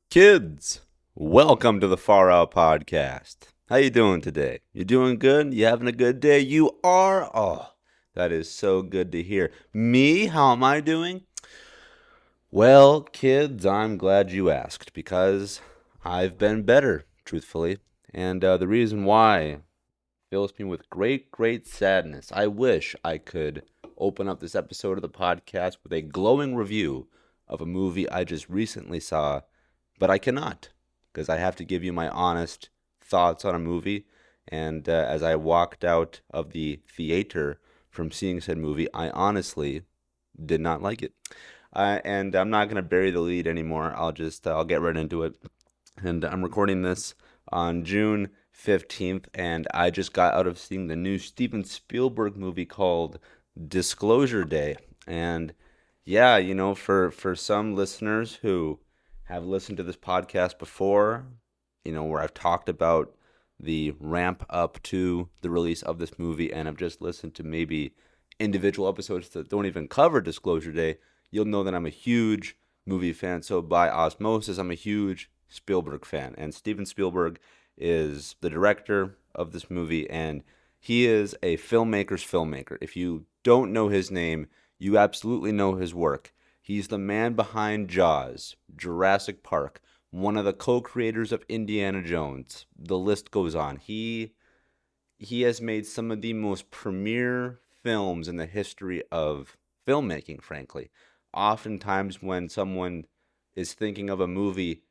Kids, welcome to the Far Out Podcast. How you doing today? You doing good? You having a good day? You are? Oh, that is so good to hear. Me? How am I doing? Well, kids, I'm glad you asked because I've been better, truthfully. And the reason why fills me with great, great sadness. I wish I could open up this episode of the podcast with a glowing review of a movie I just recently saw, but I cannot because I have to give you my honest thoughts on a movie. And as I walked out of the theater from seeing said movie, I honestly did not like it. And I'm not going to bury the lead anymore. I'll get right into it. And I'm recording this on June 15th, and I just got out of seeing the new Steven Spielberg movie called Disclosure Day. And yeah, for some listeners who have listened to this podcast before, where I've talked about the ramp up to the release of this movie, and I've just listened to maybe individual episodes that don't even cover Disclosure Day, you'll know that I'm a huge movie fan. So by osmosis, I'm a huge Spielberg fan. And Steven Spielberg is the director of this movie, and he is a filmmaker's filmmaker. If you don't know his name, you absolutely know his work. He's the man behind Jaws, Jurassic Park, one of the co-creators of Indiana Jones. The list goes on. He has made some of the most premier films in the history of filmmaking, frankly. Oftentimes when someone is thinking of a movie,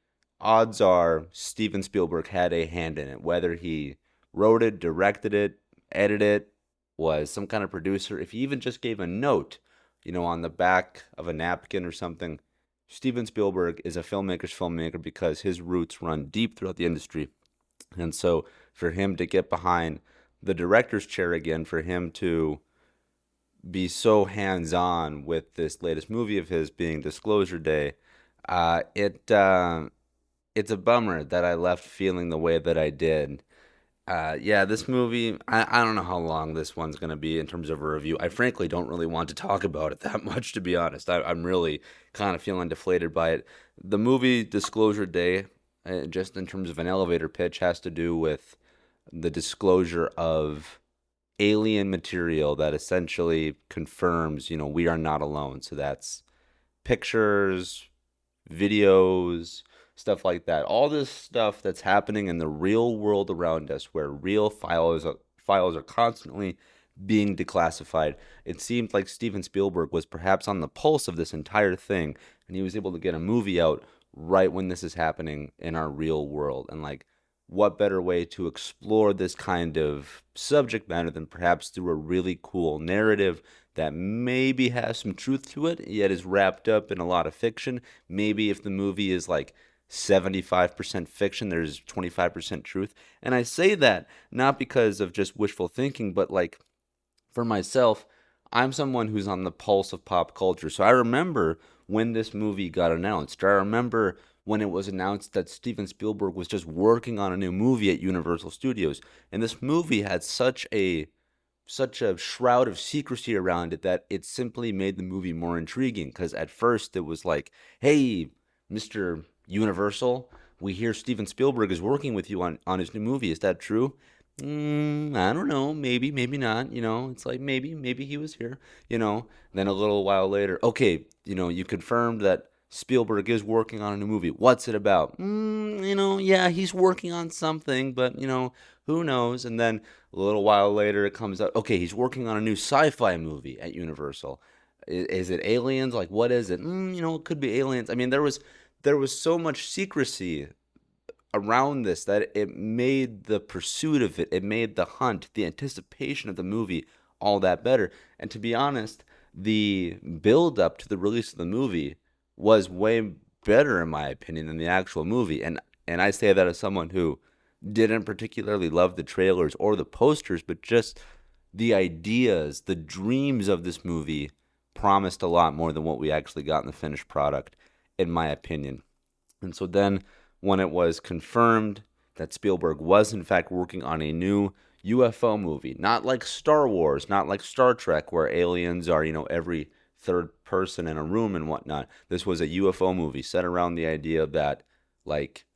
odds are Steven Spielberg had a hand in it, whether he wrote it, directed it, edited it, was some kind of producer. If he even just gave a note, on the back of a napkin or something, Steven Spielberg is a filmmaker's filmmaker because his roots run deep throughout the industry. And so for him to get behind the director's chair again, for him to be so hands-on with this latest movie of his being Disclosure Day, it's a bummer that I left feeling the way that I did. This movie, I don't know how long this one's going to be in terms of a review. I frankly don't really want to talk about it that much, to be honest. I'm really kind of feeling deflated by it. The movie Disclosure Day, just in terms of an elevator pitch, has to do with the disclosure of alien material that essentially confirms, we are not alone. So that's pictures, videos, stuff like that. All this stuff that's happening in the real world around us, where real files are constantly being declassified. It seemed like Steven Spielberg was perhaps on the pulse of this entire thing, and he was able to get a movie out right when this is happening in our real world. And what better way to explore this kind of subject matter than perhaps through a really cool narrative that maybe has some truth to it, yet is wrapped up in a lot of fiction. Maybe if the movie is 75% fiction, there's 25% truth. And I say that not because of just wishful thinking, but for myself, I'm someone who's on the pulse of pop culture. So I remember when this movie got announced. I remember when it was announced that Steven Spielberg was just working on a new movie at Universal Studios. And this movie had such a shroud of secrecy around it that it simply made the movie more intriguing. Because at first it was hey, Mr. Universal, we hear Steven Spielberg is working with you on his new movie. Is that true? I don't know. Maybe not. It's maybe he was here. Then a little while later, okay, you confirmed that Spielberg is working on a new movie. What's it about? Yeah, he's working on something, but who knows? And then a little while later, it comes out, okay, he's working on a new sci-fi movie at Universal. Is it aliens? What is it? It could be aliens. I mean, there was so much secrecy around this that it made the pursuit of it made the hunt, the anticipation of the movie all that better. And to be honest, the build up to the release of the movie was way better in my opinion than the actual movie. And I say that as someone who didn't particularly love the trailers or the posters, but just the ideas, the dreams of this movie promised a lot more than what we actually got in the finished product, in my opinion. And so then when it was confirmed that Spielberg was in fact working on a new UFO movie, not like Star Wars, not like Star Trek, where aliens are, every third person in a room and whatnot. This was a UFO movie set around the idea that, like,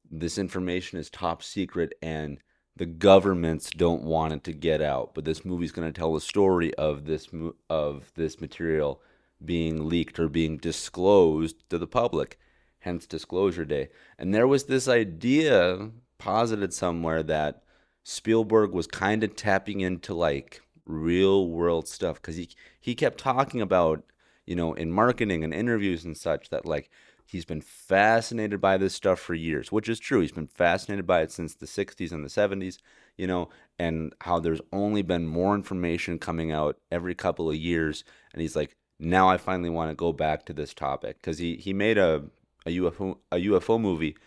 this information is top secret and the governments don't want it to get out. But this movie's going to tell the story of this material being leaked or being disclosed to the public, hence Disclosure Day. And there was this idea posited somewhere that Spielberg was kind of tapping into like real world stuff because he kept talking about, in marketing and interviews and such, that like he's been fascinated by this stuff for years, which is true. He's been fascinated by it since the 60s and the 70s, and how there's only been more information coming out every couple of years. And he's like, now I finally want to go back to this topic because he made a UFO movie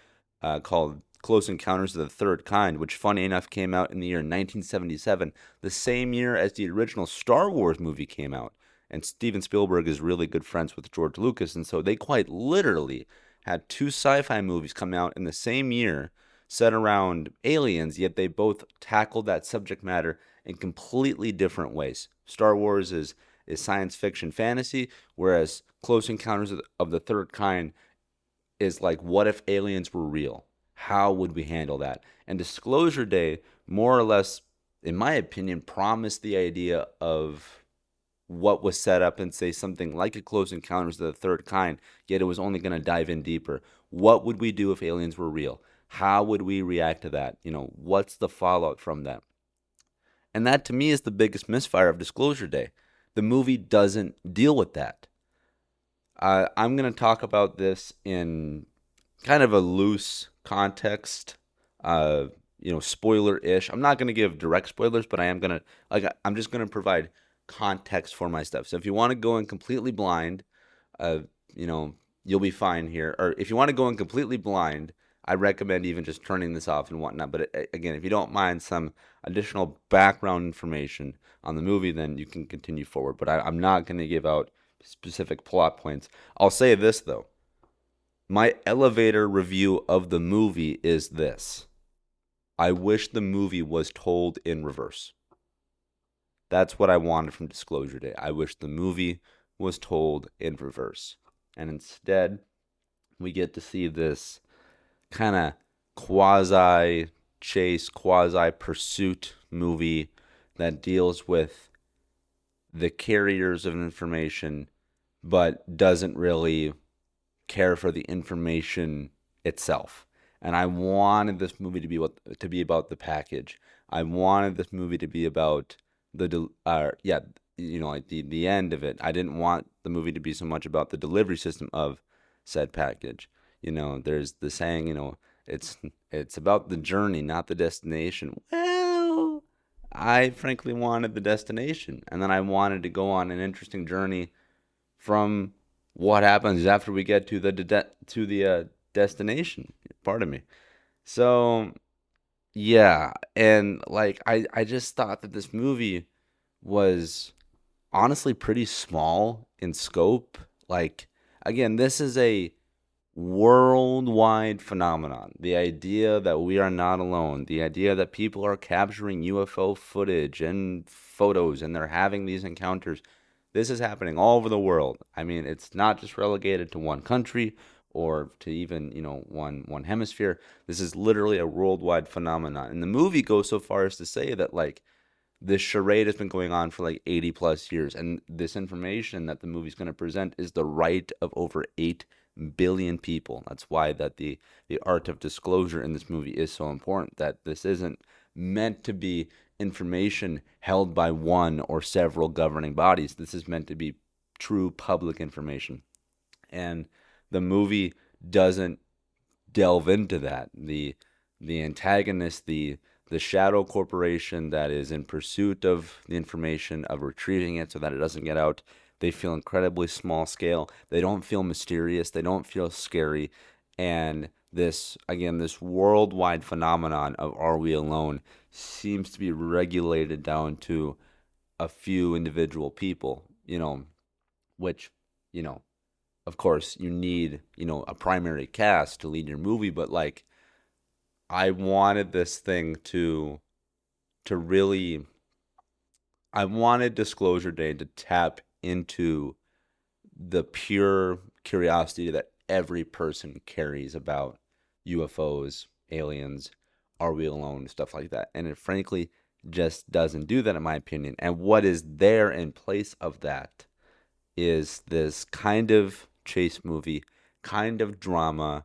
called Close Encounters of the Third Kind, which funny enough came out in the year 1977, the same year as the original Star Wars movie came out. And Steven Spielberg is really good friends with George Lucas, and so they quite literally had two sci-fi movies come out in the same year set around aliens, yet they both tackled that subject matter in completely different ways. Star Wars is science fiction fantasy, whereas Close Encounters of the Third Kind is like, what if aliens were real? How would we handle that? And Disclosure Day, more or less, in my opinion, promised the idea of what was set up and say something like a Close Encounters of the Third Kind, yet it was only going to dive in deeper. What would we do if aliens were real? How would we react to that? What's the fallout from that? And that to me is the biggest misfire of Disclosure Day. The movie doesn't deal with that. I'm going to talk about this in kind of a loose context, spoiler-ish. I'm not going to give direct spoilers, but I'm just going to provide context for my stuff. So if you want to go in completely blind, you'll be fine here. Or if you want to go in completely blind, I recommend even just turning this off and whatnot. But again, if you don't mind some additional background information on the movie, then you can continue forward. But I'm not going to give out specific plot points. I'll say this, though. My elevator review of the movie is this. I wish the movie was told in reverse. That's what I wanted from Disclosure Day. I wish the movie was told in reverse. And instead, we get to see this kind of quasi-chase, quasi-pursuit movie that deals with the carriers of information, but doesn't really care for the information itself. And I wanted this movie to be about the package. I wanted this movie to be about the end of it. I didn't want the movie to be so much about the delivery system of said package. There's the saying, it's about the journey, not the destination. Well, I frankly wanted the destination, and then I wanted to go on an interesting journey from what happens after we get to the destination. Pardon me. So yeah, and like I just thought that this movie was honestly pretty small in scope. Like, again, this is a worldwide phenomenon. The idea that we are not alone, the idea that people are capturing UFO footage and photos and they're having these encounters, this is happening all over the world. I mean, it's not just relegated to one country or to even, one hemisphere. This is literally a worldwide phenomenon. And the movie goes so far as to say that, like, this charade has been going on for like 80 plus years. And this information that the movie's going to present is the right of over 8 billion people. That's why that the art of disclosure in this movie is so important, that this isn't meant to be information held by one or several governing bodies. This is meant to be true public information. And the movie doesn't delve into that. The antagonist, the shadow corporation that is in pursuit of the information, of retrieving it so that it doesn't get out, They feel incredibly small scale. They don't feel mysterious. They don't feel scary. And this, again, this worldwide phenomenon of Are We Alone seems to be regulated down to a few individual people, which, you know, of course, you need, a primary cast to lead your movie, but like, I wanted this thing to really, I wanted Disclosure Day to tap into the pure curiosity that every person carries about UFOs, aliens, Are We Alone, stuff like that. And it frankly just doesn't do that, in my opinion. And what is there in place of that is this kind of chase movie, kind of drama,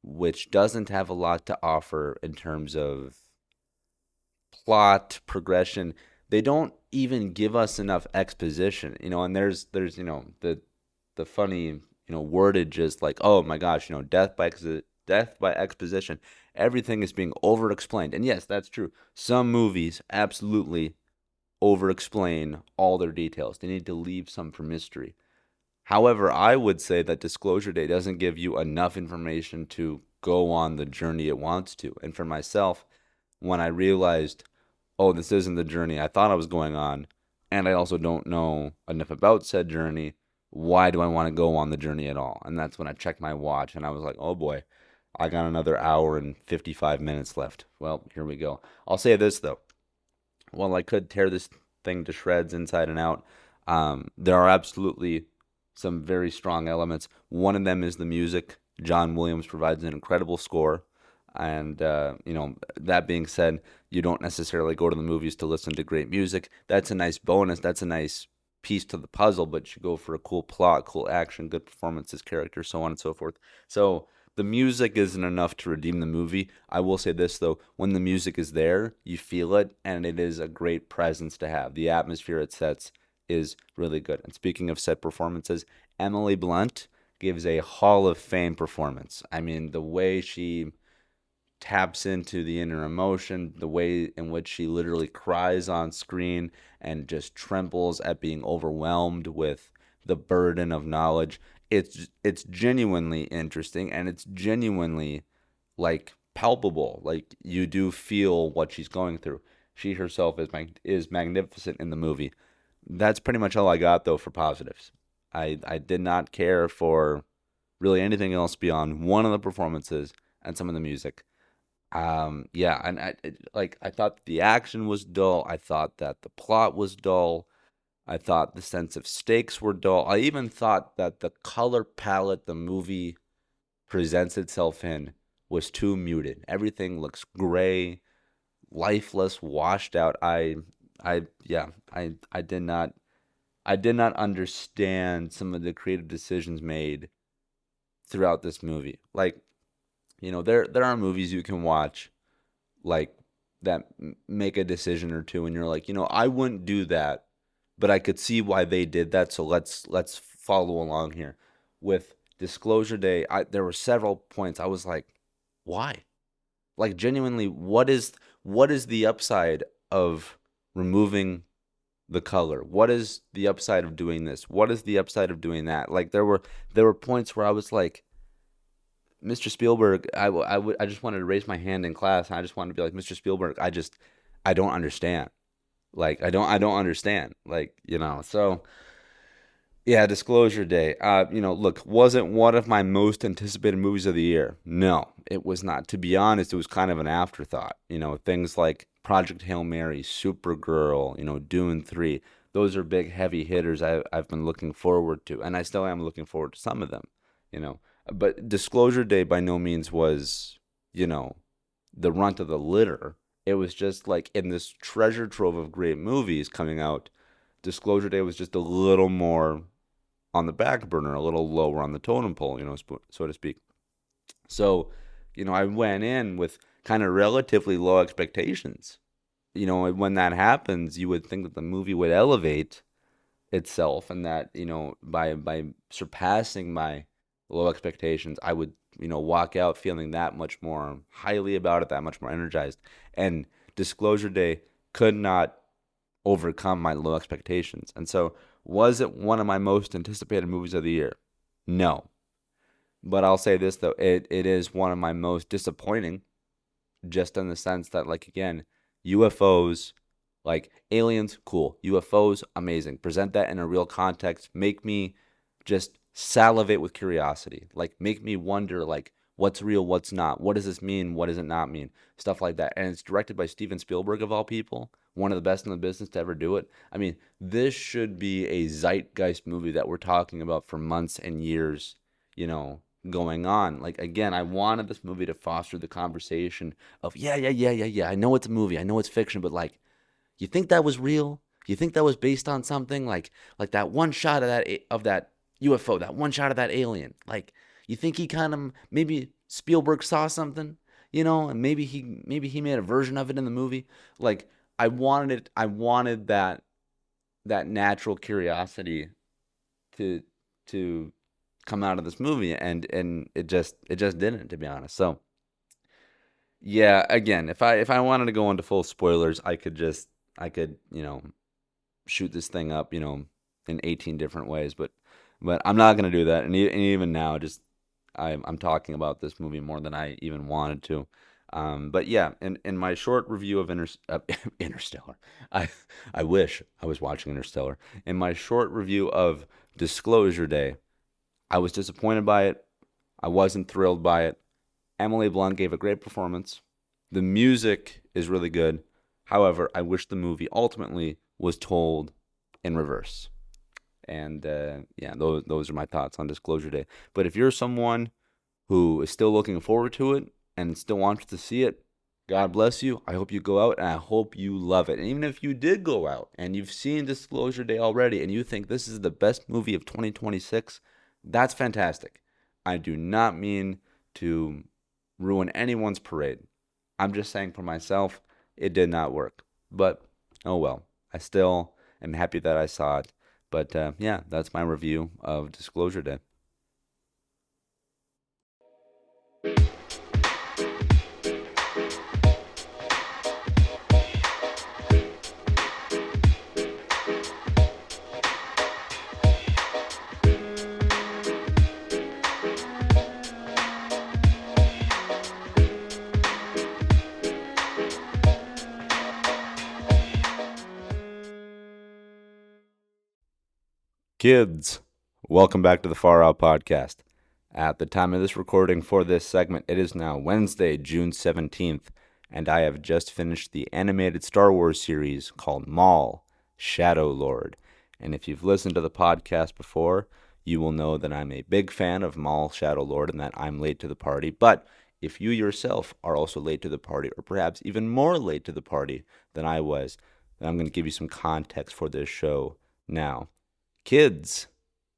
which doesn't have a lot to offer in terms of plot progression. They don't even give us enough exposition, and there's the funny wordage is like, oh my gosh, death by exposition. Everything is being over explained, and yes, that's true. Some movies absolutely over explain all their details. They need to leave some for mystery. However, I would say that Disclosure Day doesn't give you enough information to go on the journey it wants to. And for myself, when I realized, oh, this isn't the journey I thought I was going on, and I also don't know enough about said journey, why do I want to go on the journey at all? And that's when I checked my watch and I was like, oh boy, I got another hour and 55 minutes left. Well, here we go. I'll say this though. While I could tear this thing to shreds inside and out, there are absolutely some very strong elements. One of them is the music. John Williams provides an incredible score. And, that being said, you don't necessarily go to the movies to listen to great music. That's a nice bonus. That's a nice piece to the puzzle, but you go for a cool plot, cool action, good performances, characters, so on and so forth. So the music isn't enough to redeem the movie. I will say this, though. When the music is there, you feel it, and it is a great presence to have. The atmosphere it sets is really good. And speaking of set performances, Emily Blunt gives a Hall of Fame performance. I mean, the way she taps into the inner emotion, the way in which she literally cries on screen and just trembles at being overwhelmed with the burden of knowledge. It's genuinely interesting, and it's genuinely like palpable. Like you do feel what she's going through. She herself is magnificent in the movie. That's pretty much all I got though for positives. I did not care for really anything else beyond one of the performances and some of the music. Yeah, and I thought the action was dull. I thought that the plot was dull. I thought the sense of stakes were dull. I even thought that the color palette the movie presents itself in was too muted. Everything looks gray, lifeless, washed out. Yeah, I did not understand some of the creative decisions made throughout this movie. Like, there are movies you can watch like that make a decision or two and you're like, I wouldn't do that, but I could see why they did that, so let's follow along here. With Disclosure Day, there were several points I was like, why? Like genuinely, what is the upside of removing the color? What is the upside of doing this? What is the upside of doing that? Like there were points where I was like, Mr. Spielberg, I just wanted to raise my hand in class and I just wanted to be like, Mr. Spielberg, I don't understand. Like I don't understand. Like, so yeah, Disclosure Day. Look, wasn't one of my most anticipated movies of the year. No, it was not. To be honest, it was kind of an afterthought. Things like Project Hail Mary, Supergirl, Dune 3. Those are big, heavy hitters I've been looking forward to, and I still am looking forward to some of them. But Disclosure Day by no means was, the runt of the litter. It was just like in this treasure trove of great movies coming out, Disclosure Day was just a little more on the back burner, a little lower on the totem pole, so to speak. So, I went in with kind of relatively low expectations. When that happens, you would think that the movie would elevate itself and that, by surpassing my low expectations, I would, walk out feeling that much more highly about it, that much more energized. And Disclosure Day could not overcome my low expectations. And so Was it one of my most anticipated movies of the year? No. But I'll say this, though. It is one of my most disappointing, just in the sense that, like, again, UFOs, like, aliens, cool. UFOs, amazing. Present that in a real context. Make me just salivate with curiosity. Like, make me wonder, like, what's real, what's not. What does this mean? What does it not mean? Stuff like that. And it's directed by Steven Spielberg, of all people. One of the best in the business to ever do it. I mean, this should be a zeitgeist movie that we're talking about for months and years, going on. Like, again, I wanted this movie to foster the conversation of, yeah. I know it's a movie. I know it's fiction, but, like, you think that was real? You think that was based on something like that one shot of that UFO, that one shot of that alien? Like, you think he kind of, maybe Spielberg saw something, and maybe he made a version of it in the movie. Like, I wanted that natural curiosity to come out of this movie, and it just didn't, to be honest. So yeah, again, if I wanted to go into full spoilers, I could shoot this thing up, in 18 different ways, but I'm not gonna do that. And even now, just I'm talking about this movie more than I even wanted to. But yeah, in my short review of Interstellar, I wish I was watching Interstellar. In my short review of Disclosure Day, I was disappointed by it. I wasn't thrilled by it. Emily Blunt gave a great performance. The music is really good. However, I wish the movie ultimately was told in reverse. And yeah, those are my thoughts on Disclosure Day. But if you're someone who is still looking forward to it and still wants to see it, God bless you. I hope you go out, and I hope you love it. And even if you did go out and you've seen Disclosure Day already and you think this is the best movie of 2026, that's fantastic. I do not mean to ruin anyone's parade. I'm just saying for myself, it did not work. But, oh well. I still am happy that I saw it. But yeah, that's my review of Disclosure Day. Kids, welcome back to the Far Out Podcast. At the time of this recording for this segment, it is now Wednesday, June 17th, and I have just finished the animated Star Wars series called Maul, Shadow Lord. And if you've listened to the podcast before, you will know that I'm a big fan of Maul, Shadow Lord, and that I'm late to the party. But if you yourself are also late to the party, or perhaps even more late to the party than I was, then I'm going to give you some context for this show now. Kids,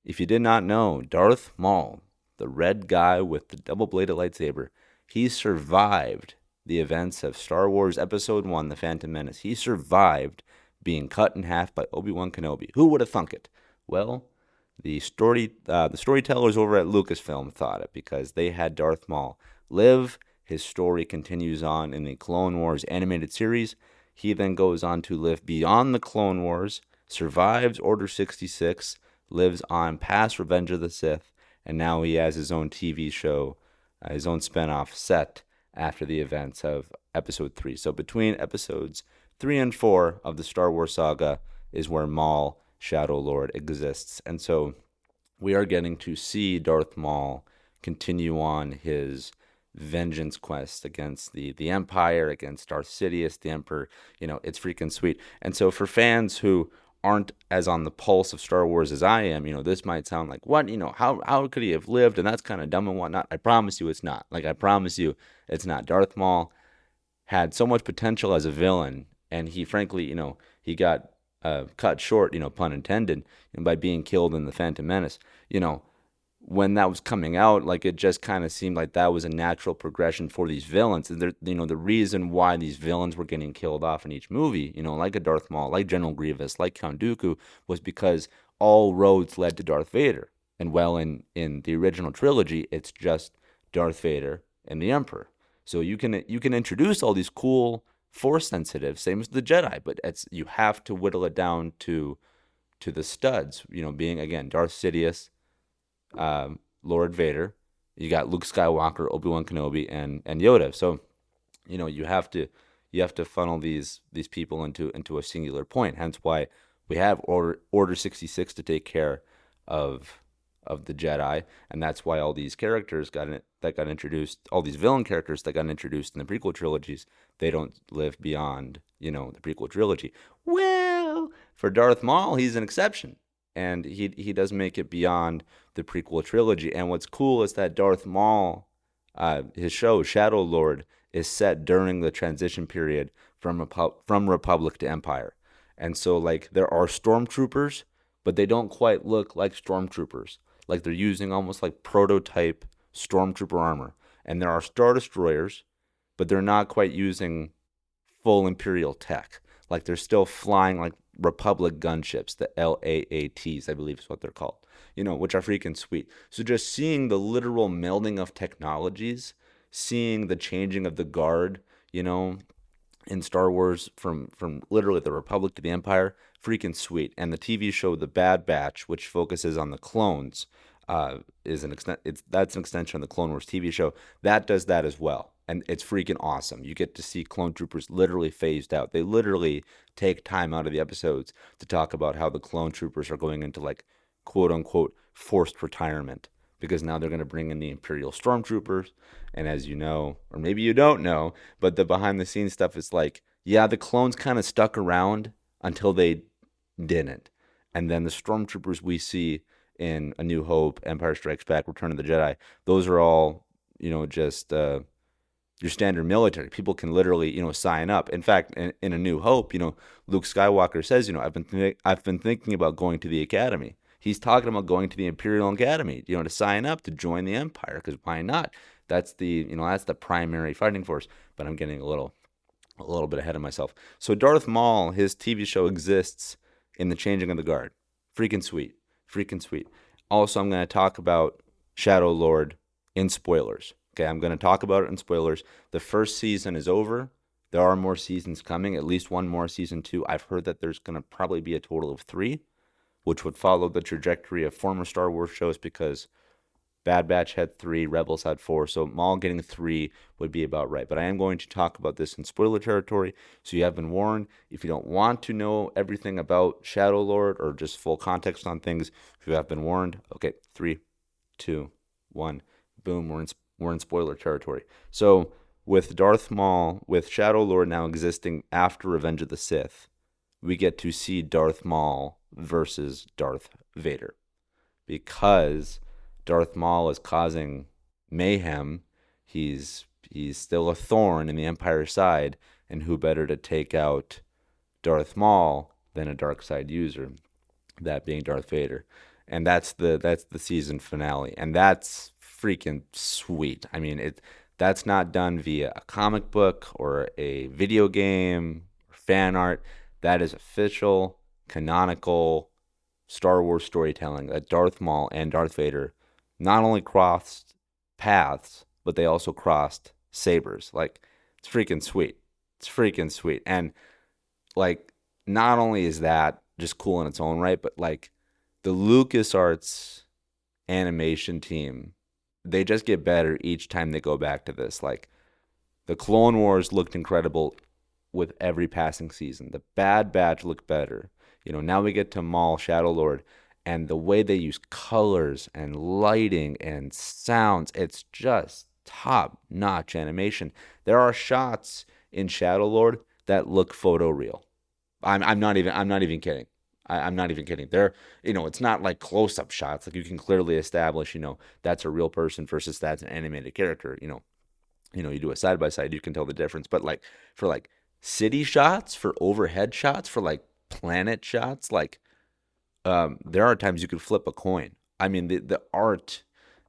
if you did not know, Darth Maul, the red guy with the double-bladed lightsaber, he survived the events of Star Wars Episode 1, The Phantom Menace. He survived being cut in half by Obi-Wan Kenobi. Who would have thunk it? Well, the storytellers over at Lucasfilm thought it, because they had Darth Maul live. His story continues on in the Clone Wars animated series. He then goes on to live beyond the Clone Wars, survives Order 66, lives on past Revenge of the Sith, and now he has his own TV show, his own spinoff set after the events of Episode 3. So between Episodes 3 and 4 of the Star Wars saga is where Maul, Shadow Lord, exists. And so we are getting to see Darth Maul continue on his vengeance quest against the Empire, against Darth Sidious, the Emperor. It's freaking sweet. And so for fans who aren't as on the pulse of Star Wars as I am, this might sound like, what, how could he have lived? And that's kind of dumb and whatnot. I promise you it's not. I promise you it's not. Darth Maul had so much potential as a villain, and he frankly, he got cut short, pun intended, by being killed in The Phantom Menace. When that was coming out, it just kind of seemed like that was a natural progression for these villains. And the reason why these villains were getting killed off in each movie, like a Darth Maul, like General Grievous, like Count Dooku, was because all roads led to Darth Vader. And in the original trilogy, it's just Darth Vader and the Emperor. So you can introduce all these cool Force sensitives, same as the Jedi, but you have to whittle it down to to the studs, being again Darth Sidious, Lord Vader. You got Luke Skywalker, Obi-Wan Kenobi, and Yoda. So, you have to funnel these people into a singular point. Hence why we have Order 66 to take care of the Jedi, and that's why all these characters that got introduced, all these villain characters that got introduced in the prequel trilogies, they don't live beyond the prequel trilogy. Well, for Darth Maul, he's an exception, and he does make it beyond the prequel trilogy. And what's cool is that Darth Maul, his show Shadow Lord, is set during the transition period from Republic to Empire, and so like there are stormtroopers, but they don't quite look like stormtroopers. Like they're using almost like prototype stormtrooper armor, and there are Star Destroyers, but they're not quite using full Imperial tech. Like they're still flying like Republic gunships, the LAATs, I believe is what they're called, which are freaking sweet. So just seeing the literal melding of technologies, seeing the changing of the guard, in Star Wars from literally the Republic to the Empire, freaking sweet. And the TV show The Bad Batch, which focuses on the clones, that's an extension of the Clone Wars TV show that does that as well, and it's freaking awesome. You get to see clone troopers literally phased out. They literally take time out of the episodes to talk about how the clone troopers are going into like quote unquote forced retirement, because now they're going to bring in the Imperial stormtroopers. And as you know, or maybe you don't know, but the behind the scenes stuff is like, yeah, the clones kind of stuck around until they didn't. And then the stormtroopers we see in A New Hope, Empire Strikes Back, Return of the Jedi, those are all, just your standard military. People can literally, sign up. In fact, in A New Hope, Luke Skywalker says, I've been thinking about going to the academy. He's talking about going to the Imperial Academy, to sign up to join the Empire, because why not? That's the primary fighting force. But I'm getting a little bit ahead of myself. So Darth Maul, his TV show exists in the changing of the guard. Freaking sweet. Also, I'm going to talk about Shadow Lord in spoilers. Okay, I'm going to talk about it in spoilers. The first season is over. There are more seasons coming, at least one more, season 2. I've heard that there's going to probably be a total of 3, which would follow the trajectory of former Star Wars shows, because Bad Batch had 3, Rebels had 4, so Maul getting 3 would be about right. But I am going to talk about this in spoiler territory, so you have been warned. If you don't want to know everything about Shadow Lord or just full context on things, you have been warned. Okay, 3, 2, 1, boom, we're in spoiler territory. So with Darth Maul, with Shadow Lord now existing after Revenge of the Sith, we get to see Darth Maul versus Darth Vader, because Darth Maul is causing mayhem. He's still a thorn in the Empire side, and who better to take out Darth Maul than a dark side user, that being Darth Vader. And that's the season finale, and that's freaking sweet. I mean, that's not done via a comic book or a video game or fan art. That is official, canonical Star Wars storytelling, that Darth Maul and Darth Vader not only crossed paths, but they also crossed sabers. Like, it's freaking sweet. And like, not only is that just cool in its own right, but like the LucasArts animation team, they just get better each time they go back to this. Like, the Clone Wars looked incredible with every passing season. The Bad Batch looked better. Now we get to Maul, Shadow Lord, and the way they use colors and lighting and sounds, it's just top-notch animation. There are shots in Shadow Lord that look photoreal. I'm not even kidding. I'm not even kidding. It's not like close-up shots. Like, you can clearly establish, that's a real person versus that's an animated character. You do a side by side, you can tell the difference. But like for like city shots, for overhead shots, for like planet shots, like there are times you could flip a coin. I mean, the art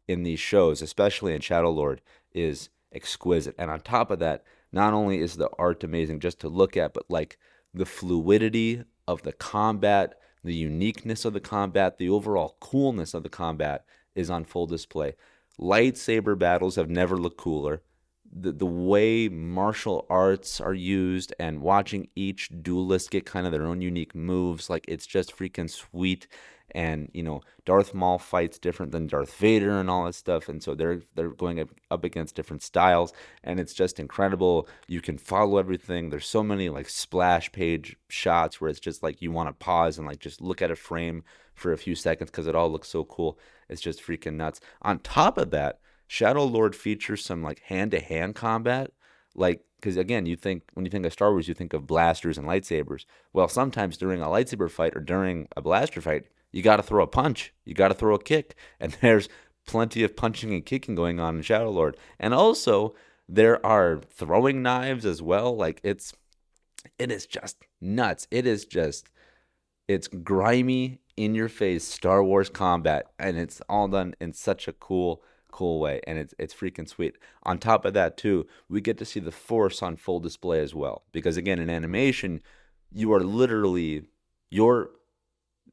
in these shows, especially in Shadow Lord, is exquisite. And on top of that, not only is the art amazing just to look at, but like the fluidity of the combat, the uniqueness of the combat, the overall coolness of the combat is on full display. Lightsaber battles have never looked cooler. the way martial arts are used and watching each duelist get kind of their own unique moves, like it's just freaking sweet. And Darth Maul fights different than Darth Vader and all that stuff, and so they're going up against different styles, and it's just incredible. You can follow everything. There's so many like splash page shots where it's just like you want to pause and like just look at a frame for a few seconds because it all looks so cool. It's just freaking nuts. On top of that, Shadow Lord features some like hand-to-hand combat, like because again, when you think of Star Wars, you think of blasters and lightsabers. Well, sometimes during a lightsaber fight or during a blaster fight, you got to throw a punch, you got to throw a kick, and there's plenty of punching and kicking going on in Shadow Lord. And also, there are throwing knives as well. Like it is just nuts. It's grimy, in your face Star Wars combat, and it's all done in such a cool way, and it's freaking sweet. On top of that too, we get to see the Force on full display as well, because again, in animation, you are literally your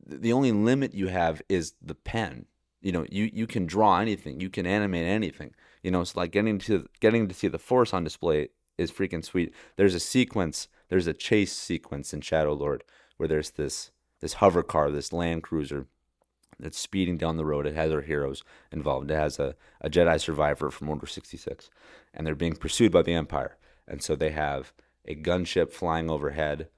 the only limit you have is the pen. You can draw anything, you can animate anything. It's like getting to see the Force on display is freaking sweet. There's a chase sequence in Shadow Lord where there's this hover car, this Land Cruiser that's speeding down the road. It has our heroes involved. It has a Jedi survivor from Order 66, and they're being pursued by the Empire. And so they have a gunship flying overhead,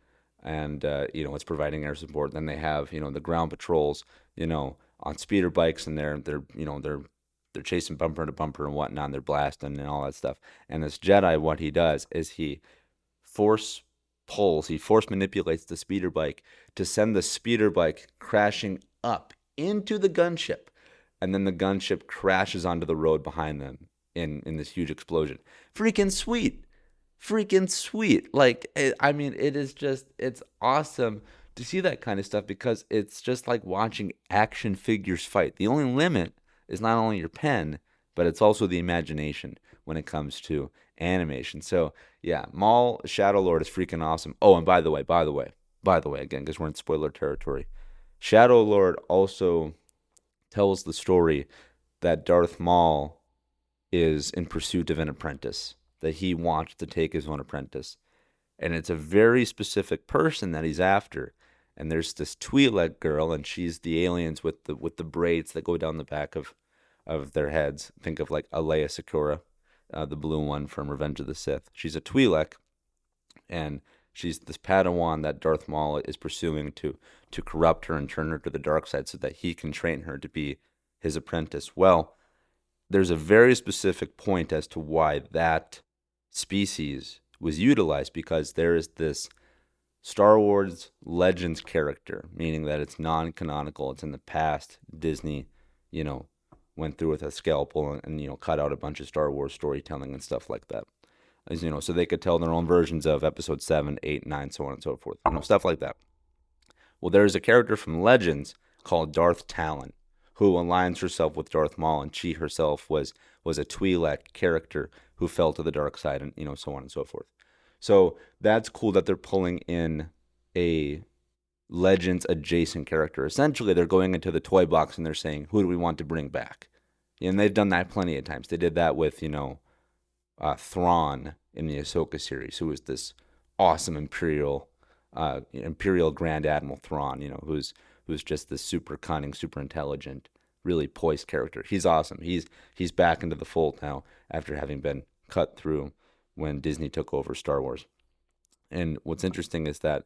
and it's providing air support. Then they have the ground patrols, on speeder bikes, and they're chasing bumper to bumper and whatnot. And they're blasting and all that stuff. And this Jedi, what he does is he force manipulates the speeder bike to send the speeder bike crashing up into the gunship, and then the gunship crashes onto the road behind them in this huge explosion. Freaking sweet. Like, it's awesome to see that kind of stuff, because it's just like watching action figures fight. The only limit is not only your pen, but it's also the imagination when it comes to animation. So yeah, Maul Shadow Lord is freaking awesome. Oh, and by the way, again, because we're in spoiler territory, Shadow Lord also tells the story that Darth Maul is in pursuit of an apprentice, that he wants to take his own apprentice. And it's a very specific person that he's after. And there's this Twi'lek girl, and she's the aliens with the braids that go down the back of their heads. Think of like Alea Sakura, the blue one from Revenge of the Sith. She's a Twi'lek, and she's this Padawan that Darth Maul is pursuing to corrupt her and turn her to the dark side so that he can train her to be his apprentice. Well, there's a very specific point as to why that species was utilized, because there is this Star Wars Legends character, meaning that it's non-canonical, it's in the past. Disney, went through with a scalpel and cut out a bunch of Star Wars storytelling and stuff like that. So they could tell their own versions of episode 7, 8, 9, so on and so forth. Stuff like that. Well, there's a character from Legends called Darth Talon, who aligns herself with Darth Maul, and she herself was a Twi'lek character who fell to the dark side, and so on and so forth. So that's cool that they're pulling in a Legends adjacent character. Essentially, they're going into the toy box and they're saying, who do we want to bring back? And they've done that plenty of times. They did that with Thrawn in the Ahsoka series, who was this awesome Imperial Grand Admiral Thrawn, who's just this super cunning, super intelligent, really poised character. He's awesome. He's back into the fold now after having been cut through when Disney took over Star Wars. And what's interesting is that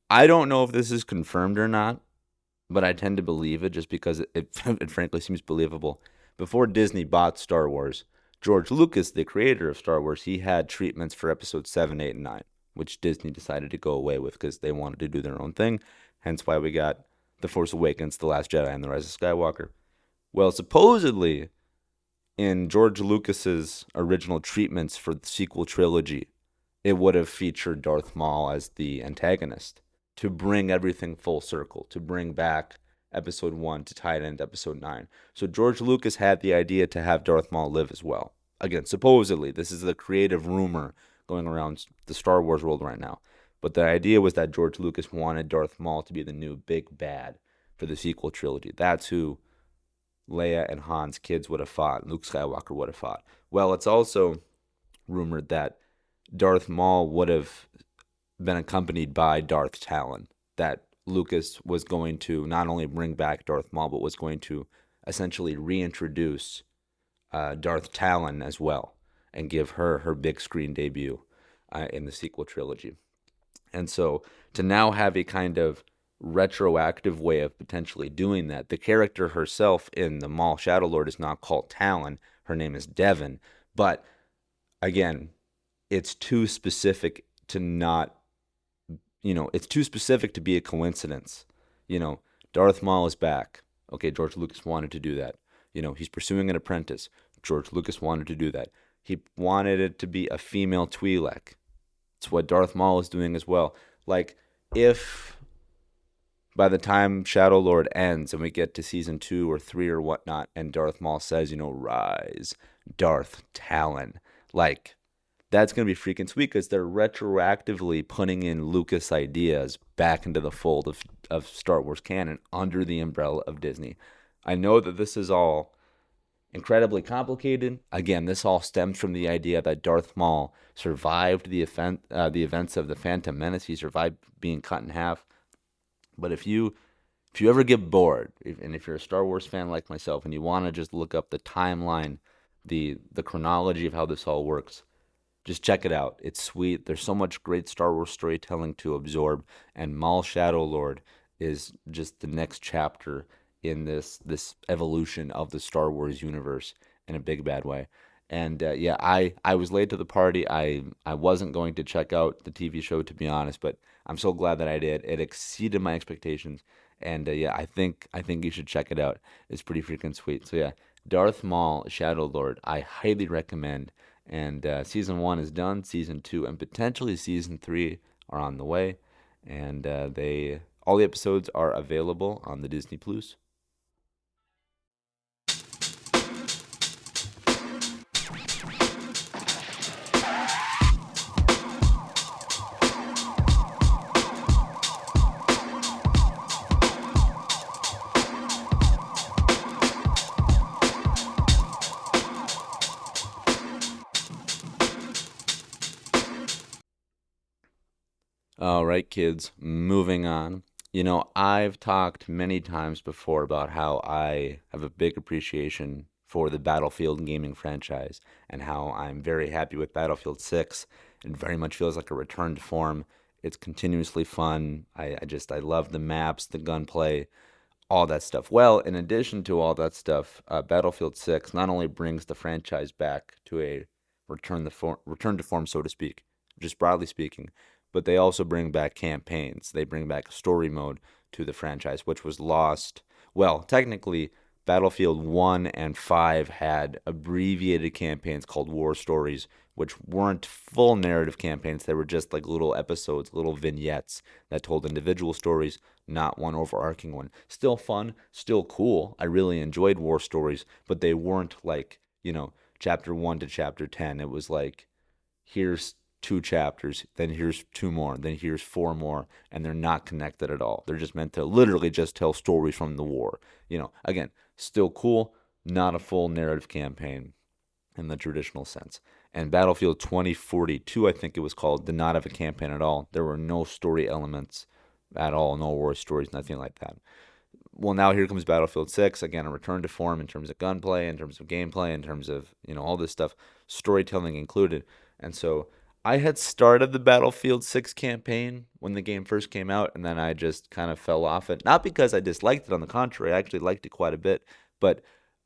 I don't know if this is confirmed or not, but I tend to believe it just because it frankly seems believable. Before Disney bought Star Wars, George Lucas, the creator of Star Wars, he had treatments for episodes 7, 8, and 9, which Disney decided to go away with because they wanted to do their own thing. Hence why we got The Force Awakens, The Last Jedi, and The Rise of Skywalker. Well, supposedly, in George Lucas's original treatments for the sequel trilogy, it would have featured Darth Maul as the antagonist to bring everything full circle, to bring back episode 1 to tie it into episode 9. So George Lucas had the idea to have Darth Maul live as well. Again, supposedly, this is the creative rumor going around the Star Wars world right now. But the idea was that George Lucas wanted Darth Maul to be the new big bad for the sequel trilogy. That's who Leia and Han's kids would have fought, Luke Skywalker would have fought. Well, it's also rumored that Darth Maul would have been accompanied by Darth Talon. That Lucas was going to not only bring back Darth Maul, but was going to essentially reintroduce Darth Talon as well and give her her big screen debut in the sequel trilogy. And so to now have a kind of retroactive way of potentially doing that, the character herself in the Maul Shadow Lord is not called Talon. Her name is Devon. But again, it's too specific to not, it's too specific to be a coincidence. You know, Darth Maul is back. Okay, George Lucas wanted to do that. He's pursuing an apprentice. George Lucas wanted to do that. He wanted it to be a female Twi'lek. It's what Darth Maul is doing as well. Like, if by the time Shadow Lord ends and we get to season 2 or 3 or whatnot, and Darth Maul says, rise, Darth Talon, like, that's going to be freaking sweet because they're retroactively putting in Lucas ideas back into the fold of Star Wars canon under the umbrella of Disney. I know that this is all incredibly complicated. Again, this all stems from the idea that Darth Maul survived the events of the Phantom Menace. He survived being cut in half. But if you ever get bored, and if you're a Star Wars fan like myself, and you want to just look up the timeline, the chronology of how this all works, just check it out. It's sweet. There's so much great Star Wars storytelling to absorb, and Maul Shadow Lord is just the next chapter in this evolution of the Star Wars universe in a big bad way. And yeah, I was late to the party. I wasn't going to check out the TV show, to be honest, but I'm so glad that I did. It exceeded my expectations, and yeah, I think you should check it out. It's pretty freaking sweet. So yeah, Darth Maul Shadow Lord, I highly recommend. And season 1 is done. Season 2 and potentially season 3 are on the way, and they all the episodes are available on the Disney Plus. All right, kids, moving on. I've talked many times before about how I have a big appreciation for the Battlefield gaming franchise and how I'm very happy with Battlefield 6. It very much feels like a return to form. It's continuously fun. I love the maps, the gunplay, all that stuff. Well, in addition to all that stuff, Battlefield 6 not only brings the franchise back to a return to form, so to speak, just broadly speaking, but they also bring back campaigns. They bring back story mode to the franchise, which was lost. Well, technically, Battlefield 1 and 5 had abbreviated campaigns called War Stories, which weren't full narrative campaigns. They were just like little episodes, little vignettes that told individual stories, not one overarching one. Still fun, still cool. I really enjoyed War Stories, but they weren't like, chapter 1 to chapter 10. It was like, here's 2 chapters, then here's 2 more, then here's 4 more, and they're not connected at all. They're just meant to literally just tell stories from the war. Again, still cool, not a full narrative campaign in the traditional sense. And Battlefield 2042, I think it was called, did not have a campaign at all. There were no story elements at all, no war stories, nothing like that. Well, now here comes Battlefield 6, again, a return to form in terms of gunplay, in terms of gameplay, in terms of, all this stuff, storytelling included. And so I had started the Battlefield 6 campaign when the game first came out, and then I just kind of fell off it. Not because I disliked it, on the contrary, I actually liked it quite a bit, but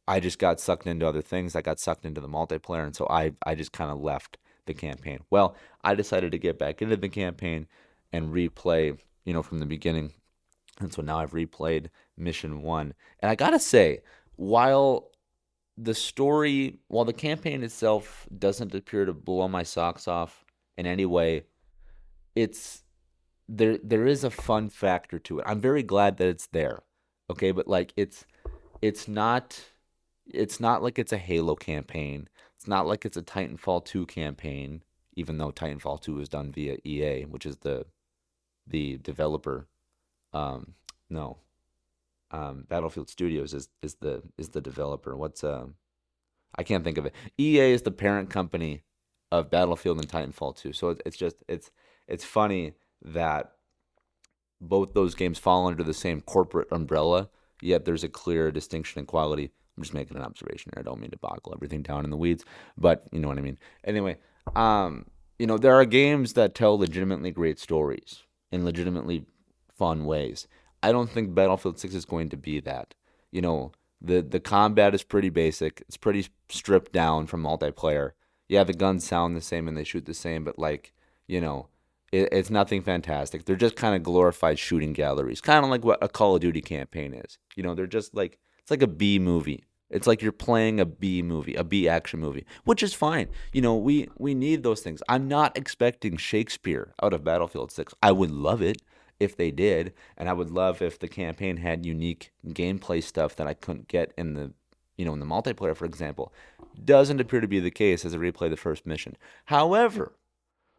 I just got sucked into other things. I got sucked into the multiplayer, and so I just kind of left the campaign. Well, I decided to get back into the campaign and replay, from the beginning. And so now I've replayed Mission 1. And I gotta say, while the campaign itself doesn't appear to blow my socks off in any way, it's there is a fun factor to it. I'm very glad that it's there. Okay, but like it's not like it's a Halo campaign. It's not like it's a Titanfall 2 campaign, even though Titanfall 2 is done via EA, which is the developer. No, Battlefield Studios is the developer. I can't think of it. EA is the parent company of Battlefield and Titanfall 2. So it's just it's funny that both those games fall under the same corporate umbrella, yet there's a clear distinction in quality. I'm just making an observation here. I don't mean to boggle everything down in the weeds, but you know what I mean. Anyway, um, there are games that tell legitimately great stories in legitimately fun ways. I don't think Battlefield 6 is going to be that. You know, the combat is pretty basic. It's pretty stripped down from multiplayer. Yeah, the guns sound the same and they shoot the same, but like, you know, it's nothing fantastic. They're just kind of glorified shooting galleries, kind of like what a Call of Duty campaign is. They're just like it's like a B movie. It's like you're playing a B movie, a B action movie, which is fine. We need those things. I'm not expecting Shakespeare out of Battlefield 6. I would love it if they did, and I would love if the campaign had unique gameplay stuff that I couldn't get in the multiplayer, for example. Doesn't appear to be the case as I replay the first mission. However,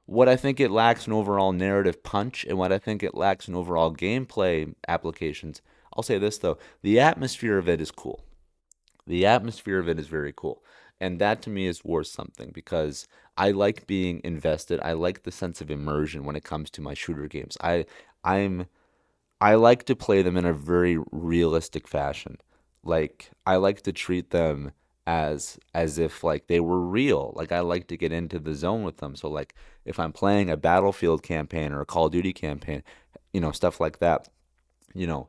what I think it lacks in overall narrative punch and what I think it lacks in overall gameplay applications, I'll say this though, the atmosphere of it is cool. The atmosphere of it is very cool. And that to me is worth something because I like being invested. I like the sense of immersion when it comes to my shooter games. I'm I like to play them in a very realistic fashion. Like I like to treat them as if like they were real. Like I like to get into the zone with them. So like if I'm playing a Battlefield campaign or a Call of Duty campaign, stuff like that, you know,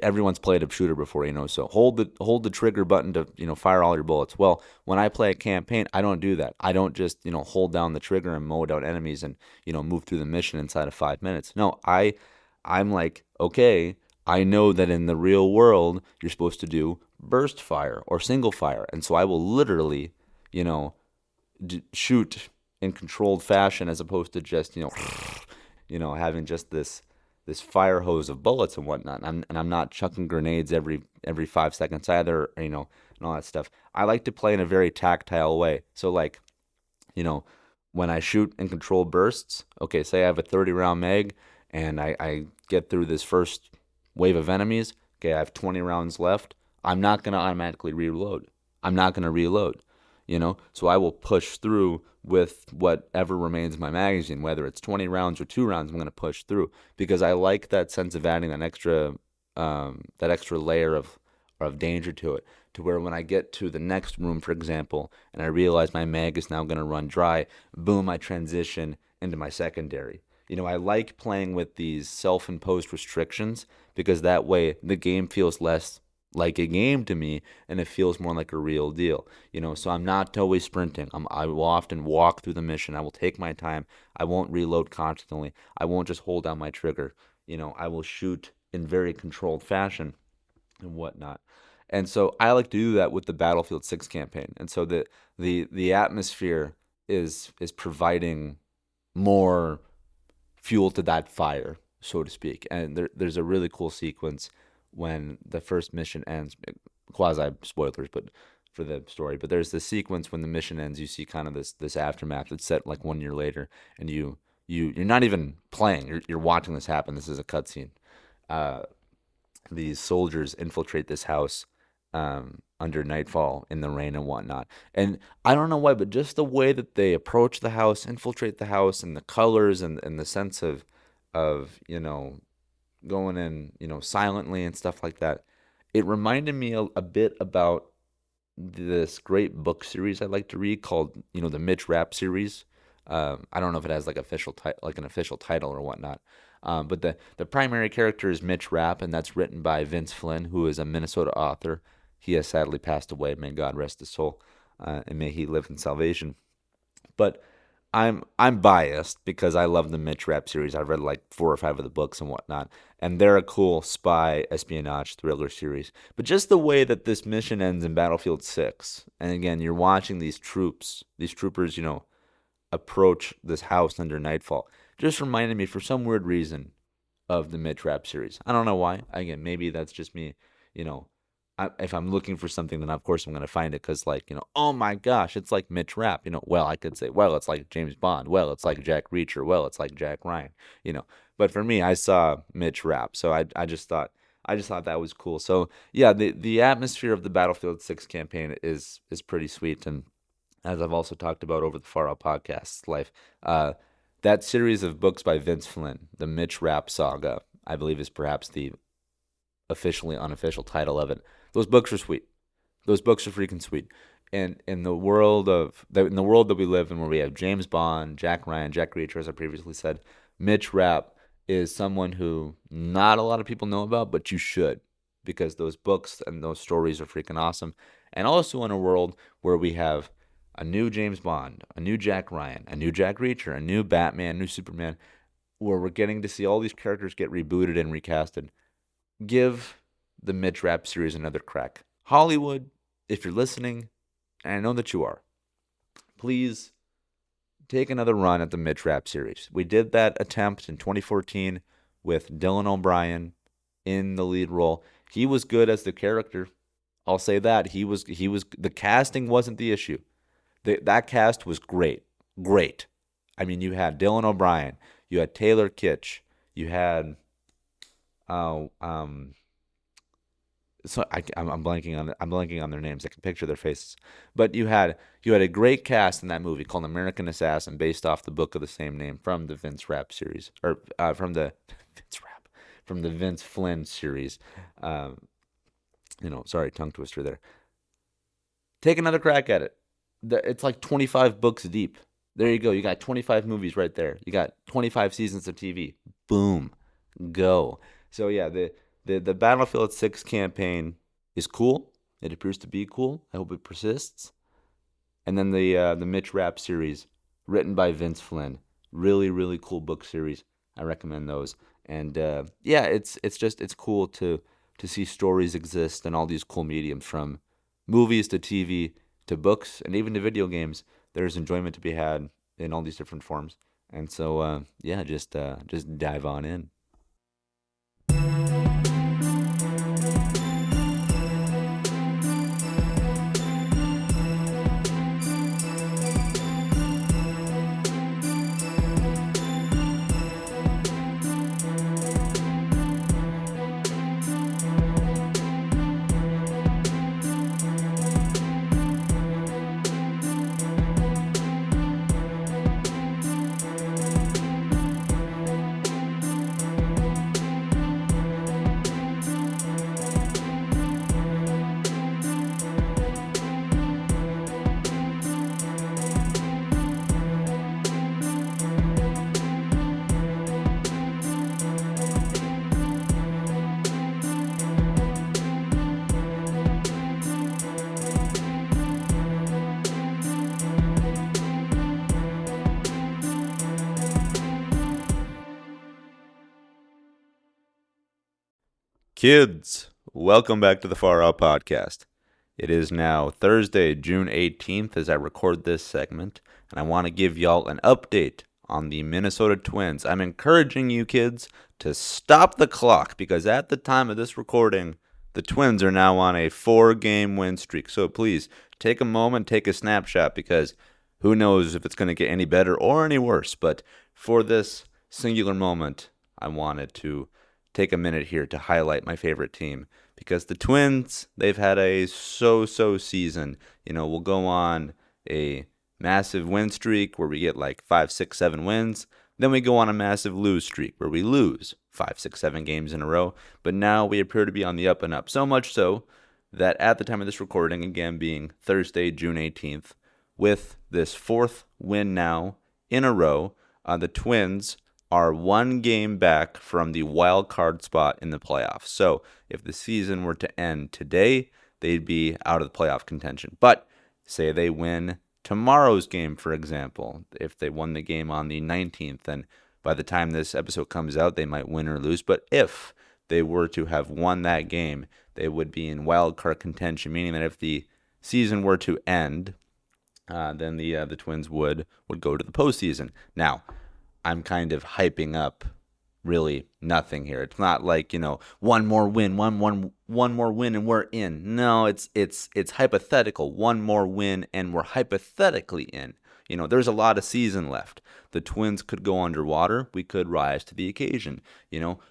everyone's played a shooter before, so hold the trigger button to, fire all your bullets. Well, when I play a campaign, I don't do that. I don't just, hold down the trigger and mow down enemies and, move through the mission inside of 5 minutes. No, I'm like, okay, I know that in the real world you're supposed to do burst fire or single fire. And so I will literally, you know, shoot in controlled fashion as opposed to just, having just this fire hose of bullets and whatnot. And I'm not chucking grenades every 5 seconds either, and all that stuff. I like to play in a very tactile way. So like, when I shoot in controlled bursts, okay, say I have a 30 round mag and I get through this first wave of enemies. Okay, I have 20 rounds left. I'm not going to automatically reload. I'm not going to reload, So I will push through with whatever remains in my magazine, whether it's 20 rounds or 2 rounds. I'm going to push through because I like that sense of adding that extra layer of danger to it. To where when I get to the next room, for example, and I realize my mag is now going to run dry, boom, I transition into my secondary. I like playing with these self-imposed restrictions because that way the game feels less like a game to me and it feels more like a real deal. So I'm not always sprinting. I will often walk through the mission. I will take my time. I won't reload constantly. I won't just hold down my trigger. I will shoot in very controlled fashion and whatnot. And so I like to do that with the Battlefield 6 campaign. And so the atmosphere is providing more fuel to that fire, so to speak. And there's a really cool sequence when the first mission ends, quasi spoilers, but for the story. But there's this sequence when the mission ends, you see kind of this aftermath. It's set like 1 year later, and you're not even playing. You're watching this happen. This is a cutscene. These soldiers infiltrate this house under nightfall in the rain and whatnot. And I don't know why, but just the way that they approach the house, infiltrate the house, and the colors and the sense of going in, silently and stuff like that. It reminded me a bit about this great book series I like to read called, the Mitch Rapp series. I don't know if it has like an official title or whatnot. But the primary character is Mitch Rapp, and that's written by Vince Flynn, who is a Minnesota author. He has sadly passed away. May God rest his soul, and may he live in salvation. But I'm biased because I love the Mitch Rapp series. I've read like 4 or 5 of the books and whatnot, and they're a cool spy espionage thriller series. But just the way that this mission ends in Battlefield 6, and again, you're watching these troopers, approach this house under nightfall, just reminded me for some weird reason of the Mitch Rapp series. I don't know why. Again, maybe that's just me. If I'm looking for something, then of course I'm going to find it because, oh my gosh, it's like Mitch Rapp. Well, I could say, well, it's like James Bond. Well, it's like Jack Reacher. Well, it's like Jack Ryan. But for me, I saw Mitch Rapp, so I just thought that was cool. So yeah, the atmosphere of the Battlefield 6 campaign is pretty sweet, and as I've also talked about over the Far Out Podcast's life. Uh, that series of books by Vince Flynn, the Mitch Rapp saga, I believe is perhaps the officially unofficial title of it. Those books are sweet. Those books are freaking sweet. And in the world that we live in, where we have James Bond, Jack Ryan, Jack Reacher, as I previously said, Mitch Rapp is someone who not a lot of people know about, but you should, because those books and those stories are freaking awesome. And also in a world where we have a new James Bond, a new Jack Ryan, a new Jack Reacher, a new Batman, new Superman, where we're getting to see all these characters get rebooted and recasted. Give the Mitch Rapp series another crack. Hollywood, if you're listening, and I know that you are, please take another run at the Mitch Rapp series. We did that attempt in 2014 with Dylan O'Brien in the lead role. He was good as the character. I'll say that. He was the casting wasn't the issue. That cast was great. Great. I mean, you had Dylan O'Brien, you had Taylor Kitsch, you had I'm blanking on their names. I can picture their faces. But you had a great cast in that movie called American Assassin, based off the book of the same name from the Vince Rapp series, or from the Vince Flynn series. Sorry, tongue twister there. Take another crack at it. It's like 25 books deep. There you go. You got 25 movies right there. You got 25 seasons of TV. Boom, go. So yeah, the Battlefield 6 campaign is cool. It appears to be cool. I hope it persists. And then the Mitch Rapp series, written by Vince Flynn, really really cool book series. I recommend those. And it's cool to see stories exist in all these cool mediums, from movies to TV to books and even to video games. There's enjoyment to be had in all these different forms. And so just dive on in. Kids, welcome back to the Far Out Podcast. It is now Thursday, June 18th as I record this segment, and I want to give y'all an update on the Minnesota Twins. I'm encouraging you kids to stop the clock, because at the time of this recording, the Twins are now on a 4-game win streak. So please, take a moment, take a snapshot, because who knows if it's going to get any better or any worse. But for this singular moment, I wanted to take a minute here to highlight my favorite team, because the Twins, they've had a so-so season. We'll go on a massive win streak where we get like 5, 6, 7 wins. Then we go on a massive lose streak where we lose 5, 6, 7 games in a row. But now we appear to be on the up and up. So much so that at the time of this recording, again being Thursday, June 18th, with this 4th win now in a row, the Twins are 1 game back from the wild card spot in the playoffs. So if the season were to end today, they'd be out of the playoff contention. But say they win tomorrow's game, for example, if they won the game on the 19th, then by the time this episode comes out, they might win or lose. But if they were to have won that game, they would be in wild card contention, meaning that if the season were to end, then the Twins would go to the postseason. Now, I'm kind of hyping up really nothing here. It's not like, one more win, one more win and we're in. No, it's hypothetical. One more win and we're hypothetically in. There's a lot of season left. The Twins could go underwater. We could rise to the occasion.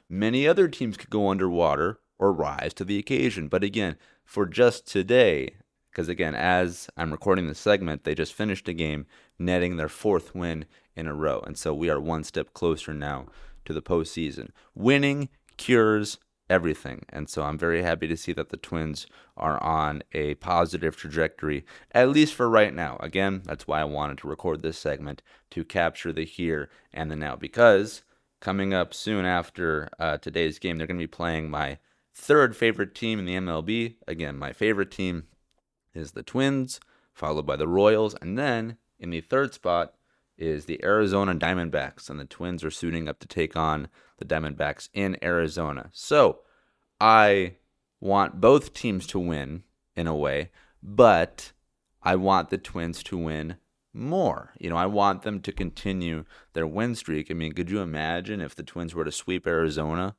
Many other teams could go underwater or rise to the occasion. But again, for just today, Because again, as I'm recording this segment, they just finished a game, netting their 4th win in a row. And so we are one step closer now to the postseason. Winning cures everything. And so I'm very happy to see that the Twins are on a positive trajectory, at least for right now. Again, that's why I wanted to record this segment, to capture the here and the now. Because coming up soon after today's game, they're going to be playing my 3rd favorite team in the MLB. Again, my favorite team is the Twins, followed by the Royals, and then in the 3rd spot is the Arizona Diamondbacks, and the Twins are suiting up to take on the Diamondbacks in Arizona. So I want both teams to win in a way, but I want the Twins to win more. I want them to continue their win streak. I mean, could you imagine if the Twins were to sweep Arizona,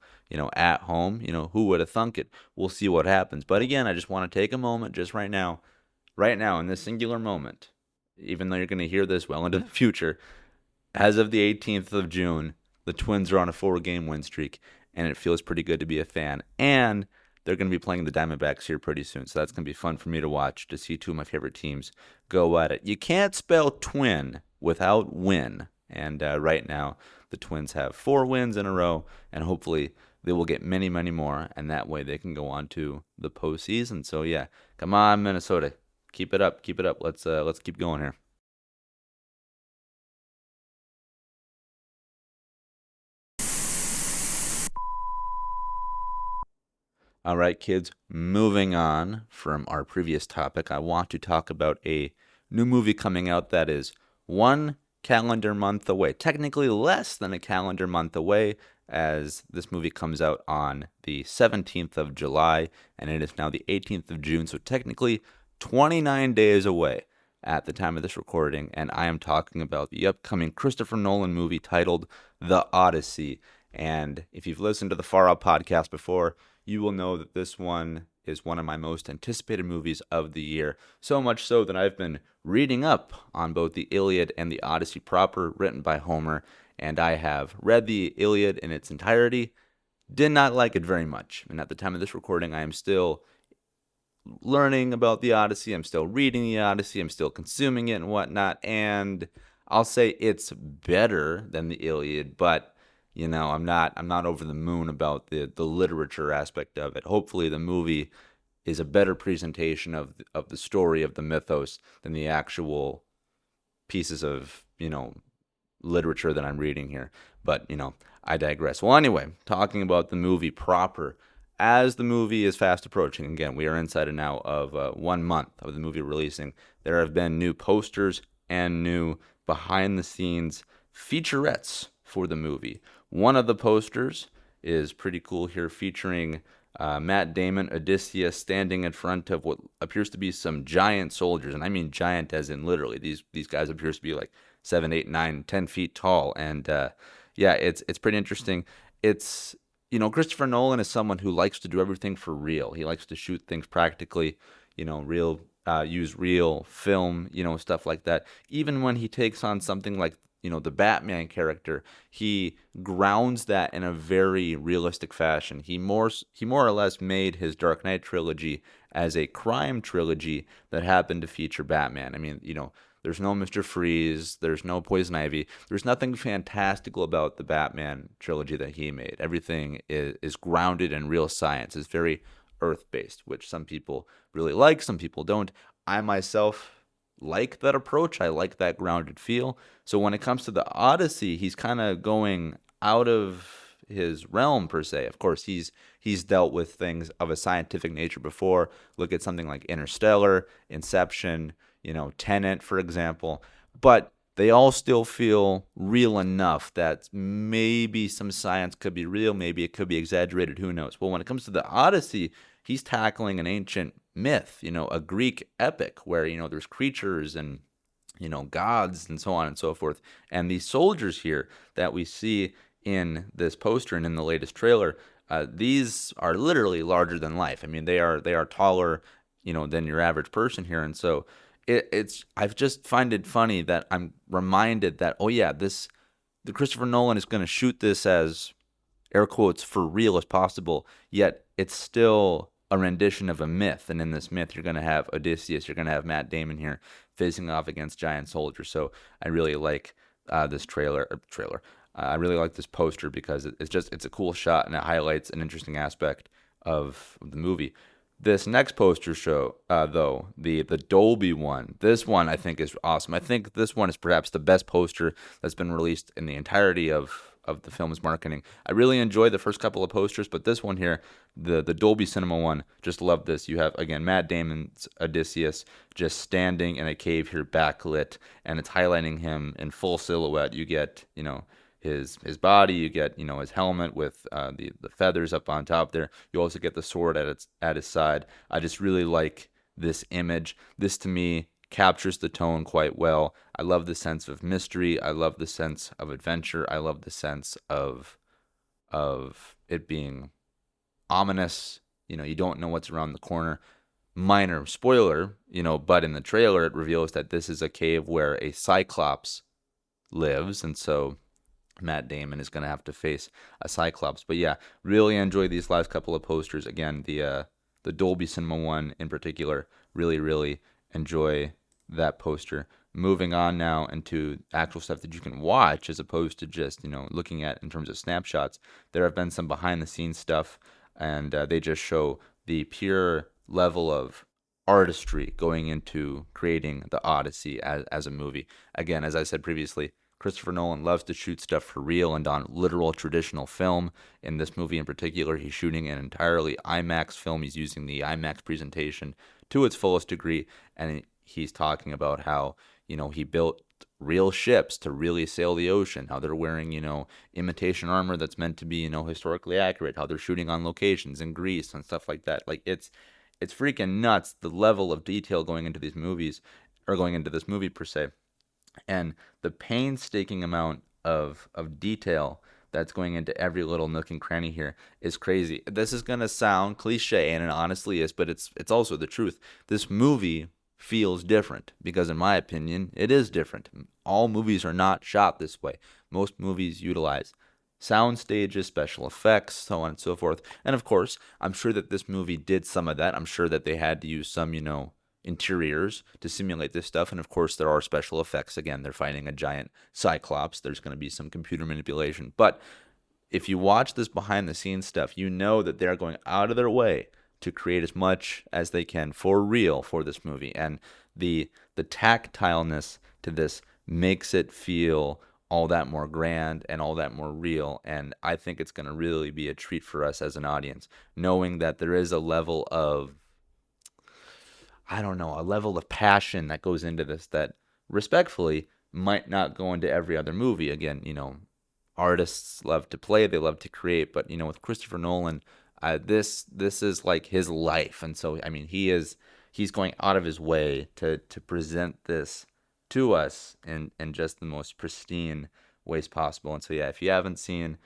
at home? Who would have thunk it? We'll see what happens. But again, I just want to take a moment just right now in this singular moment, even though you're going to hear this well into the future, as of the 18th of June, the Twins are on a 4-game win streak, and it feels pretty good to be a fan. And they're going to be playing the Diamondbacks here pretty soon, so that's going to be fun for me to watch, to see 2 of my favorite teams go at it. You can't spell twin without win, and right now the Twins have 4 wins in a row, and hopefully they will get many, many more, and that way they can go on to the postseason. So yeah, come on, Minnesota. Keep it up. Let's keep going here. All right, kids, moving on from our previous topic, I want to talk about a new movie coming out that is 1 calendar month away. Technically less than a calendar month away, as this movie comes out on the 17th of July, and it is now the 18th of June, so technically 29 days away at the time of this recording, and I am talking about the upcoming Christopher Nolan movie titled The Odyssey. And if you've listened to the Far Out podcast before, you will know that this one is one of my most anticipated movies of the year, so much so that I've been reading up on both the Iliad and the Odyssey proper, written by Homer, and I have read the Iliad in its entirety, did not like it very much, and at the time of this recording, I am still learning about the Odyssey. I'm still reading the Odyssey. I'm still consuming it and whatnot. And I'll say it's better than the Iliad, but I'm not over the moon about the literature aspect of it. Hopefully, the movie is a better presentation of the story, of the mythos, than the actual pieces of literature that I'm reading here. But I digress. Well, anyway, talking about the movie proper. As the movie is fast approaching, again, we are inside now of 1 month of the movie releasing, there have been new posters and new behind-the-scenes featurettes for the movie. One of the posters is pretty cool here, featuring Matt Damon, Odysseus, standing in front of what appears to be some giant soldiers, and I mean giant as in literally. These guys appears to be like 7, 8, 9, 10 feet tall, and yeah, it's pretty interesting. It's Christopher Nolan is someone who likes to do everything for real. He likes to shoot things practically, real, use real film, stuff like that. Even when he takes on something like, the Batman character, he grounds that in a very realistic fashion. He more or less made his Dark Knight trilogy as a crime trilogy that happened to feature Batman. I mean, there's no Mr. Freeze, there's no Poison Ivy, there's nothing fantastical about the Batman trilogy that he made. Everything is grounded in real science. It's very earth-based, which some people really like, some people don't. I myself like that approach. I like that grounded feel. So when it comes to the Odyssey, he's kind of going out of his realm per se. Of course, he's dealt with things of a scientific nature before. Look at something like Interstellar, Inception, Tenet, for example. But they all still feel real enough that maybe some science could be real, maybe it could be exaggerated, who knows. Well, when it comes to the Odyssey, he's tackling an ancient myth, a Greek epic where, there's creatures and, gods and so on and so forth. And these soldiers here that we see in this poster and in the latest trailer, these are literally larger than life. I mean, they are taller, than your average person here. And so I've just find it funny that I'm reminded that, oh yeah, the Christopher Nolan is going to shoot this as air quotes for real as possible, yet it's still a rendition of a myth. And in this myth, you're going to have Odysseus, you're going to have Matt Damon here facing off against giant soldiers. So I really like this trailer. I really like this poster because it's a cool shot and it highlights an interesting aspect of the movie. This next poster show, though, the Dolby one, this one I think is awesome. I think this one is perhaps the best poster that's been released in the entirety of the film's marketing. I really enjoyed the first couple of posters, but this one here, the Dolby Cinema one, just love this. You have, again, Matt Damon's Odysseus just standing in a cave here, backlit, and it's highlighting him in full silhouette. You get, his body, you get his helmet with the feathers up on top there. You also get the sword at his side. I just really like this image. This to me captures the tone quite well. I love the sense of mystery. I love the sense of adventure. I love the sense of it being ominous. You don't know what's around the corner. Minor spoiler, but in the trailer it reveals that this is a cave where a Cyclops lives, and so Matt Damon is going to have to face a Cyclops. But yeah, really enjoy these last couple of posters. Again, the Dolby Cinema one in particular, really enjoy that poster. Moving on now into actual stuff that you can watch as opposed to just, looking at in terms of snapshots. There have been some behind the scenes stuff, and they just show the pure level of artistry going into creating the Odyssey as a movie. Again, as I said previously, Christopher Nolan loves to shoot stuff for real and on literal traditional film. In this movie in particular, he's shooting an entirely IMAX film. He's using the IMAX presentation to its fullest degree, and he's talking about how, he built real ships to really sail the ocean, how they're wearing, imitation armor that's meant to be, historically accurate, how they're shooting on locations in Greece and stuff like that. Like, it's freaking nuts, the level of detail going into these movies, or going into this movie per se. And the painstaking amount of detail that's going into every little nook and cranny here is crazy. This is going to sound cliche, and it honestly is, but it's also the truth. This movie feels different because, in my opinion, it is different. All movies are not shot this way. Most movies utilize sound stages, special effects, so on and so forth. And of course, I'm sure that this movie did some of that. I'm sure that they had to use some, interiors to simulate this stuff. And of course, there are special effects. Again, they're fighting a giant Cyclops. There's going to be some computer manipulation. But if you watch this behind the scenes stuff, you know that they're going out of their way to create as much as they can for real for this movie. And the tactileness to this makes it feel all that more grand and all that more real. And I think it's going to really be a treat for us as an audience, knowing that there is a level of, a level of passion that goes into this that respectfully might not go into every other movie. Again, artists love to play, they love to create, but with Christopher Nolan, this is like his life. And so, he's going out of his way to present this to us in just the most pristine ways possible. And so, yeah, if you haven't seen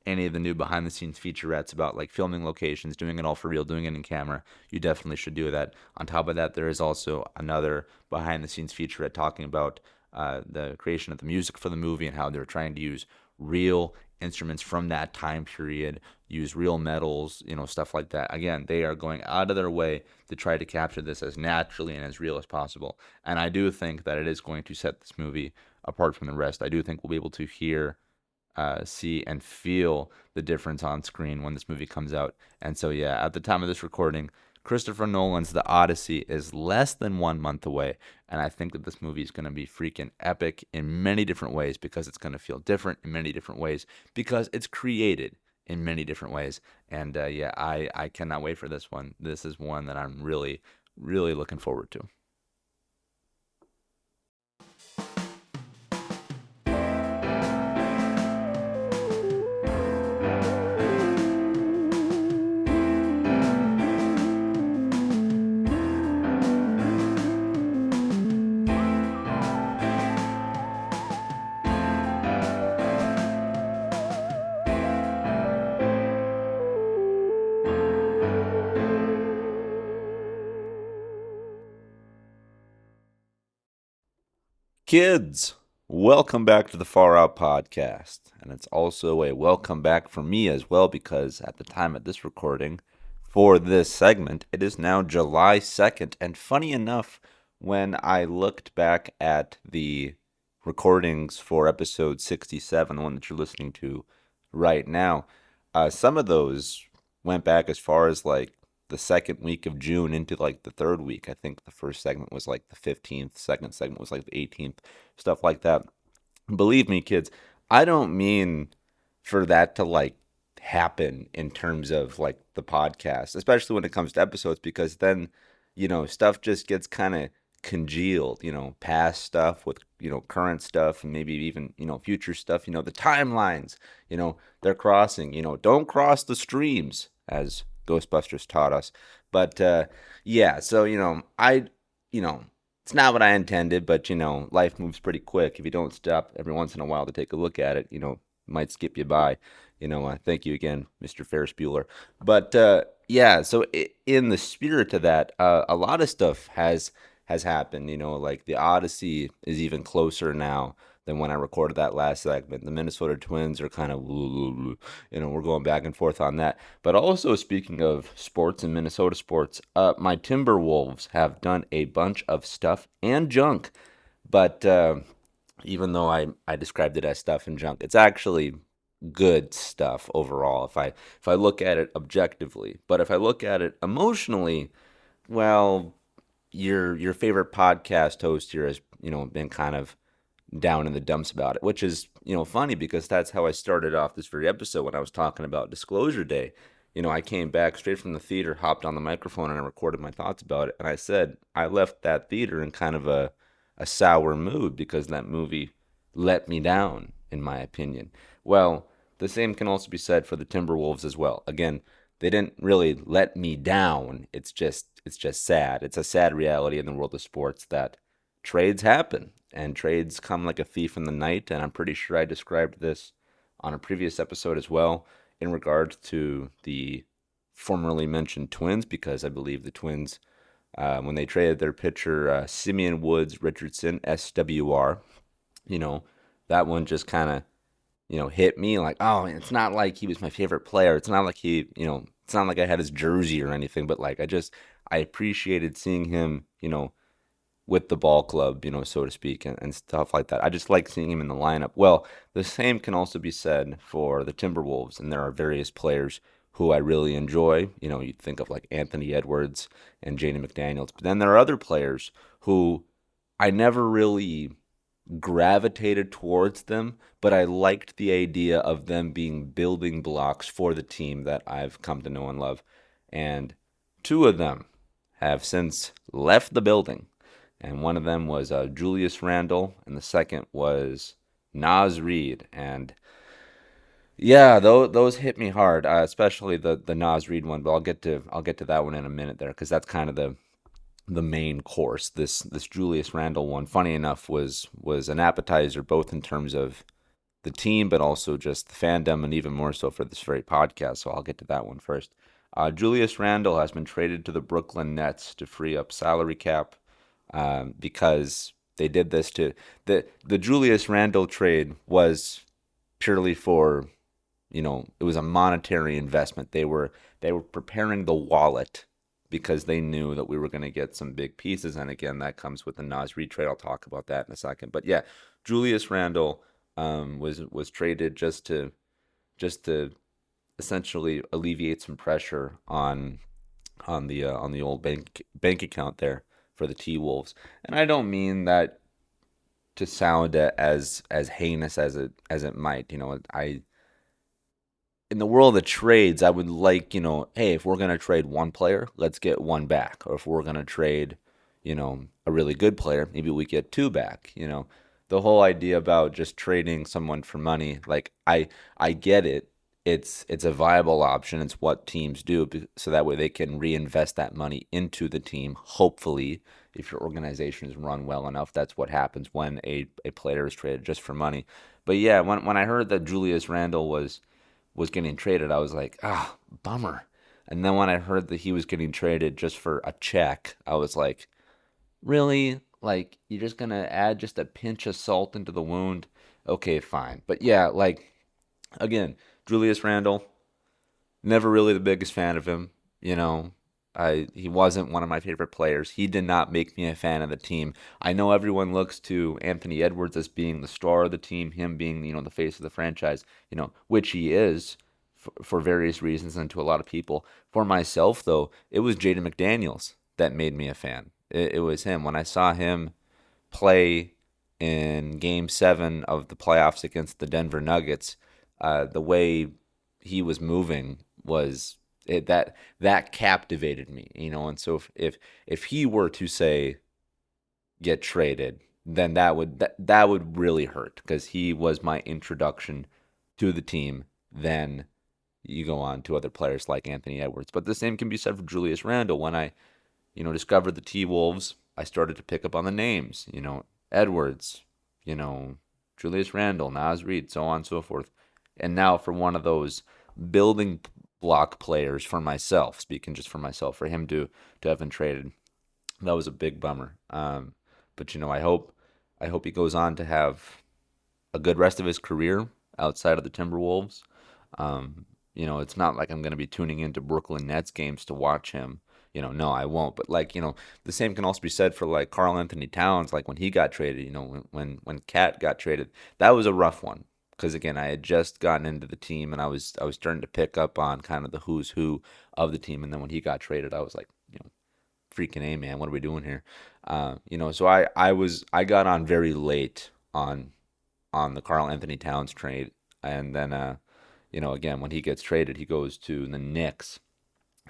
any of the new behind the scenes featurettes about like filming locations, doing it all for real, doing it in camera, you definitely should do that. On top of that, there is also another behind the scenes featurette talking about the creation of the music for the movie and how they're trying to use real instruments from that time period, use real metals, stuff like that. Again, they are going out of their way to try to capture this as naturally and as real as possible. And I do think that it is going to set this movie apart from the rest. I do think we'll be able to hear, see and feel the difference on screen when this movie comes out. And so, yeah, at the time of this recording, Christopher Nolan's The Odyssey is less than 1 month away, and I think that this movie is going to be freaking epic in many different ways because it's going to feel different in many different ways because it's created in many different ways. And yeah, I cannot wait for this one. This is one that I'm really, really looking forward to. Kids, welcome back to the Far Out Podcast. And it's also a welcome back for me as well because at the time of this recording, for this segment. It is now July 2nd, and funny enough, when I looked back at the recordings for episode 67, the one that you're listening to right now, some of those went back as far as like the second week of June into like the third week. I think the first segment was like the 15th, second segment was like the 18th, stuff like that. Believe me, kids, I don't mean for that to like happen in terms of like the podcast, especially when it comes to episodes, because then, stuff just gets kind of congealed, past stuff with, current stuff and maybe even, future stuff, the timelines, they're crossing, don't cross the streams, as Ghostbusters taught us. But yeah, so, you know, it's not what I intended, but life moves pretty quick. If you don't stop every once in a while to take a look at it, might skip you by. Thank you again, Mr. Ferris Bueller. But yeah, so in the spirit of that, a lot of stuff has happened. Like the Odyssey is even closer now than when I recorded that last segment. The Minnesota Twins are kind of, we're going back and forth on that. But also, speaking of sports and Minnesota sports, my Timberwolves have done a bunch of stuff and junk. But even though I described it as stuff and junk, it's actually good stuff overall if I look at it objectively. But if I look at it emotionally, well, your favorite podcast host here has been kind of down in the dumps about it, which is funny because that's how I started off this very episode when I was talking about Disclosure Day. I came back straight from the theater, hopped on the microphone, and I recorded my thoughts about it. And I said I left that theater in kind of a sour mood because that movie let me down, in my opinion. Well, the same can also be said for the Timberwolves as well. Again, they didn't really let me down. It's just sad. It's a sad reality in the world of sports that trades happen and trades come like a thief in the night. And I'm pretty sure I described this on a previous episode as well in regards to the formerly mentioned Twins, because I believe the Twins, when they traded their pitcher Simeon Woods Richardson, SWR, that one just kind of hit me like, oh, it's not like he was my favorite player. It's not like it's not like I had his jersey or anything, but like I appreciated seeing him, with the ball club, so to speak, and stuff like that. I just like seeing him in the lineup. Well, the same can also be said for the Timberwolves, and there are various players who I really enjoy. You think of like Anthony Edwards and Jaden McDaniels, but then there are other players who I never really gravitated towards them, but I liked the idea of them being building blocks for the team that I've come to know and love. And two of them have since left the building. And one of them was Julius Randle, and the second was Naz Reid. And yeah, those hit me hard, especially the Naz Reid one. But I'll get to that one in a minute there, because that's kind of the main course. This Julius Randle one, funny enough, was an appetizer, both in terms of the team, but also just the fandom, and even more so for this very podcast. So I'll get to that one first. Julius Randle has been traded to the Brooklyn Nets to free up salary cap, because they did this to the Julius Randle trade was purely for, it was a monetary investment. They were preparing the wallet because they knew that we were going to get some big pieces. And again, that comes with the Naz Reid trade. I'll talk about that in a second. But yeah, Julius Randle was traded just to essentially alleviate some pressure on the old bank account there for the T-Wolves. And I don't mean that to sound as heinous as it might. In the world of trades, I would like, hey, if we're going to trade one player, let's get one back. Or if we're going to trade, a really good player, maybe we get two back. The whole idea about just trading someone for money, like I get it. It's a viable option. It's what teams do, so that way they can reinvest that money into the team. Hopefully, if your organization is run well enough, that's what happens when a player is traded just for money. But yeah, when I heard that Julius Randle was getting traded, I was like, bummer. And then when I heard that he was getting traded just for a check, I was like, really? Like, you're just going to add just a pinch of salt into the wound? Okay, fine. But yeah, like, again, Julius Randle, never really the biggest fan of him. You know, he wasn't one of my favorite players. He did not make me a fan of the team. I know everyone looks to Anthony Edwards as being the star of the team, him being, the face of the franchise, which he is for various reasons and to a lot of people. For myself, though, it was Jaden McDaniels that made me a fan. It was him. When I saw him play in Game 7 of the playoffs against the Denver Nuggets, the way he was moving was that captivated me, and so if he were to say get traded, then that would really hurt because he was my introduction to the team. Then you go on to other players like Anthony Edwards, but the same can be said for Julius Randle. When I discovered the T-Wolves, I started to pick up on the names, Edwards, Julius Randle, Naz Reid, so on and so forth. And now for one of those building block players for myself, speaking just for myself, for him to have been traded, that was a big bummer. But I hope he goes on to have a good rest of his career outside of the Timberwolves. It's not like I'm going to be tuning into Brooklyn Nets games to watch him. No, I won't. But the same can also be said for like Karl Anthony Towns. Like when he got traded, when Cat got traded, that was a rough one because again, I had just gotten into the team and I was starting to pick up on kind of the who's who of the team. And then when he got traded, I was like, freaking A, man, what are we doing here? So I got on very late on the Karl Anthony Towns trade, and then again when he gets traded, he goes to the Knicks.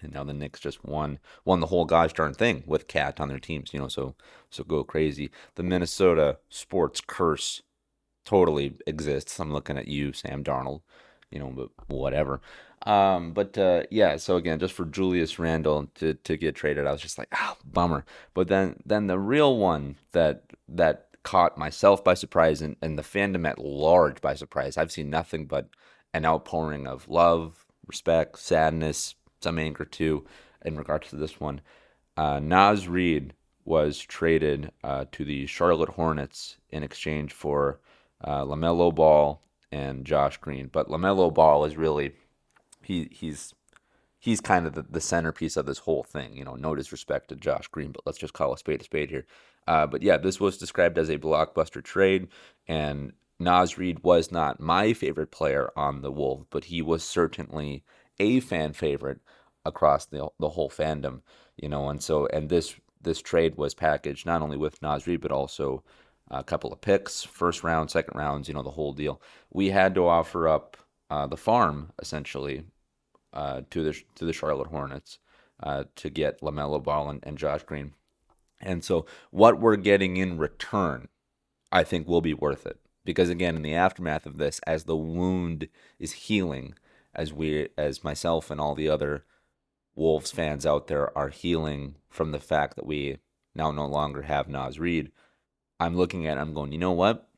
And now the Knicks just won the whole gosh darn thing with Cat on their teams, so go crazy. The Minnesota sports curse totally exists. I'm looking at you, Sam Darnold, but whatever. Yeah, so again, just for Julius Randle to get traded, I was just like, bummer. But then the real one that caught myself by surprise and the fandom at large by surprise. I've seen nothing but an outpouring of love, respect, sadness, some anger too, in regards to this one. Naz Reid was traded to the Charlotte Hornets in exchange for LaMelo Ball and Josh Green. But LaMelo Ball is really he's kind of the centerpiece of this whole thing. No disrespect to Josh Green, but let's just call a spade here. But yeah, this was described as a blockbuster trade, and Naz Reid was not my favorite player on the Wolves, but he was certainly a fan favorite across the whole fandom, and this trade was packaged not only with Naz Reid but also a couple of picks, first round, second rounds, the whole deal. We had to offer up the farm essentially to the Charlotte Hornets to get LaMelo Ball and Josh Green, and so what we're getting in return, I think, will be worth it. Because again, in the aftermath of this, as the wound is healing, as myself and all the other Wolves fans out there are healing from the fact that we now no longer have Naz Reid, I'm looking at it, I'm going, you know what?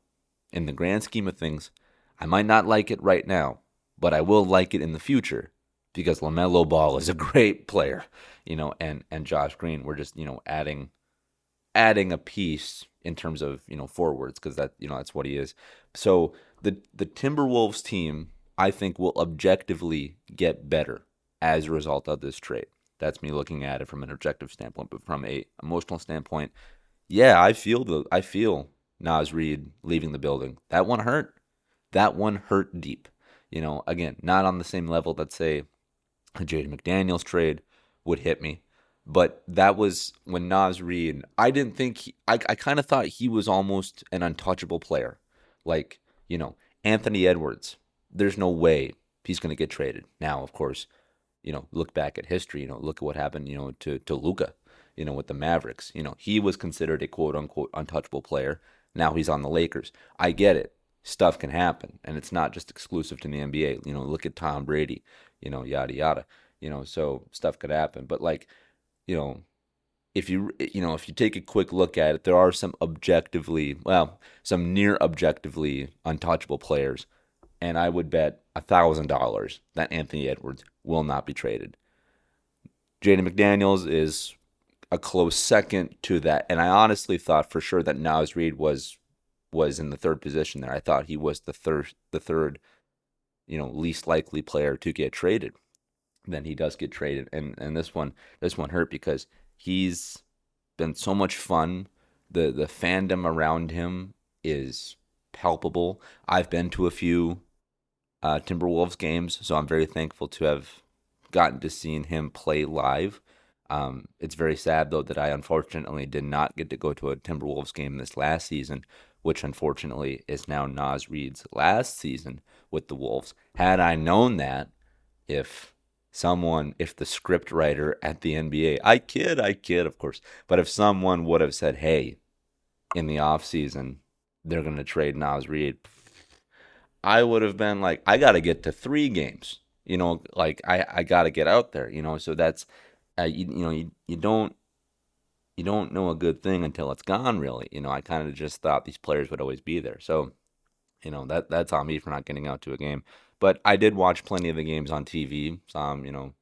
In the grand scheme of things, I might not like it right now, but I will like it in the future because LaMelo Ball is a great player, and Josh Green, we're just, adding a piece in terms of, forwards because that's what he is. So the Timberwolves team, I think, will objectively get better as a result of this trade. That's me looking at it from an objective standpoint, but from a emotional standpoint, yeah, I feel Naz Reid leaving the building. That one hurt. That one hurt deep. Again, not on the same level that say a Jaden McDaniels trade would hit me, but that was when Naz Reid. I didn't think I kind of thought he was almost an untouchable player, like Anthony Edwards. There's no way he's going to get traded. Now, of course, look back at history, look at what happened, to Luka, with the Mavericks. He was considered a quote unquote untouchable player. Now he's on the Lakers. I get it. Stuff can happen, and it's not just exclusive to the NBA. Look at Tom Brady, yada yada. So stuff could happen. But if you take a quick look at it, there are some near objectively untouchable players, and I would bet $1,000 that Anthony Edwards will not be traded. Jaden McDaniels is a close second to that, and I honestly thought for sure that Naz Reid was in the third position there. I thought he was the third, least likely player to get traded. then he does get traded. And this one hurt because he's been so much fun. The fandom around him is palpable. I've been to a few Timberwolves games, so I'm very thankful to have gotten to see him play live. It's very sad though that I unfortunately did not get to go to a Timberwolves game this last season, which unfortunately is now Naz Reid's last season with the Wolves. Had I known that, if if the script writer at the NBA, I kid, of course, but if someone would have said, hey, in the off season, they're going to trade Naz Reid, I would have been like, I got to get to 3 games. Like I got to get out there. So that's you don't know a good thing until it's gone. Really, I kind of just thought these players would always be there. So that's on me for not getting out to a game. But I did watch plenty of the games on TV, some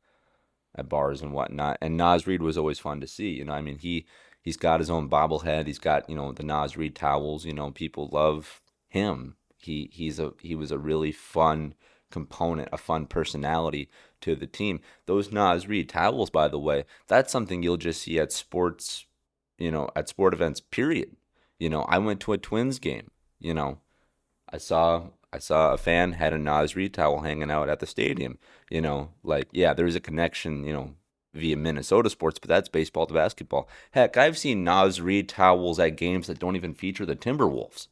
at bars and whatnot. And Naz Reid was always fun to see. I mean he's got his own bobblehead. He's got the Naz Reid towels. People love him. He was a really fun component, a fun personality to the team. Those Naz Reid towels, by the way, that's something you'll just see at sports, at sport events. Period. I went to a Twins game. I saw a fan had a Naz Reid towel hanging out at the stadium. Like, yeah, there's a connection, via Minnesota sports, but that's baseball to basketball. Heck, I've seen Naz Reid towels at games that don't even feature the Timberwolves.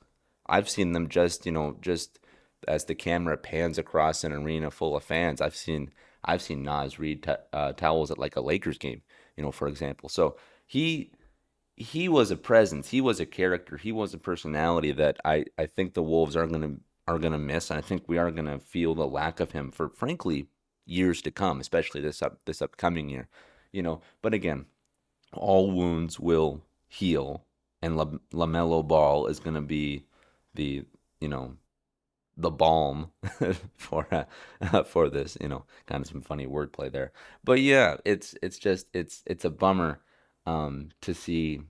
I've seen them just as the camera pans across an arena full of fans. I've seen Naz Reid towels at like a Lakers game, for example. So he was a presence. He was a character. He was a personality that I think the Wolves are gonna miss, and I think we are gonna feel the lack of him for frankly years to come, especially this upcoming year. But again, all wounds will heal, and LaMelo Ball is gonna be the you know the balm for this. Kind of some funny wordplay there. But yeah, it's a bummer to see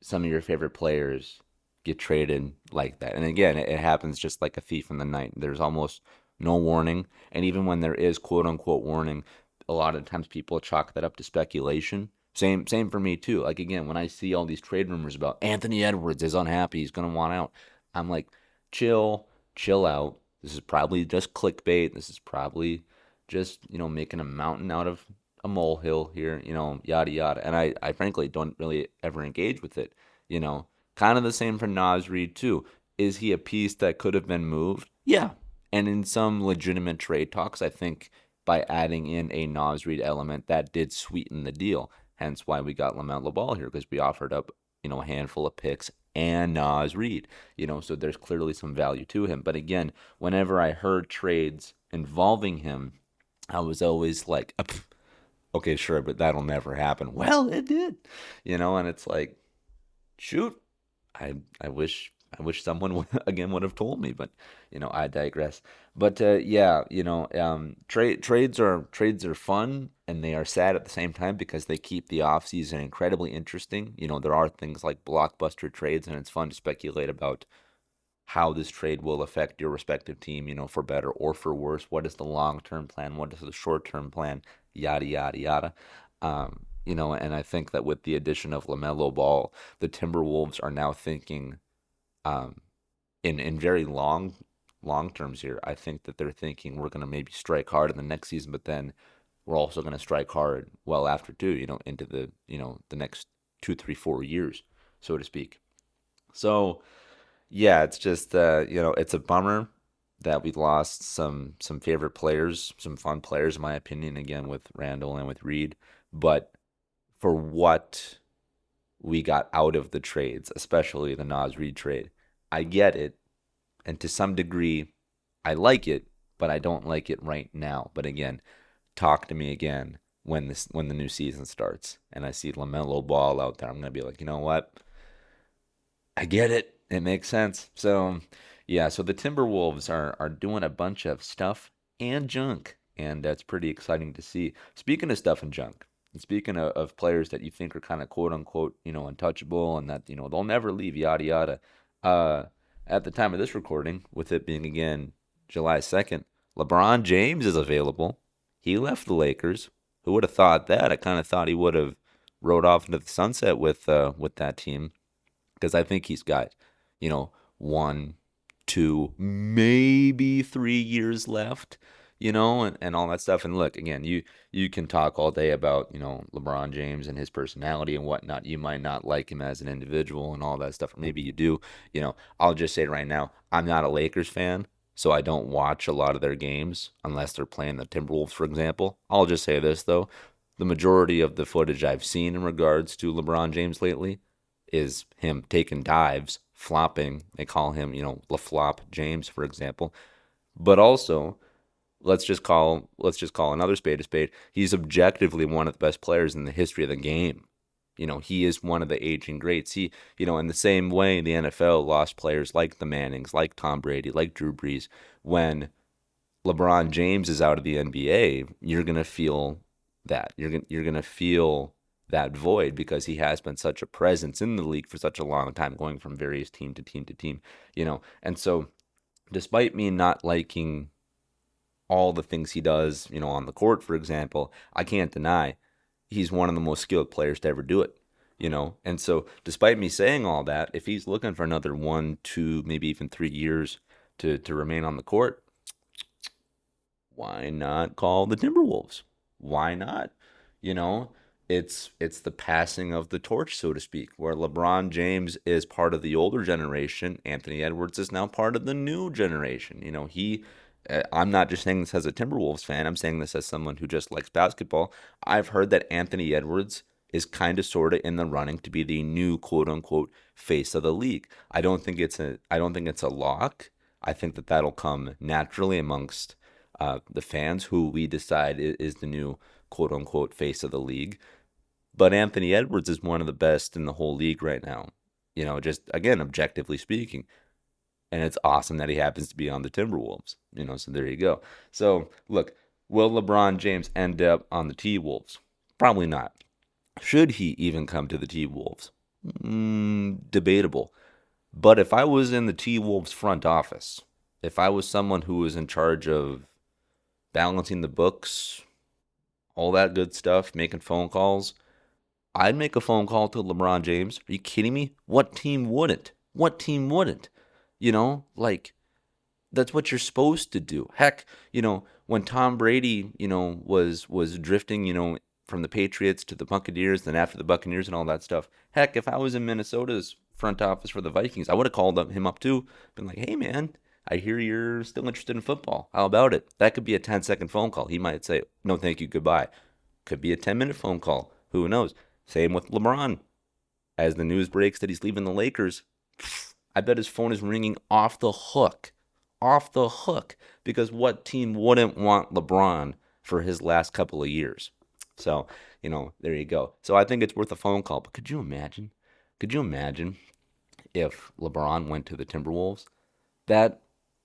some of your favorite players get traded like that. And again, it happens just like a thief in the night. There's almost no warning, and even when there is quote unquote warning, a lot of times people chalk that up to speculation. Same for me too. Like again, when I see all these trade rumors about Anthony Edwards is unhappy, he's gonna want out, I'm like, chill out. This is probably just clickbait. This is probably just, making a mountain out of a molehill here, yada yada. And I frankly don't really ever engage with it, you know. Kind of the same for Nas Reed too. Is he a piece that could have been moved? Yeah. And in some legitimate trade talks, I think by adding in a Nas Reed element, that did sweeten the deal. Hence why we got LaMelo Ball here, because we offered up, a handful of picks and Nas Reed, so there's clearly some value to him. But again, whenever I heard trades involving him, I was always like, okay, sure, but that'll never happen. Well, it did, and it's like, shoot, I wish someone would have told me, but I digress. But yeah, trades are fun, and they are sad at the same time because they keep the off season incredibly interesting. There are things like blockbuster trades, and it's fun to speculate about how this trade will affect your respective team, for better or for worse. What is the long-term plan? What is the short-term plan? Yada yada yada. And I think that with the addition of LaMelo Ball, the Timberwolves are now thinking in very long terms here. I think that they're thinking we're going to maybe strike hard in the next season, but then we're also going to strike hard well after too, into the next 2, 3, 4 years, so to speak. So yeah, it's just it's a bummer that we lost some favorite players, some fun players in my opinion, again with Randall and with Reed, but for what we got out of the trades, especially the Nas Reed trade, I get it, and to some degree, I like it, but I don't like it right now. But again, talk to me again when the new season starts, and I see LaMelo Ball out there. I'm gonna be like, you know what? I get it. It makes sense. So yeah, so the Timberwolves are doing a bunch of stuff and junk, and that's pretty exciting to see. Speaking of stuff and junk, and speaking of players that you think are kind of quote unquote, untouchable and that, they'll never leave, yada yada. At the time of this recording, with it being again July 2nd, LeBron James is available. He left the Lakers. Who would have thought that? I kind of thought he would have rode off into the sunset with that team because I think he's got, you know, 1, 2, maybe 3 years left, and all that stuff. And look, again, you can talk all day about, LeBron James and his personality and whatnot. You might not like him as an individual and all that stuff, or maybe you do. I'll just say right now, I'm not a Lakers fan. So I don't watch a lot of their games unless they're playing the Timberwolves, for example. I'll just say this, though. The majority of the footage I've seen in regards to LeBron James lately is him taking dives, flopping. They call him, LaFlop James, for example. But also, let's just call another spade a spade. He's objectively one of the best players in the history of the game. He is one of the aging greats. In the same way, the NFL lost players like the Mannings, like Tom Brady, like Drew Brees. When LeBron James is out of the NBA, you're gonna feel that. You're gonna feel that void because he has been such a presence in the league for such a long time, going from various team to team to team. And so, despite me not liking all the things he does, on the court, for example, I can't deny he's one of the most skilled players to ever do it, And so, despite me saying all that, if he's looking for another 1, 2, maybe even 3 years to remain on the court, why not call the Timberwolves? Why not? You know, it's the passing of the torch, so to speak, where LeBron James is part of the older generation. Anthony Edwards is now part of the new generation. I'm not just saying this as a Timberwolves fan. I'm saying this as someone who just likes basketball. I've heard that Anthony Edwards is kind of sort of in the running to be the new quote unquote face of the league. I don't think it's a lock. I think that that'll come naturally amongst the fans who we decide is the new quote unquote face of the league. But Anthony Edwards is one of the best in the whole league right now. Just again, objectively speaking. And it's awesome that he happens to be on the Timberwolves. So there you go. So look, will LeBron James end up on the T-Wolves? Probably not. Should he even come to the T-Wolves? Debatable. But if I was in the T-Wolves front office, if I was someone who was in charge of balancing the books, all that good stuff, making phone calls, I'd make a phone call to LeBron James. Are you kidding me? What team wouldn't? What team wouldn't? Like that's what you're supposed to do. Heck, when Tom Brady, was drifting, from the Patriots to the Buccaneers, then after the Buccaneers and all that stuff. Heck, if I was in Minnesota's front office for the Vikings, I would have called him up too, been like, "Hey man, I hear you're still interested in football. How about it?" That could be a 10-second phone call. He might say, "No, thank you, goodbye." Could be a 10-minute phone call. Who knows? Same with LeBron. As the news breaks that he's leaving the Lakers, I bet his phone is ringing off the hook. Off the hook. Because what team wouldn't want LeBron for his last couple of years? So, there you go. So I think it's worth a phone call. But could you imagine? Could you imagine if LeBron went to the Timberwolves? That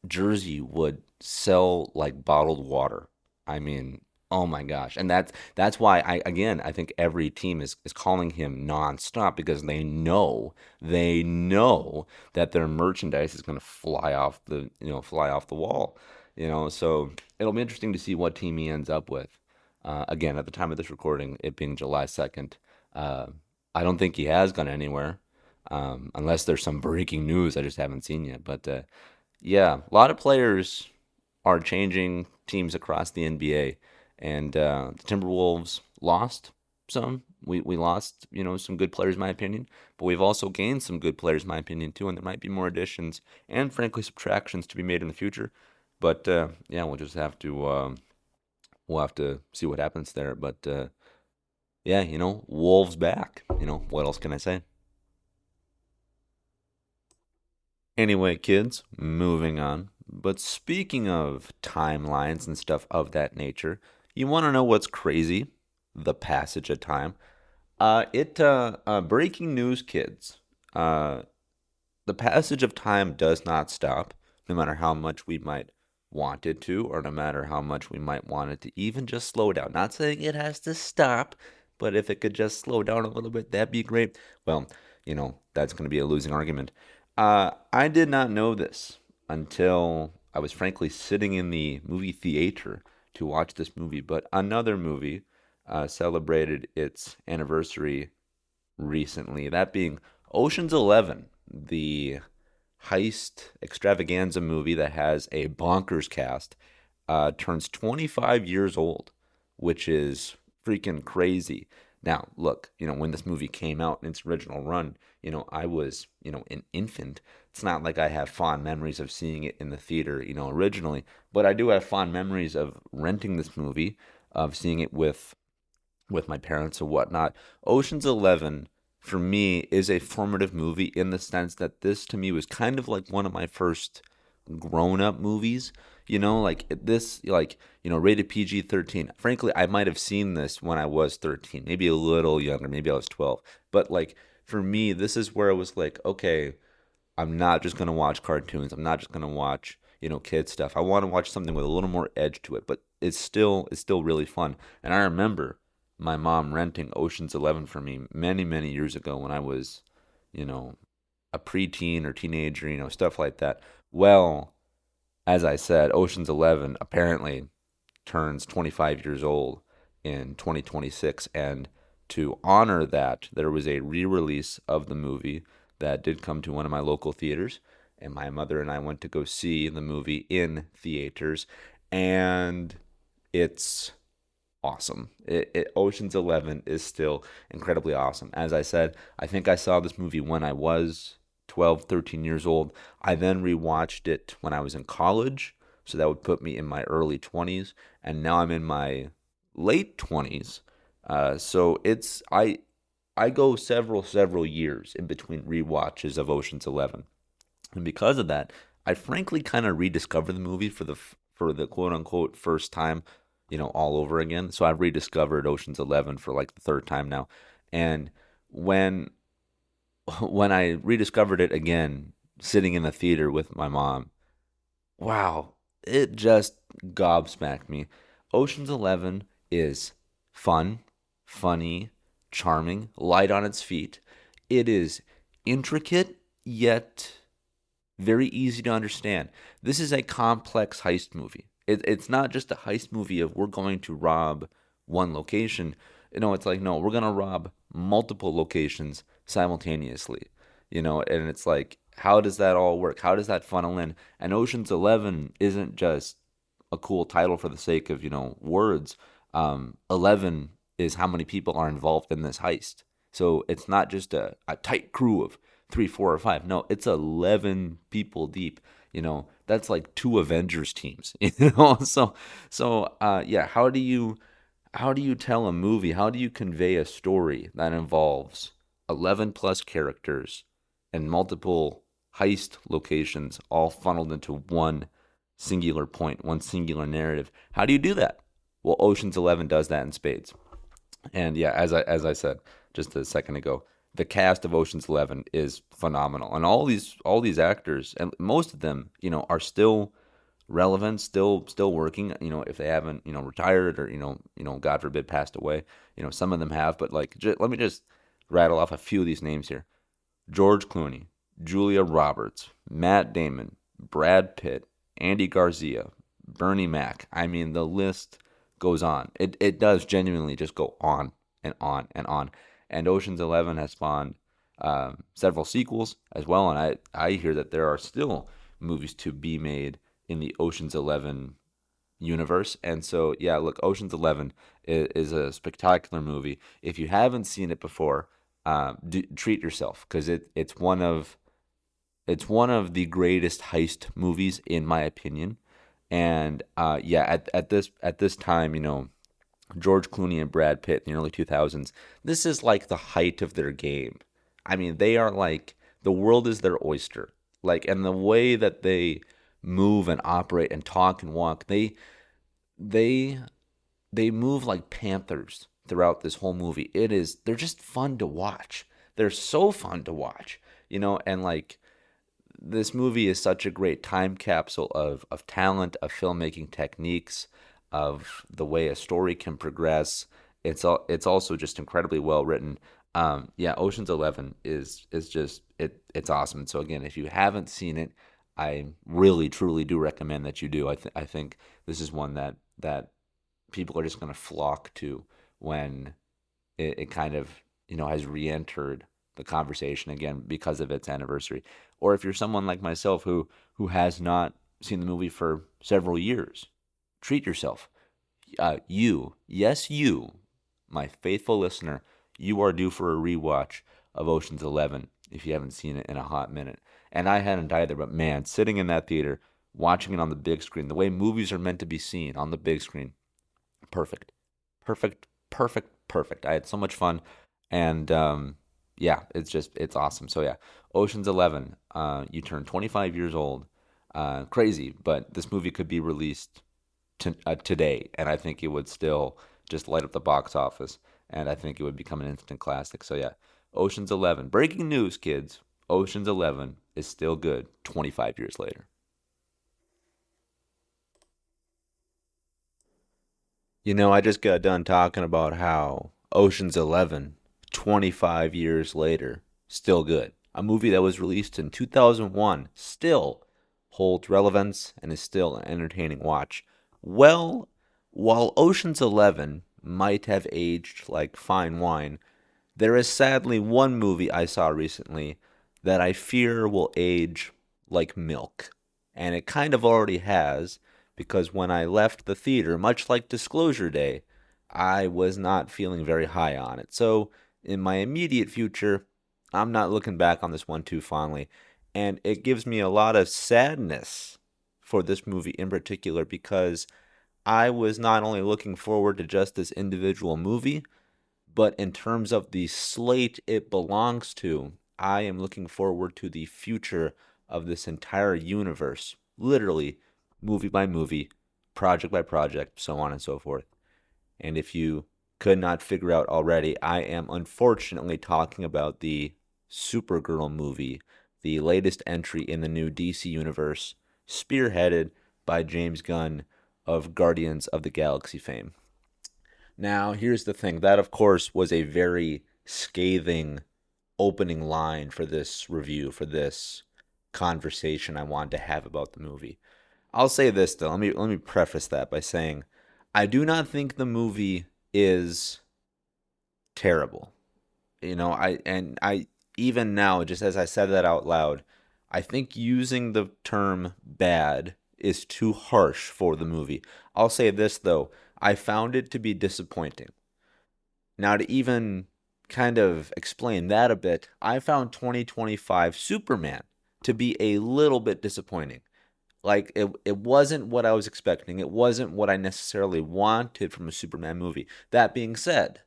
jersey would sell like bottled water. I mean, oh my gosh. And that's why I think every team is calling him nonstop because they know that their merchandise is going to fly off the wall. So it'll be interesting to see what team he ends up with. Again, at the time of this recording, it being July 2nd, I don't think he has gone anywhere, unless there's some breaking news I just haven't seen yet. But yeah, a lot of players are changing teams across the NBA, and the Timberwolves lost some. We lost, some good players, in my opinion, but we've also gained some good players, in my opinion, too. And there might be more additions and, frankly, subtractions to be made in the future. But yeah, we'll have to see what happens there. But yeah, Wolves back. What else can I say? Anyway, kids, moving on. But speaking of timelines and stuff of that nature, you want to know what's crazy? The passage of time. Breaking news, kids. The passage of time does not stop, no matter how much we might want it to, or no matter how much we might want it to even just slow down. Not saying it has to stop, but if it could just slow down a little bit, that'd be great. Well, that's going to be a losing argument. I did not know this until I was frankly sitting in the movie theater to watch this movie. But another movie celebrated its anniversary recently, that being Ocean's 11, the heist extravaganza movie that has a bonkers cast, turns 25 years old, which is freaking crazy. Now, look, when this movie came out in its original run, I was, an infant. It's not like I have fond memories of seeing it in the theater, originally, but I do have fond memories of renting this movie, of seeing it with my parents or whatnot. Ocean's 11 for me is a formative movie in the sense that this to me was kind of like one of my first grown-up movies. Like this, like, rated PG-13. Frankly, I might have seen this when I was 13, maybe a little younger, maybe I was 12. But like for me, this is where it was like, okay, I'm not just gonna watch cartoons. I'm not just gonna watch, kid stuff. I want to watch something with a little more edge to it, but it's still really fun. And I remember my mom renting Ocean's 11 for me many, many years ago when I was, you know, a preteen or teenager, stuff like that. Well, as I said, Ocean's 11 apparently turns 25 years old in 2026. And to honor that, there was a re release of the movie that did come to one of my local theaters. And my mother and I went to go see the movie in theaters. And it's awesome. Ocean's 11 is still incredibly awesome. As I said, I think I saw this movie when I was 12, 13 years old. I then rewatched it when I was in college, so that would put me in my early 20s, and now I'm in my late 20s. So I go several years in between rewatches of Ocean's 11. And because of that, I frankly kind of rediscovered the movie for the quote unquote first time, all over again. So I've rediscovered Ocean's 11 for like the third time now. And when when I rediscovered it again, sitting in the theater with my mom, wow, it just gobsmacked me. Ocean's 11 is fun, funny, charming, light on its feet. It is intricate yet very easy to understand. This is a complex heist movie. It's not just a heist movie of we're going to rob one location. It's like, no, we're going to rob multiple locations simultaneously. And it's like, how does that all work? How does that funnel in? And Ocean's 11 isn't just a cool title for the sake of, words. 11 is how many people are involved in this heist. So it's not just a tight crew of three, four, or five. No, it's 11 people deep. That's like two Avengers teams. Yeah. How do you tell a movie? How do you convey a story that involves 11 plus characters and multiple heist locations all funneled into one singular point, one singular narrative? How do you do that? Well, Ocean's 11 does that in spades. And yeah, as I said just a second ago, the cast of Ocean's 11 is phenomenal, and all these actors, and most of them, are still relevant, still working. If they haven't, retired or God forbid, passed away. Some of them have, but like, let me just rattle off a few of these names here: George Clooney, Julia Roberts, Matt Damon, Brad Pitt, Andy Garcia, Bernie Mac. I mean, the list goes on. It does genuinely just go on and on and on. And Ocean's 11 has spawned several sequels as well. And I hear that there are still movies to be made in the Ocean's 11 universe. And so, yeah, look, Ocean's 11 is a spectacular movie. If you haven't seen it before, treat yourself, because it's one of the greatest heist movies in my opinion. And yeah, at this time, George Clooney and Brad Pitt in the early 2000s, this is like the height of their game. I mean, they are like, the world is their oyster. Like, and the way that they move and operate and talk and walk, they they move like panthers throughout this whole movie. They're just fun to watch. They're so fun to watch, and like, this movie is such a great time capsule of talent, of filmmaking techniques, of the way a story can progress. It's also just incredibly well written. Yeah, Ocean's 11 is just it's awesome. So again, if you haven't seen it, I really truly do recommend that you do. I think this is one that people are just going to flock to when it kind of, has re-entered the conversation again because of its anniversary. Or if you're someone like myself who has not seen the movie for several years, treat yourself. Yes, you, my faithful listener, you are due for a rewatch of Ocean's 11 if you haven't seen it in a hot minute. And I hadn't either, but man, sitting in that theater, watching it on the big screen, the way movies are meant to be seen on the big screen, perfect. Perfect, perfect, perfect. I had so much fun. And yeah, it's awesome. So yeah, Ocean's 11, you turn 25 years old. Crazy, but this movie could be released today, and I think it would still just light up the box office, and I think it would become an instant classic. So yeah, Ocean's 11. Breaking news, kids. Ocean's 11 is still good 25 years later. I just got done talking about how Ocean's 11, 25 years later, still good. A movie that was released in 2001 still holds relevance and is still an entertaining watch. Well, while Ocean's 11 might have aged like fine wine, there is sadly one movie I saw recently that I fear will age like milk. And it kind of already has, because when I left the theater, much like Disclosure Day, I was not feeling very high on it. So, in my immediate future, I'm not looking back on this one too fondly. And it gives me a lot of sadness for this movie in particular because I was not only looking forward to just this individual movie, but in terms of the slate it belongs to, I am looking forward to the future of this entire universe, literally movie by movie, project by project, so on and so forth. And if you could not figure out already, I am unfortunately talking about the Supergirl movie, the latest entry in the new DC universe, spearheaded by James Gunn of Guardians of the Galaxy fame. Now, here's the thing. That, of course, was a very scathing opening line for this review, for this conversation I wanted to have about the movie. I'll say this though. Let me preface that by saying I do not think the movie is terrible. I even now, just as I said that out loud, I think using the term bad is too harsh for the movie. I'll say this though. I found it to be disappointing. Now, to even kind of explain that a bit, I found 2025 Superman to be a little bit disappointing. Like, it wasn't what I was expecting. It wasn't what I necessarily wanted from a Superman movie. That being said,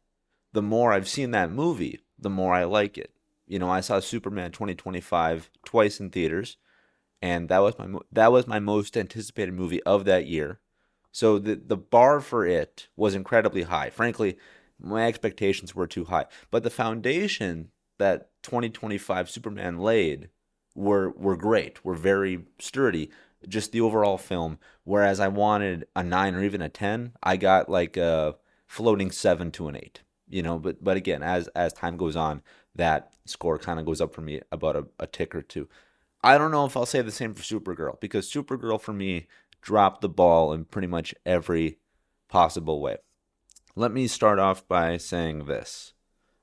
the more I've seen that movie, the more I like it. I saw Superman 2025 twice in theaters, and that was my most anticipated movie of that year. So the bar for it was incredibly high. Frankly, my expectations were too high. But the foundation that 2025 Superman laid were great, were very sturdy. Just the overall film. Whereas I wanted a 9 or even a 10, I got like a floating 7 to an 8. But again, as time goes on, that score kind of goes up for me about a tick or two. I don't know if I'll say the same for Supergirl, because Supergirl for me dropped the ball in pretty much every possible way. Let me start off by saying this.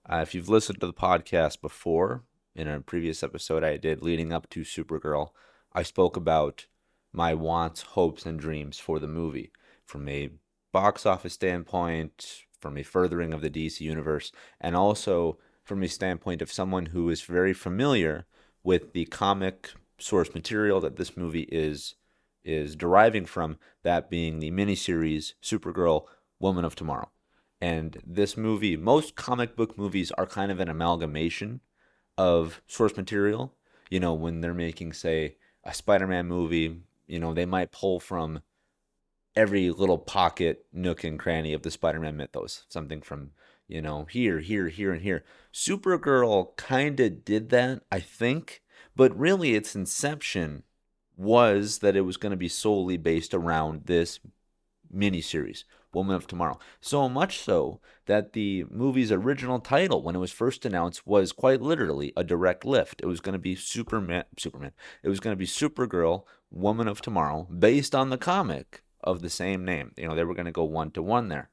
If you've listened to the podcast before, in a previous episode I did leading up to Supergirl, I spoke about my wants, hopes, and dreams for the movie from a box office standpoint, from a furthering of the DC universe, and also from a standpoint of someone who is very familiar with the comic source material that this movie is deriving from, that being the miniseries Supergirl, Woman of Tomorrow. And this movie, most comic book movies are kind of an amalgamation of source material. When they're making, say, a Spider-Man movie, they might pull from every little pocket, nook, and cranny of the Spider-Man mythos. Something from, here, here, here, and here. Supergirl kind of did that, I think, but really its inception was that it was going to be solely based around this miniseries, Woman of Tomorrow. So much so that the movie's original title, when it was first announced, was quite literally a direct lift. It was going to be Superman. It was going to be Supergirl, Woman of Tomorrow, based on the comic of the same name. They were going to go 1-to-1 there.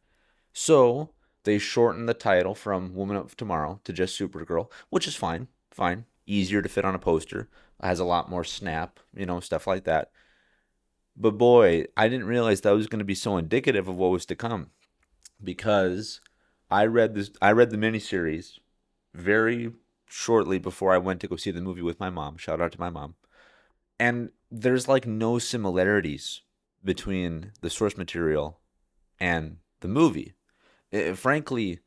So they shortened the title from Woman of Tomorrow to just Supergirl, which is fine. Fine. Easier to fit on a poster. Has a lot more snap, stuff like that. But boy, I didn't realize that was going to be so indicative of what was to come, because I read the miniseries very shortly before I went to go see the movie with my mom. Shout out to my mom. And there's like no similarities between the source material and the movie. Frankly,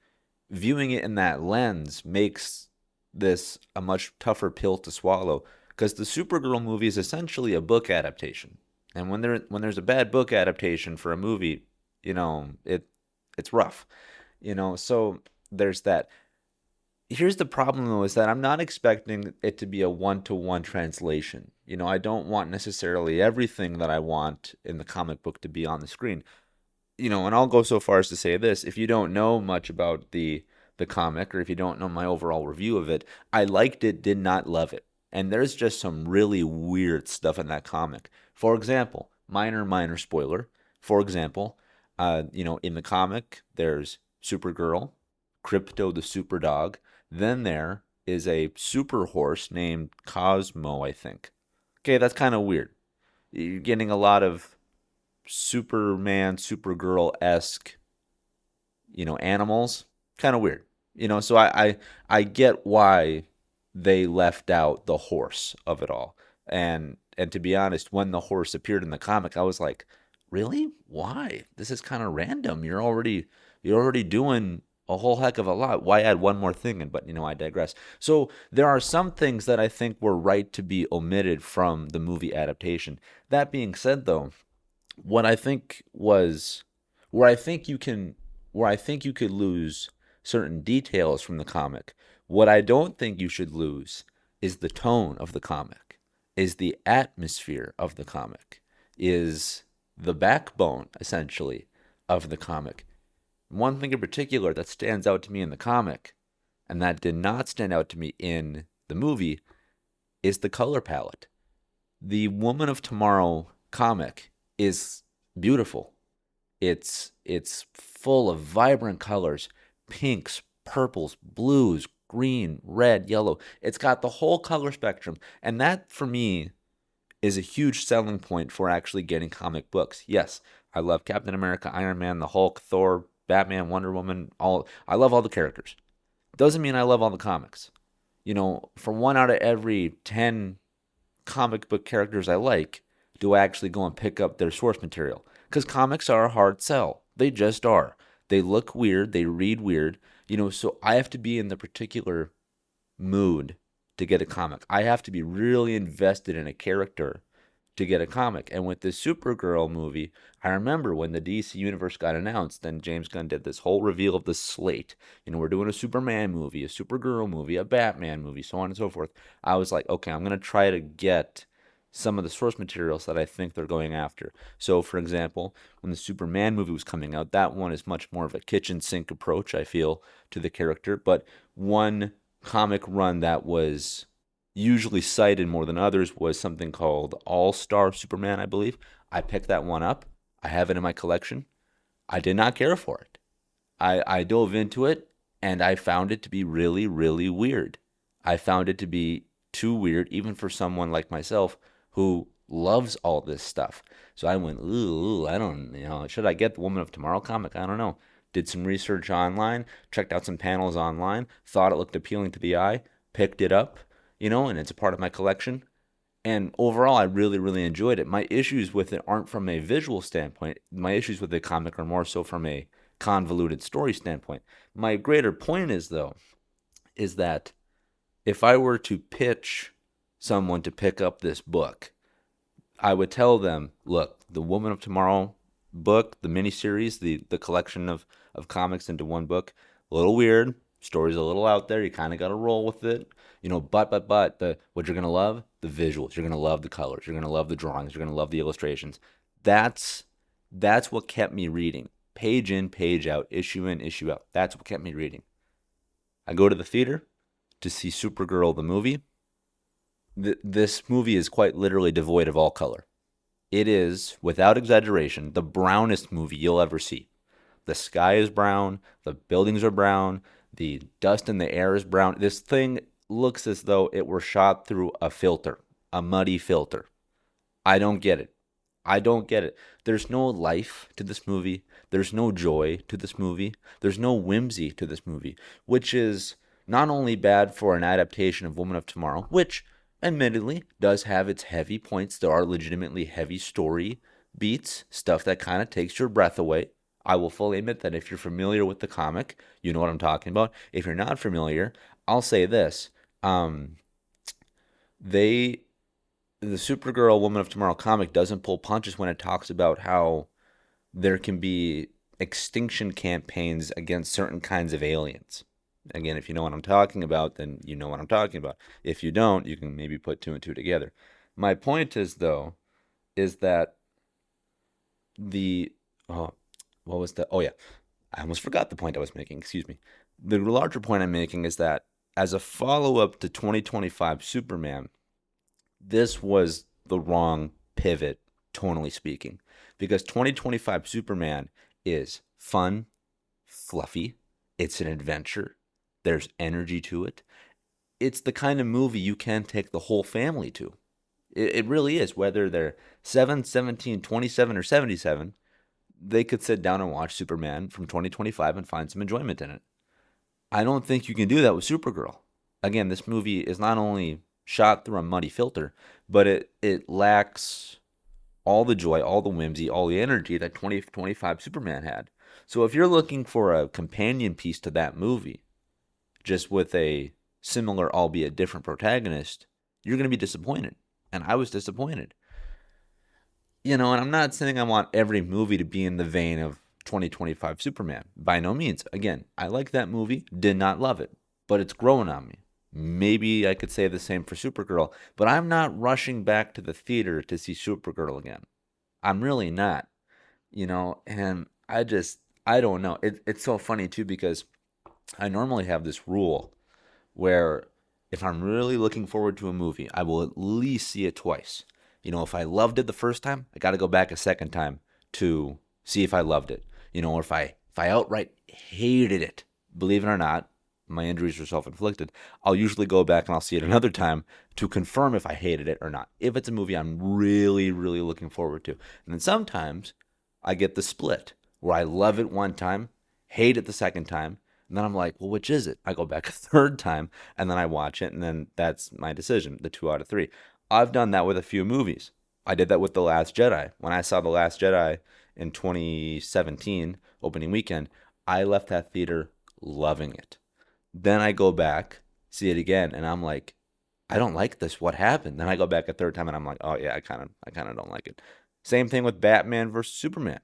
viewing it in that lens makes this a much tougher pill to swallow, because the Supergirl movie is essentially a book adaptation. And when there's a bad book adaptation for a movie, it's rough. So there's that. Here's the problem, though, is that I'm not expecting it to be a 1-to-1 translation. I don't want necessarily everything that I want in the comic book to be on the screen. And I'll go so far as to say this: if you don't know much about the comic, or if you don't know my overall review of it, I liked it, did not love it. And there's just some really weird stuff in that comic. For example, minor spoiler. For example, in the comic, there's Supergirl, Crypto the Super Dog. Then there is a super horse named Cosmo, I think. Okay, that's kind of weird. You're getting a lot of Superman, Supergirl-esque, animals. Kind of weird. So I get why they left out the horse of it all. And to be honest, when the horse appeared in the comic, I was like, really? Why? This is kind of random. You're already doing a whole heck of a lot. Why add one more thing? But I digress. So there are some things that I think were right to be omitted from the movie adaptation. That being said, though, what I think was where I think you could lose certain details from the comic. What I don't think you should lose is the tone of the comic, is the atmosphere of the comic, is the backbone, essentially, of the comic. One thing in particular that stands out to me in the comic, and that did not stand out to me in the movie, is the color palette. The Woman of Tomorrow comic is beautiful. It's full of vibrant colors, pinks, purples, blues, green, red, yellow. It's got the whole color spectrum, and that for me is a huge selling point for actually getting comic books. Yes, I love Captain America, Iron Man, the Hulk, Thor, Batman, Wonder Woman, I love all the characters. Doesn't mean I love all the comics. For 1 out of every 10 comic book characters I like, do I actually go and pick up their source material? Because comics are a hard sell. They just are. They look weird. They read weird. So I have to be in the particular mood to get a comic. I have to be really invested in a character to get a comic. And with this Supergirl movie, I remember when the DC universe got announced, and James Gunn did this whole reveal of the slate. We're doing a Superman movie, a Supergirl movie, a Batman movie, so on and so forth. I was like, okay, I'm going to try to get some of the source materials that I think they're going after. So, for example, when the Superman movie was coming out, that one is much more of a kitchen sink approach, I feel, to the character. But one comic run that was usually cited more than others was something called All-Star Superman, I believe. I picked that one up. I have it in my collection. I did not care for it. I dove into it, and I found it to be really, really weird. I found it to be too weird, even for someone like myself who loves all this stuff. So I went, ooh, I don't, should I get the Woman of Tomorrow comic? I don't know. Did some research online, checked out some panels online, thought it looked appealing to the eye, picked it up, and it's a part of my collection. And overall, I really, really enjoyed it. My issues with it aren't from a visual standpoint. My issues with the comic are more so from a convoluted story standpoint. My greater point is, though, is that if I were to pitch someone to pick up this book, I would tell them, look, the Woman of Tomorrow book, the miniseries, the collection of comics into one book, a little weird, story's a little out there, you kind of got to roll with it, but what you're going to love, the visuals, you're going to love the colors, you're going to love the drawings, you're going to love the illustrations. That's what kept me reading. Page in, page out, issue in, issue out. That's what kept me reading. I go to the theater to see Supergirl the movie. This movie is quite literally devoid of all color. It is, without exaggeration, the brownest movie you'll ever see. The sky is brown, the buildings are brown, the dust in the air is brown. This thing looks as though it were shot through a filter, a muddy filter. I don't get it. I don't get it. There's no life to this movie. There's no joy to this movie. There's no whimsy to this movie, which is not only bad for an adaptation of Woman of Tomorrow, which admittedly does have its heavy points. There are legitimately heavy story beats, stuff that kind of takes your breath away. I will fully admit that if you're familiar with the comic, you know what I'm talking about. If you're not familiar, I'll say this. They the Supergirl Woman of Tomorrow comic doesn't pull punches when it talks about how there can be extinction campaigns against certain kinds of aliens. Again, if you know what I'm talking about, then you know what I'm talking about. If you don't, you can maybe put two and two together. My point is, though, is that the what was the yeah, I almost forgot the point I was making. Excuse me. The larger point I'm making is that as a follow-up to 2025 Superman, this was the wrong pivot, tonally speaking, because 2025 Superman is fun, fluffy, it's an adventure, there's energy to it. It's the kind of movie you can take the whole family to. It really is. Whether they're 7, 17, 27, or 77, they could sit down and watch Superman from 2025 and find some enjoyment in it. I don't think you can do that with Supergirl. Again, this movie is not only shot through a muddy filter, but it lacks all the joy, all the whimsy, all the energy that 2025 Superman had. So if you're looking for a companion piece to that movie, just with a similar, albeit different protagonist, you're going to be disappointed. And I was disappointed. And I'm not saying I want every movie to be in the vein of 2025 Superman. By no means. Again, I like that movie, did not love it, but it's growing on me. Maybe I could say the same for Supergirl, but I'm not rushing back to the theater to see Supergirl again. I'm really not, and I don't know. It's so funny too, because I normally have this rule where if I'm really looking forward to a movie, I will at least see it twice. If I loved it the first time, I got to go back a second time to see if I loved it. Or if I outright hated it, believe it or not, my injuries are self-inflicted, I'll usually go back and I'll see it another time to confirm if I hated it or not. If it's a movie I'm really, really looking forward to. And then sometimes I get the split where I love it one time, hate it the second time, and then I'm like, well, which is it? I go back a third time, and then I watch it, and then that's my decision, the 2 out of 3. I've done that with a few movies. I did that with The Last Jedi. When I saw The Last Jedi in 2017, opening weekend, I left that theater loving it. Then I go back, see it again, and I'm like, I don't like this. What happened? Then I go back a third time, and I'm like, oh yeah, I kind of don't like it. Same thing with Batman versus Superman.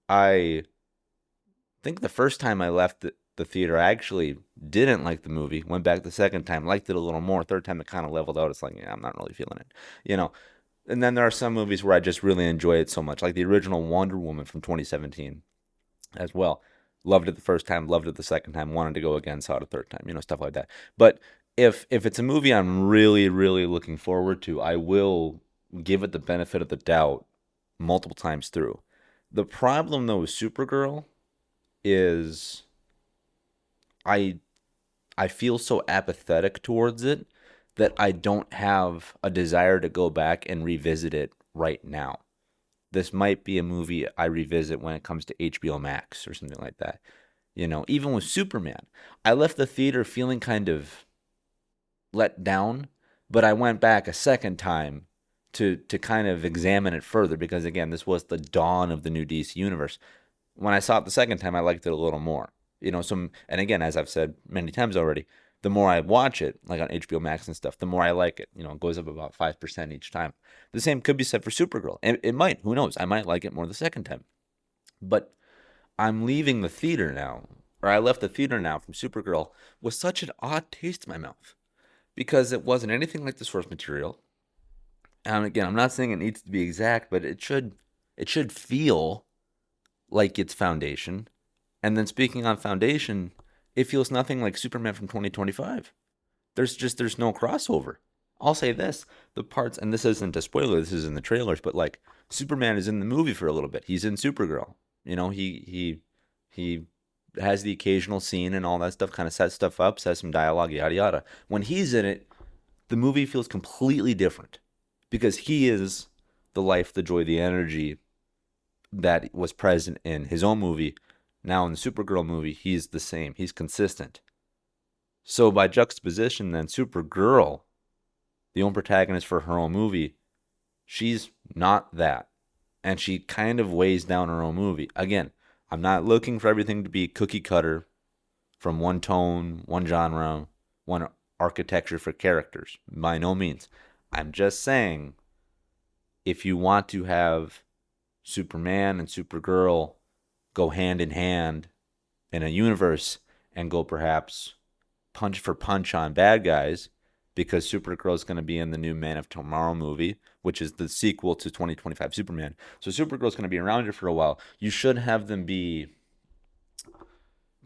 I think the first time I left the theater, I actually didn't like the movie. Went back the second time, liked it a little more. Third time, it kind of leveled out. It's like, yeah, I'm not really feeling it, And then there are some movies where I just really enjoy it so much, like the original Wonder Woman from 2017 as well. Loved it the first time, loved it the second time, wanted to go again, saw it a third time, stuff like that. But if it's a movie I'm really, really looking forward to, I will give it the benefit of the doubt multiple times through. The problem, though, with Supergirl is I feel so apathetic towards it that I don't have a desire to go back and revisit it right now. This might be a movie I revisit when it comes to HBO Max or something like that. Even with Superman, I left the theater feeling kind of let down, but I went back a second time to kind of examine it further because, again, this was the dawn of the new DC universe. When I saw it the second time, I liked it a little more. And again, as I've said many times already, the more I watch it, like on HBO Max and stuff, the more I like it. It goes up about 5% each time. The same could be said for Supergirl. And it might. Who knows? I might like it more the second time. But I'm leaving the theater now, or I left the theater now from Supergirl with such an odd taste in my mouth because it wasn't anything like the source material. And again, I'm not saying it needs to be exact, but it should feel like its foundation. And then speaking on foundation, it feels nothing like Superman from 2025. There's no crossover. I'll say this: the parts, and this isn't a spoiler. This is in the trailers, but like Superman is in the movie for a little bit. He's in Supergirl. He has the occasional scene and all that stuff. Kind of sets stuff up, says some dialogue, yada yada. When he's in it, the movie feels completely different because he is the life, the joy, the energy that was present in his own movie. Now in the Supergirl movie, he's the same. He's consistent. So by juxtaposition, then Supergirl, the own protagonist for her own movie, she's not that. And she kind of weighs down her own movie. Again, I'm not looking for everything to be cookie cutter from one tone, one genre, one architecture for characters. By no means. I'm just saying, if you want to have Superman and Supergirl go hand in hand in a universe and go perhaps punch for punch on bad guys, because Supergirl is going to be in the new Man of Tomorrow movie, which is the sequel to 2025 Superman. So Supergirl is going to be around here for a while. You should have them be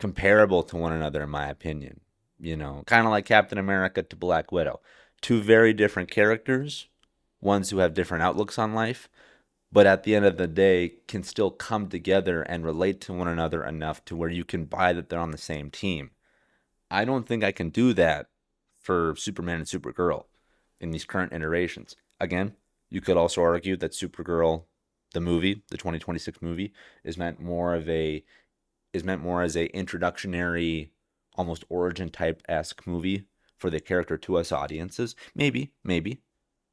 comparable to one another, in my opinion. You know, kind of like Captain America to Black Widow. Two very different characters, ones who have different outlooks on life, but at the end of the day can still come together and relate to one another enough to where you can buy that they're on the same team. I don't think I can do that for Superman and Supergirl in these current iterations. Again, you could also argue that Supergirl, the movie, the 2026 movie, is meant more as a introductionary, almost origin type esque movie for the character to us audiences. Maybe.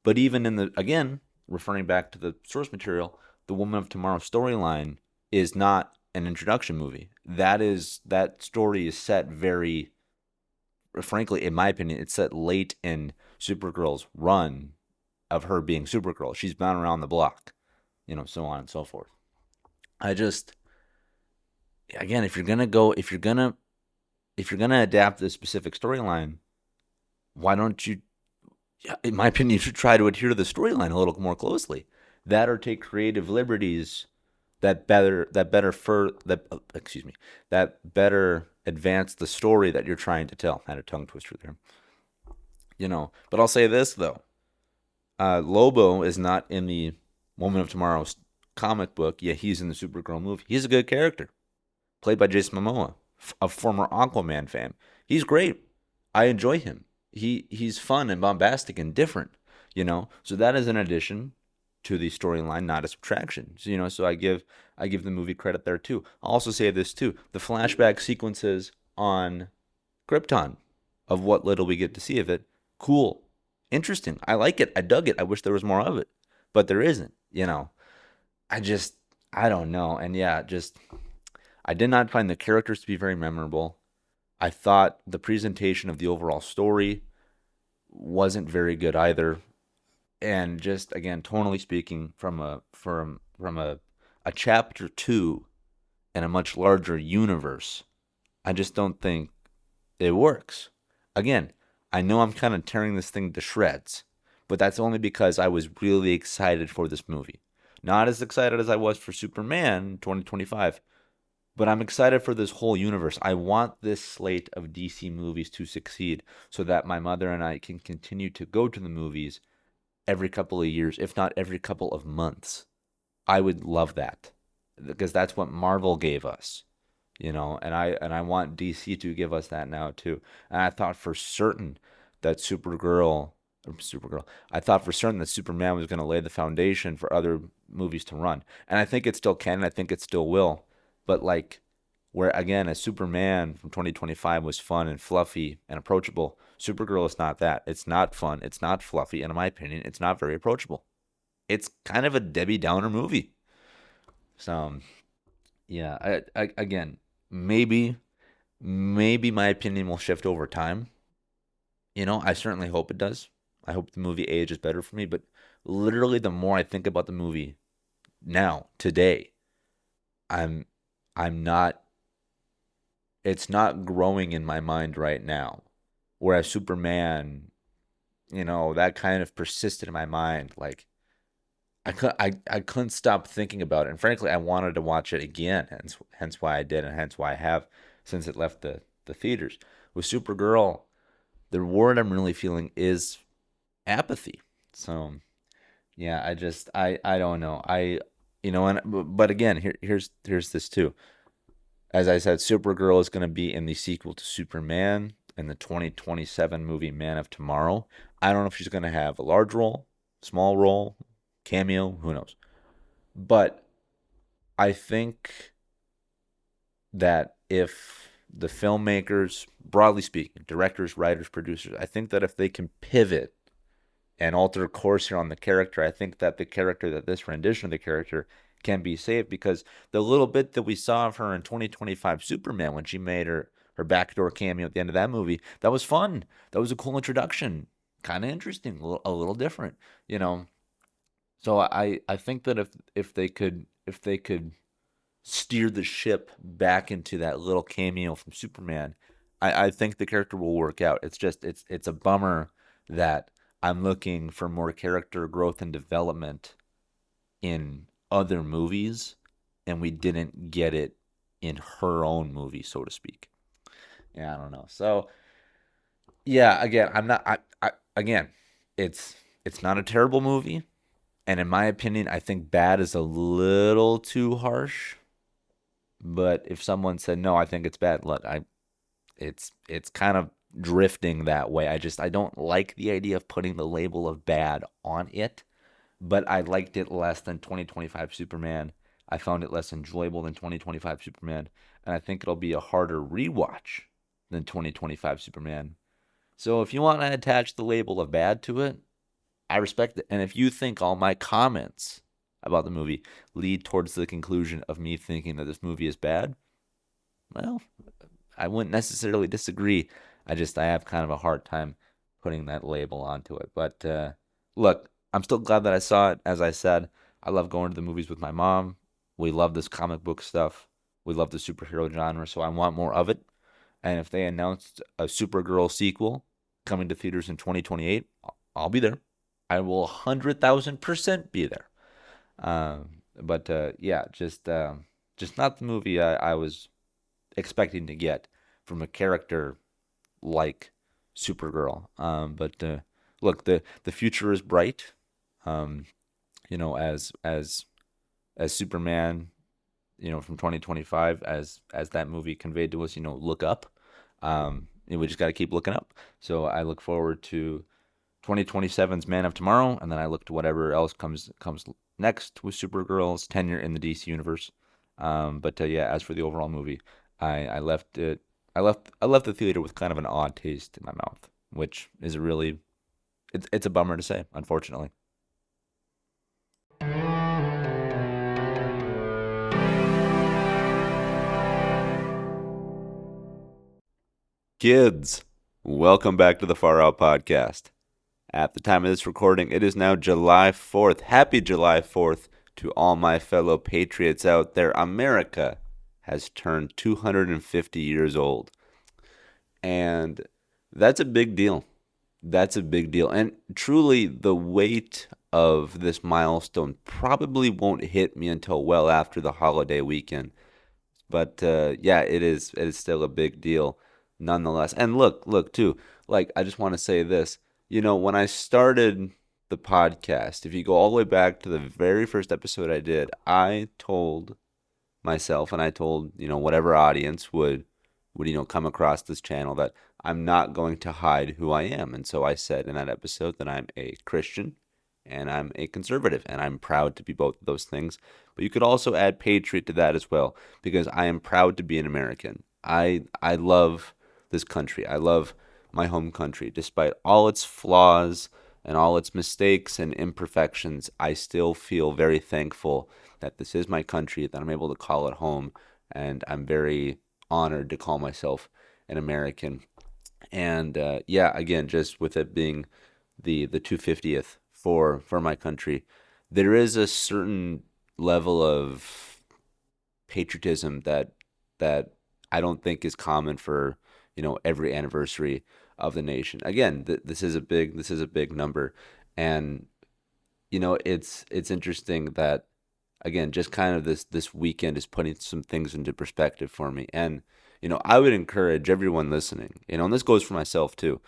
But even in the, again, referring back to the source material, the Woman of Tomorrow storyline is not an introduction movie. That story is set very, frankly, in my opinion, it's set late in Supergirl's run of her being Supergirl. She's been around the block, so on and so forth. I just, again, if you're gonna adapt this specific storyline, why don't you, in my opinion, you should try to adhere to the storyline a little more closely. That or take creative liberties that better advance the story that you're trying to tell. I had a tongue twister there. But I'll say this though. Lobo is not in the Woman of Tomorrow's comic book, yet he's in the Supergirl movie. He's a good character. Played by Jason Momoa, a former Aquaman fan. He's great. I enjoy him. He's fun and bombastic and different, So that is an addition to the storyline, not a subtraction. So I give the movie credit there too. I'll also say this too: the flashback sequences on Krypton, of what little we get to see of it, cool, interesting. I like it. I dug it. I wish there was more of it, but there isn't. I don't know. And yeah, I did not find the characters to be very memorable. I thought the presentation of the overall story wasn't very good either. And just again, tonally speaking, from a chapter 2 in a much larger universe, I just don't think it works. Again, I know I'm kind of tearing this thing to shreds, but that's only because I was really excited for this movie. Not as excited as I was for Superman 2025, but I'm excited for this whole universe. I want this slate of DC movies to succeed so that my mother and I can continue to go to the movies every couple of years, if not every couple of months. I would love that because that's what Marvel gave us, and I want DC to give us that now too. And I thought for certain that Supergirl, I thought for certain that Superman was going to lay the foundation for other movies to run. And I think it still can, and I think it still will. But like, where again, a Superman from 2025 was fun and fluffy and approachable, Supergirl is not that. It's not fun. It's not fluffy. And in my opinion, it's not very approachable. It's kind of a Debbie Downer movie. So, yeah, again, maybe my opinion will shift over time. I certainly hope it does. I hope the movie ages better for me. But literally, the more I think about the movie now, today, I'm not, it's not growing in my mind right now. Whereas Superman, that kind of persisted in my mind. Like, I couldn't stop thinking about it. And frankly, I wanted to watch it again. Hence why I did, and hence why I have since it left the theaters. With Supergirl, the word I'm really feeling is apathy. So yeah, I don't know. But again, here's this too. As I said, Supergirl is going to be in the sequel to Superman in the 2027 movie Man of Tomorrow. I don't know if she's going to have a large role, small role, cameo, who knows. But I think that if the filmmakers, broadly speaking, directors, writers, producers, I think that if they can pivot and alter course here on the character, I think that the character, that this rendition of the character can be saved, because the little bit that we saw of her in 2025 Superman when she made her backdoor cameo at the end of that movie, that was fun. That was a cool introduction. Kind of interesting, a little different, you know. So I think that if they could steer the ship back into that little cameo from Superman, I think the character will work out. It's a bummer that I'm looking for more character growth and development in other movies, and we didn't get it in her own movie, so to speak. Yeah, I don't know. So yeah, again, I'm not. Again, it's not a terrible movie, and in my opinion, I think bad is a little too harsh. But if someone said no, I think it's bad. Look, it's kind of drifting that way. I don't like the idea of putting the label of bad on it, but I liked it less than 2025 Superman. I found it less enjoyable than 2025 Superman, and I think it'll be a harder rewatch than 2025 Superman. So if you want to attach the label of bad to it, I respect it. And if you think all my comments about the movie lead towards the conclusion of me thinking that this movie is bad, well, I wouldn't necessarily disagree. I have kind of a hard time putting that label onto it. But look, I'm still glad that I saw it. As I said, I love going to the movies with my mom. We love this comic book stuff. We love the superhero genre, so I want more of it. And if they announced a Supergirl sequel coming to theaters in 2028, I'll be there. I will 100,000% be there. But yeah, just not the movie I was expecting to get from a character like Supergirl. But look, the future is bright. Um, as Superman, from 2025, as that movie conveyed to us, look up. And we just got to keep looking up. So I look forward to 2027's Man of Tomorrow, and then I look to whatever else comes next with Supergirl's tenure in the DC universe. But yeah, as for the overall movie, I left it. I left the theater with kind of an odd taste in my mouth, which is it's a bummer to say, unfortunately. Kids, welcome back to the Far Out Podcast. At the time of this recording, it is now July 4th. Happy July 4th to all my fellow patriots out there. America has turned 250 years old. And that's a big deal. That's a big deal. And truly, the weight of this milestone probably won't hit me until well after the holiday weekend. But yeah, it is still a big deal nonetheless. And look too. Like, I just want to say this. When I started the podcast, if you go all the way back to the very first episode I did, I told myself, and I told, whatever audience would come across this channel, that I'm not going to hide who I am. And so I said in that episode that I'm a Christian and I'm a conservative, and I'm proud to be both of those things. But you could also add patriot to that as well, because I am proud to be an American. I love this country. I love my home country. Despite all its flaws and all its mistakes and imperfections, I still feel very thankful that this is my country, that I'm able to call it home, and I'm very honored to call myself an American. And yeah, again, just with it being the 250th for my country, there is a certain level of patriotism that I don't think is common for every anniversary of the nation. Again, this is a big number, and it's interesting that, again, just kind of this weekend is putting some things into perspective for me. And I would encourage everyone listening, and this goes for myself too,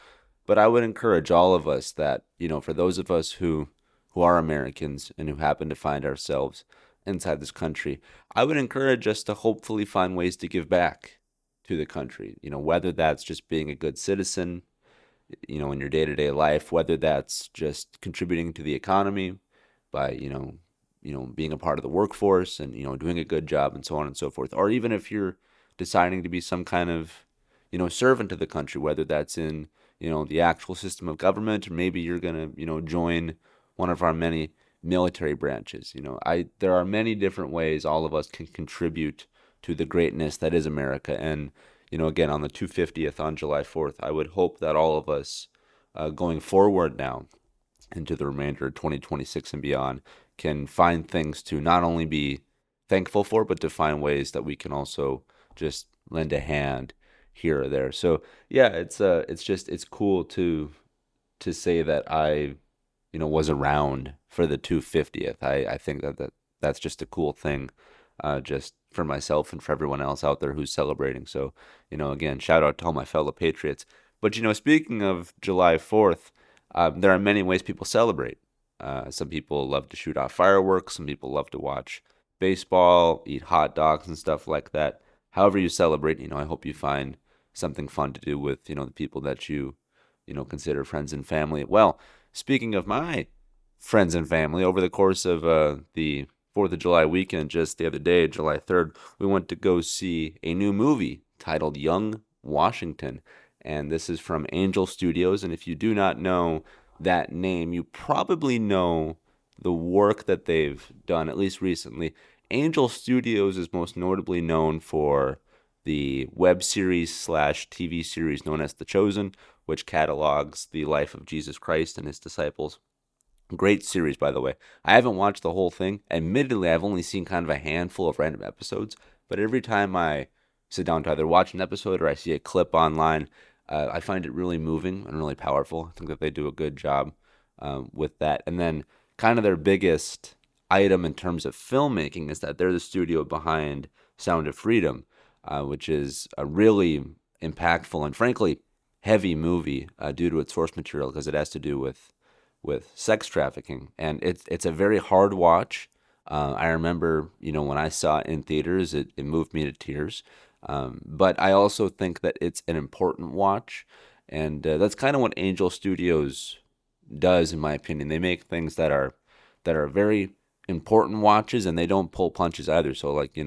But I would encourage all of us that, for those of us who are Americans and who happen to find ourselves inside this country, I would encourage us to hopefully find ways to give back to the country. Whether that's just being a good citizen, in your day-to-day life, whether that's just contributing to the economy by, being a part of the workforce and, doing a good job and so on and so forth. Or even if you're deciding to be some kind of, servant to the country, whether that's in, the actual system of government, or maybe you're going to, join one of our many military branches. There are many different ways all of us can contribute to the greatness that is America. And, again, on the 250th on July 4th, I would hope that all of us going forward now into the remainder of 2026 and beyond can find things to not only be thankful for, but to find ways that we can also just lend a hand here or there. So yeah, it's cool to say that I was around for the 250th. I think that's just a cool thing, just for myself and for everyone else out there who's celebrating. So, again, shout out to all my fellow patriots. But, speaking of July 4th, there are many ways people celebrate. Some people love to shoot off fireworks. Some people love to watch baseball, eat hot dogs and stuff like that. However you celebrate, I hope you find something fun to do with, the people that you consider friends and family. Well, speaking of my friends and family, over the course of the 4th of July weekend, just the other day, July 3rd, we went to go see a new movie titled Young Washington. And this is from Angel Studios. And if you do not know that name, you probably know the work that they've done, at least recently. Angel Studios is most notably known for the web series / TV series known as The Chosen, which catalogs the life of Jesus Christ and his disciples. Great series, by the way. I haven't watched the whole thing. Admittedly, I've only seen kind of a handful of random episodes, but every time I sit down to either watch an episode or I see a clip online, I find it really moving and really powerful. I think that they do a good job with that. And then kind of their biggest item in terms of filmmaking is that they're the studio behind Sound of Freedom, which is a really impactful and frankly heavy movie due to its source material because it has to do with sex trafficking. And it's a very hard watch. I remember, when I saw it in theaters, it moved me to tears. But I also think that it's an important watch, and that's kind of what Angel Studios does, in my opinion. They make things that are very important watches, and they don't pull punches either. So, like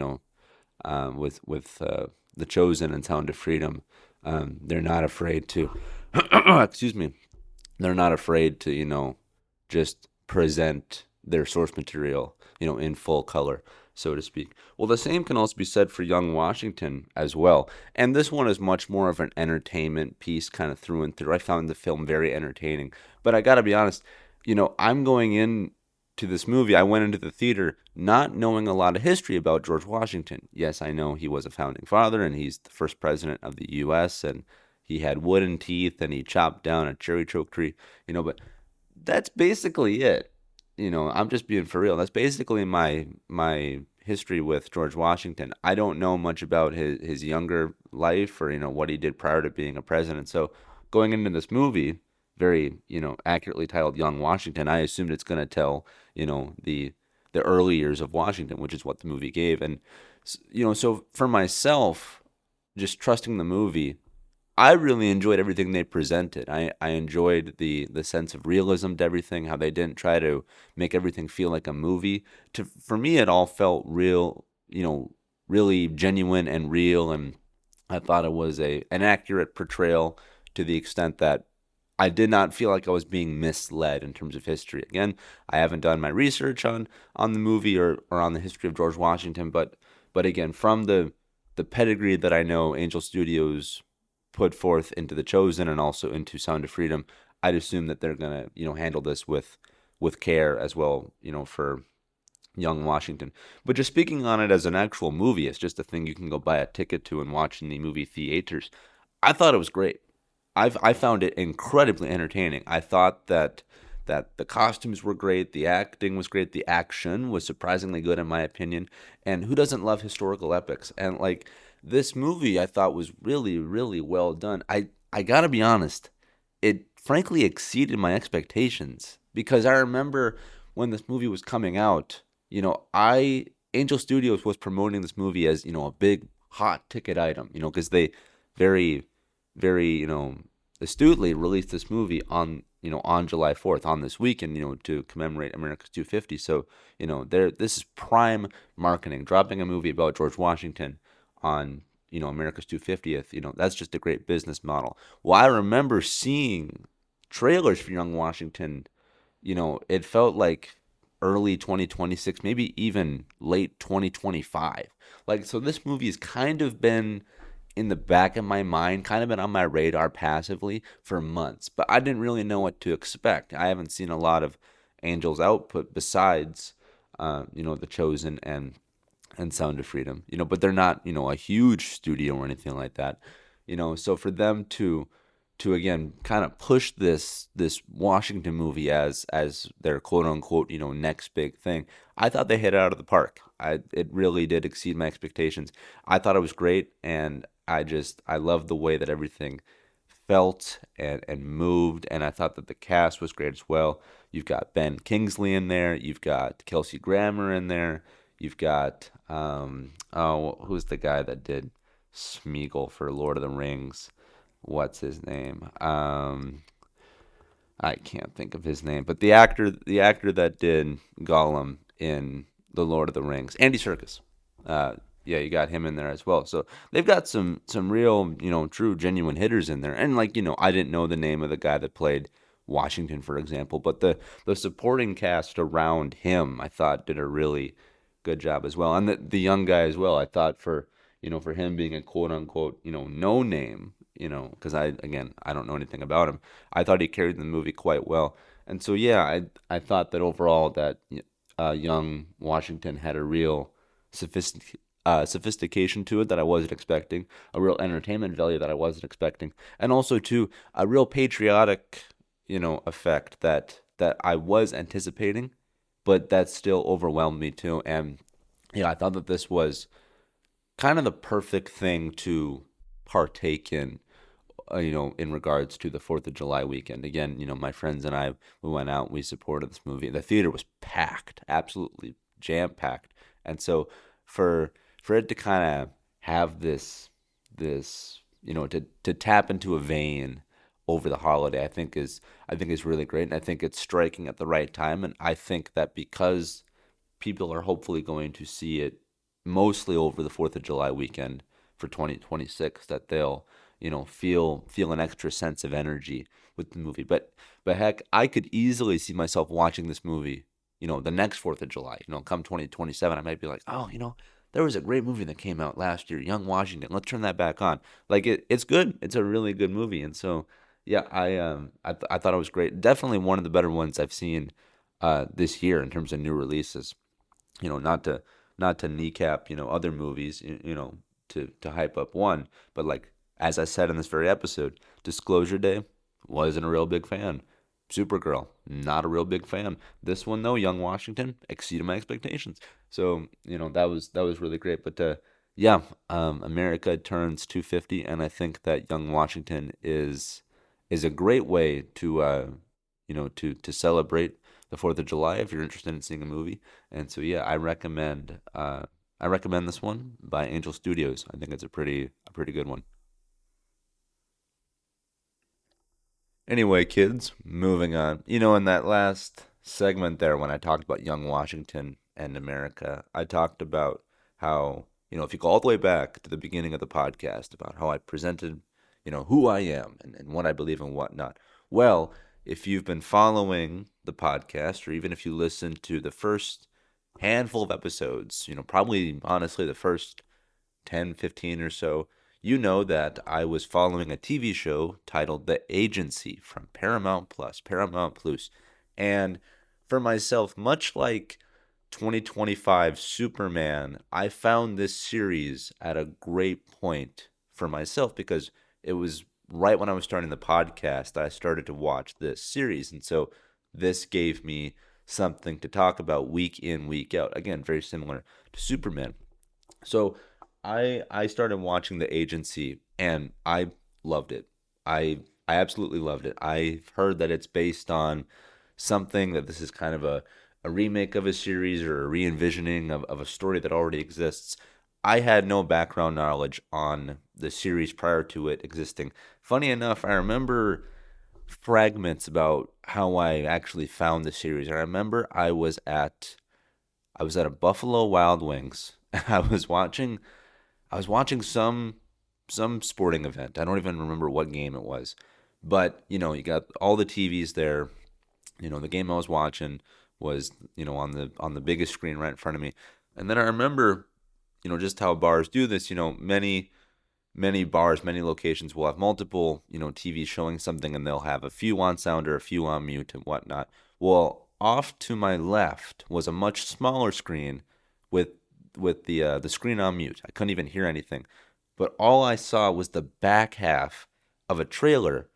with The Chosen and Sound of Freedom, they're not afraid to, excuse me, they're not afraid to just present their source material in full color, so to speak. Well, the same can also be said for Young Washington as well. And this one is much more of an entertainment piece kind of through and through. I found the film very entertaining. But I got to be honest, I'm going in to this movie. I went into the theater not knowing a lot of history about George Washington. Yes, I know he was a founding father and he's the first president of the U.S. and he had wooden teeth and he chopped down a cherry choke tree, but that's basically it. I'm just being for real. That's basically my history with George Washington. I don't know much about his younger life or what he did prior to being a president. So going into this movie, very accurately titled Young Washington, I assumed it's going to tell the early years of Washington, which is what the movie gave. And so for myself, just trusting the movie, I really enjoyed everything they presented. I enjoyed the sense of realism to everything, how they didn't try to make everything feel like a movie. For me, it all felt real, really genuine and real. And I thought it was an accurate portrayal to the extent that I did not feel like I was being misled in terms of history. Again, I haven't done my research on the movie or on the history of George Washington, but again, from the pedigree that I know Angel Studios put forth into The Chosen and also into Sound of Freedom, I'd assume that they're gonna handle this with care as well, for Young Washington. But just speaking on it as an actual movie, it's just a thing you can go buy a ticket to and watch in the movie theaters. I thought it was great. I found it incredibly entertaining. I thought that the costumes were great, the acting was great, the action was surprisingly good in my opinion. And who doesn't love historical epics? And like this movie I thought was really, really well done. I gotta be honest, it frankly exceeded my expectations, because I remember when this movie was coming out, I Angel Studios was promoting this movie as, a big hot ticket item, because they very, very, astutely released this movie on July 4th, on this weekend, to commemorate America's 250. So, this is prime marketing, dropping a movie about George Washington on, America's 250th. That's just a great business model. Well, I remember seeing trailers for Young Washington. It felt like early 2026, maybe even late 2025. Like, so this movie has kind of been in the back of my mind, kind of been on my radar passively for months, but I didn't really know what to expect. I haven't seen a lot of Angel's output besides, The Chosen and Sound of Freedom, but they're not, a huge studio or anything like that, so for them to again kind of push this Washington movie as their quote unquote, next big thing, I thought they hit it out of the park. It really did exceed my expectations. I thought it was great, and I loved the way that everything felt and moved, and I thought that the cast was great as well. You've got Ben Kingsley in there, you've got Kelsey Grammer in there, you've got who's the guy that did Smeagol for Lord of the Rings? What's his name? I can't think of his name, but the actor that did Gollum in The Lord of the Rings, Andy Serkis. Yeah, you got him in there as well. So they've got some real, true, genuine hitters in there. And like, I didn't know the name of the guy that played Washington, for example, but the supporting cast around him, I thought, did a really good job as well. And the young guy as well, I thought, for him being a quote unquote, no name, because I don't know anything about him. I thought he carried the movie quite well. And so yeah, I thought that overall that young Washington had a real sophistication to it that I wasn't expecting, a real entertainment value that I wasn't expecting, and also too a real patriotic, effect that I was anticipating, but that still overwhelmed me too. And yeah, I thought that this was kind of the perfect thing to partake in, in regards to the 4th of July weekend. Again, my friends and I, we went out, we supported this movie. The theater was packed, absolutely jam packed. And so for it to kind of have this, to tap into a vein over the holiday, I think is really great. And I think it's striking at the right time. And I think that because people are hopefully going to see it mostly over the 4th of July weekend for 2026, that they'll, feel an extra sense of energy with the movie. But heck, I could easily see myself watching this movie, the next 4th of July, come 2027. I might be like, oh, there was a great movie that came out last year, Young Washington. Let's turn that back on. Like it's good. It's a really good movie. And so yeah, I thought it was great. Definitely one of the better ones I've seen this year in terms of new releases. Not to kneecap, other movies, to hype up one, but like as I said in this very episode, Disclosure Day, wasn't a real big fan. Supergirl, not a real big fan. This one though, Young Washington, exceeded my expectations. So that was really great. But yeah, America turns 250, and I think that Young Washington is a great way to to celebrate the 4th of July if you're interested in seeing a movie. And so yeah, I recommend this one by Angel Studios. I think it's a pretty good one. Anyway, kids, moving on. In that last segment there, when I talked about Young Washington and America, I talked about how, if you go all the way back to the beginning of the podcast, about how I presented, who I am and what I believe and whatnot. Well, if you've been following the podcast, or even if you listen to the first handful of episodes, probably honestly the first 10, 15 or so, you know that I was following a TV show titled The Agency from Paramount Plus, Paramount Plus. And for myself, much like 2025 Superman, I found this series at a great point for myself, because it was right when I was starting the podcast that I started to watch this series. And so this gave me something to talk about week in, week out. Again, very similar to Superman. So I started watching The Agency, and I loved it. I I absolutely loved it. I've heard that it's based on something, that this is kind of a remake of a series or a re-envisioning of a story that already exists. I had no background knowledge on the series prior to it existing. Funny enough, I remember fragments about how I actually found the series. I remember I was at a Buffalo Wild Wings. I was watching I was watching some sporting event. I don't even remember what game it was. But, you got all the TVs there. The game I was watching was, on the biggest screen right in front of me. And then I remember, just how bars do this, many bars, many locations will have multiple, TVs showing something, and they'll have a few on sound or a few on mute and whatnot. Well, off to my left was a much smaller screen with the screen on mute. I couldn't even hear anything, but all I saw was the back half of a trailer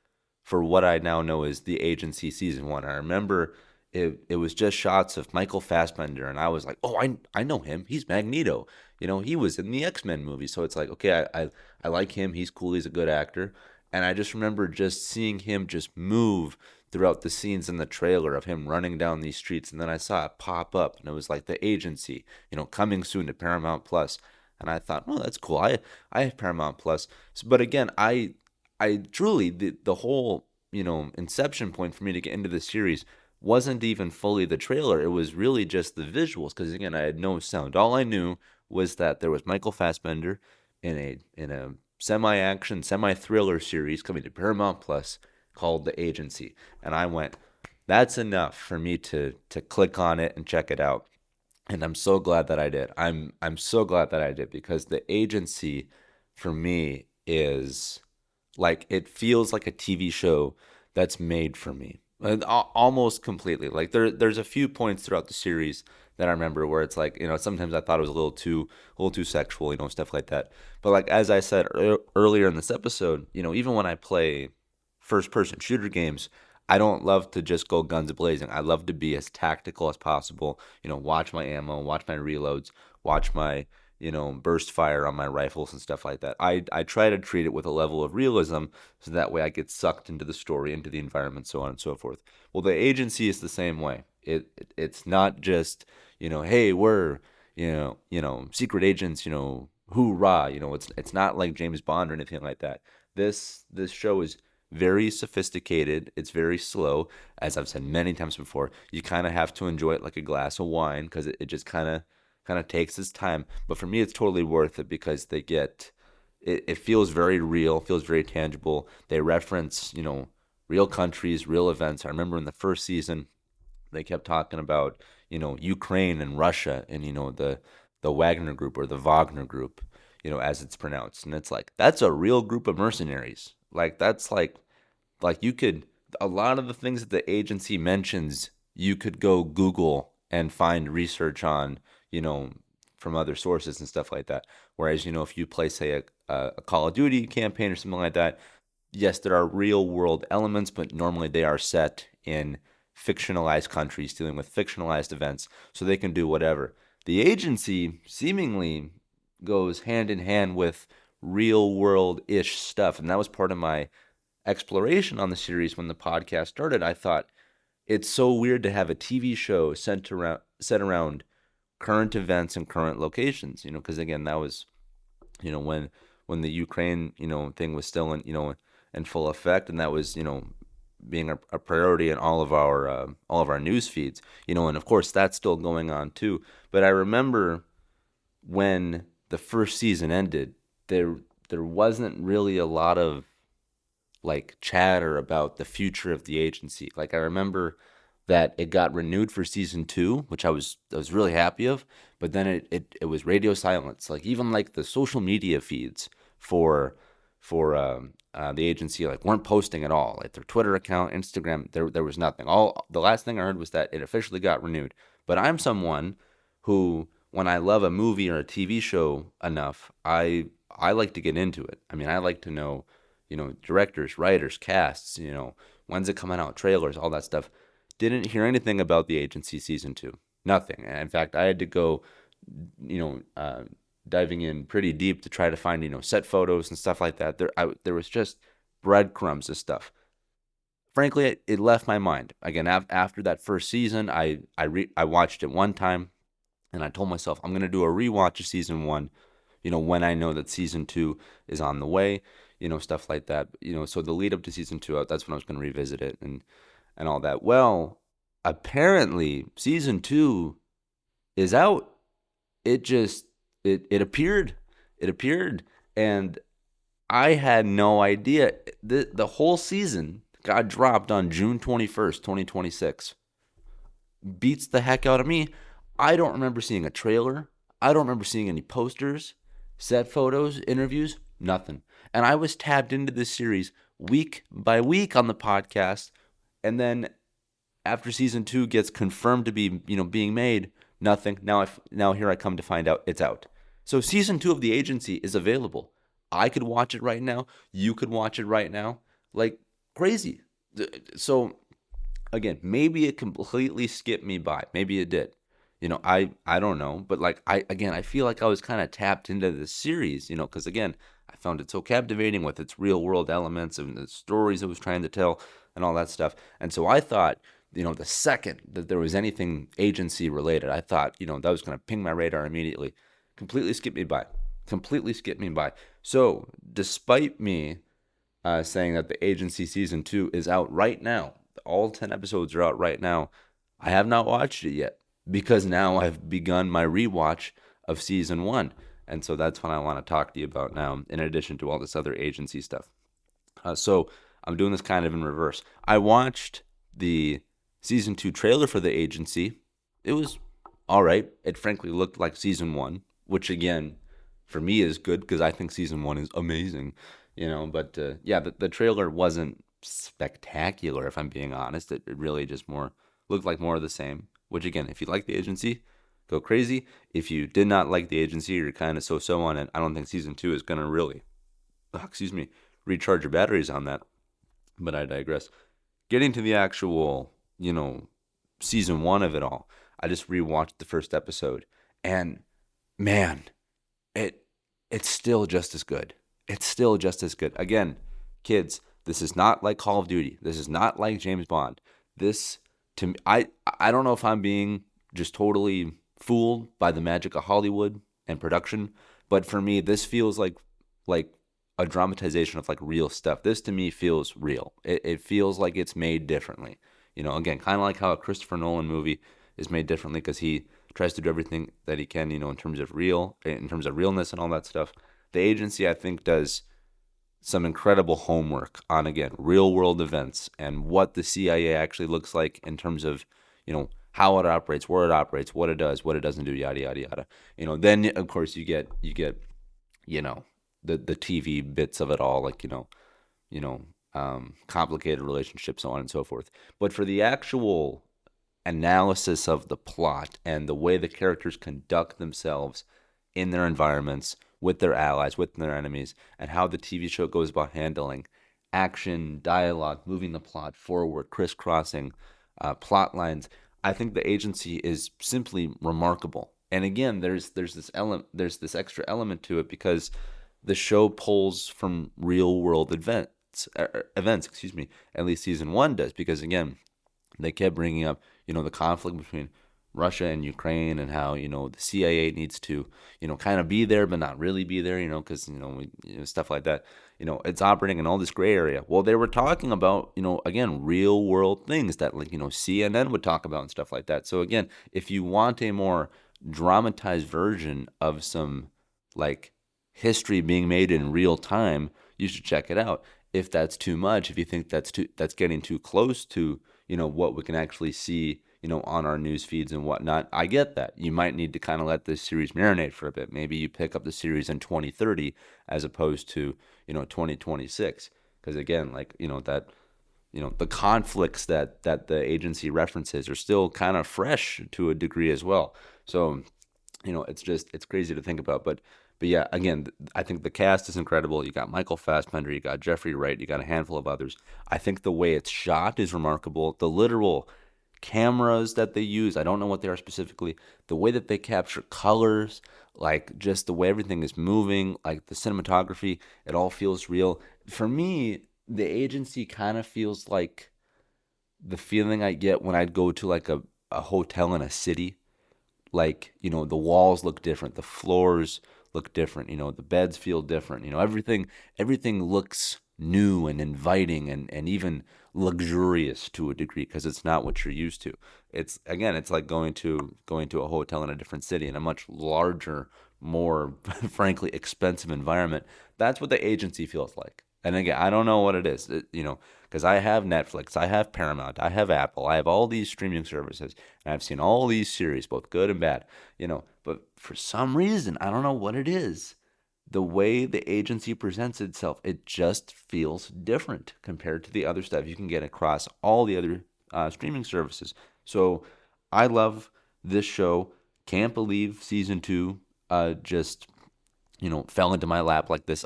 for what I now know is the Agency season one. I remember it was just shots of Michael Fassbender, and I was like, oh, I know him. He's Magneto. He was in the X-Men movie, so it's like, okay, I like him. He's cool. He's a good actor. And I just remember just seeing him just move throughout the scenes in the trailer of him running down these streets. And then I saw it pop up, and it was like the Agency, coming soon to Paramount Plus. And I thought, oh, that's cool. I have Paramount Plus. But again, I truly, the whole, inception point for me to get into the series wasn't even fully the trailer. It was really just the visuals, because again, I had no sound. All I knew was that there was Michael Fassbender in a semi-action, semi-thriller series coming to Paramount Plus called The Agency. And I went, that's enough for me to click on it and check it out. And I'm so glad that I did. I'm so glad that I did, because The Agency for me is like, it feels like a TV show that's made for me. Almost completely. Like, there's a few points throughout the series that I remember where it's like, sometimes I thought it was a little too sexual, stuff like that. But like, as I said earlier in this episode, even when I play first person shooter games, I don't love to just go guns blazing. I love to be as tactical as possible, watch my ammo, watch my reloads, watch my, burst fire on my rifles and stuff like that. I try to treat it with a level of realism, so that way I get sucked into the story, into the environment, so on and so forth. Well, The Agency is the same way. It's not just, hey, we're, secret agents, hoorah, it's not like James Bond or anything like that. This show is very sophisticated. It's very slow. As I've said many times before, you kind of have to enjoy it like a glass of wine, because it just kind of takes its time. But for me, it's totally worth it, because it feels very real, feels very tangible. They reference, real countries, real events. I remember in the first season, they kept talking about, Ukraine and Russia, and, the Wagner group, or the Wagner group, as it's pronounced. And it's like, that's a real group of mercenaries. Like, that's like you could, a lot of the things that the Agency mentions, you could go Google and find research on, from other sources and stuff like that. Whereas, if you play, say, a Call of Duty campaign or something like that, yes, there are real world elements, but normally they are set in fictionalized countries dealing with fictionalized events, so they can do whatever. The Agency seemingly goes hand in hand with real world ish stuff. And that was part of my exploration on the series when the podcast started. I thought, it's so weird to have a TV show set around current events and current locations, because again, that was, when the Ukraine, thing was still in full effect, and that was, being a priority in all of our news feeds, and of course that's still going on too. But I remember when the first season ended, there wasn't really a lot of like chatter about the future of the Agency. Like, I remember that it got renewed for season two, which I was really happy of, but then it was radio silence. Like, even like the social media feeds for the Agency like weren't posting at all. Like their Twitter account, Instagram, there was nothing. All the last thing I heard was that it officially got renewed. But I'm someone who, when I love a movie or a TV show enough, I like to get into it. I mean, I like to know, directors, writers, casts, when's it coming out, trailers, all that stuff. Didn't hear anything about the Agency season two. Nothing. And in fact, I had to go, diving in pretty deep to try to find, set photos and stuff like that. There was just breadcrumbs of stuff. frankly, it left my mind. Again, after that first season, I watched it one time, and I told myself I'm gonna do a rewatch of season one. When I know that season two is on the way, stuff like that. So the lead up to season two, that's when I was gonna revisit it and all that. Well, apparently season two is out. It just it appeared. It appeared, and I had no idea. The whole season got dropped on June 21st, 2026. Beats the heck out of me. I don't remember seeing a trailer. I don't remember seeing any posters, set photos, interviews, nothing. And I was tapped into this series week by week on the podcast. And then after season two gets confirmed to be, being made, nothing. Now here I come to find out it's out. So season two of The Agency is available. I could watch it right now. You could watch it right now. Like crazy. So again, maybe it completely skipped me by. Maybe it did. I don't know, but like I feel like I was kind of tapped into this series, because again, I found it so captivating with its real world elements and the stories it was trying to tell and all that stuff. And so I thought, the second that there was anything agency related, I thought, that was going to ping my radar immediately. Completely skipped me by. Completely skipped me by. So, despite me saying that the agency season two is out right now, all 10 episodes are out right now, I have not watched it yet because now I've begun my rewatch of season one. And so that's what I want to talk to you about now, in addition to all this other agency stuff. So I'm doing this kind of in reverse. I watched the season two trailer for the agency. It was all right. It frankly looked like season one, which again, for me is good because I think season one is amazing, But yeah, the trailer wasn't spectacular, if I'm being honest. It really just looked like more of the same. Which again, if you like the agency, go crazy. If you did not like the agency, you're kind of so on it. I don't think season two is gonna really, recharge your batteries on that. But I digress. Getting to the actual, season one of it all, I just rewatched the first episode, and man, it's still just as good. It's still just as good. Again, kids, this is not like Call of Duty. This is not like James Bond. This, to me, I don't know if I'm being just totally fooled by the magic of Hollywood and production, but for me, this feels like a dramatization of like real stuff. This to me feels real. It feels like it's made differently. Again, kind of like how a Christopher Nolan movie is made differently because he tries to do everything that he can, in terms of realness and all that stuff. The agency, I think, does some incredible homework on, again, real world events and what the CIA actually looks like in terms of, how it operates, where it operates, what it does, what it doesn't do, yada yada yada. Then of course you get the TV bits of it all, like complicated relationships, so on and so forth. But for the actual analysis of the plot and the way the characters conduct themselves in their environments, with their allies, with their enemies, and how the TV show goes about handling action, dialogue, moving the plot forward, crisscrossing plot lines, I think the agency is simply remarkable. And again, there's this extra element to it because the show pulls from real world events. At least season one does, because again, they kept bringing up the conflict between Russia and Ukraine and how the CIA needs to kind of be there but not really be there, because stuff like that. It's operating in all this gray area. Well, they were talking about again, real world things that like CNN would talk about and stuff like that. So again, if you want a more dramatized version of some like history being made in real time, you should check it out. If that's too much, if you think that's getting too close to what we can actually see on our news feeds and whatnot, I get that. You might need to kind of let this series marinate for a bit. Maybe you pick up the series in 2030 as opposed to 2026, because again, like the conflicts that the agency references are still kind of fresh to a degree as well. So it's crazy to think about, but yeah, again, I think the cast is incredible. You got Michael Fassbender, you got Jeffrey Wright, you got a handful of others. I think the way it's shot is remarkable. The literal cameras that they use, I don't know what they are specifically. The way that they capture colors, like just the way everything is moving, like the cinematography, it all feels real. For me, the agency kind of feels like the feeling I get when I'd go to like a hotel in a city. Like, the walls look different, the floors look different, the beds feel different, everything looks new and inviting and even luxurious to a degree because it's not what you're used to. It's like going to a hotel in a different city in a much larger, more frankly expensive environment. That's what the agency feels like. And again, I don't know what it is, because I have Netflix, I have Paramount, I have Apple, I have all these streaming services, and I've seen all these series, both good and bad, But for some reason, I don't know what it is. The way the agency presents itself, it just feels different compared to the other stuff you can get across all the other streaming services. So I love this show. Can't believe season two just fell into my lap like this.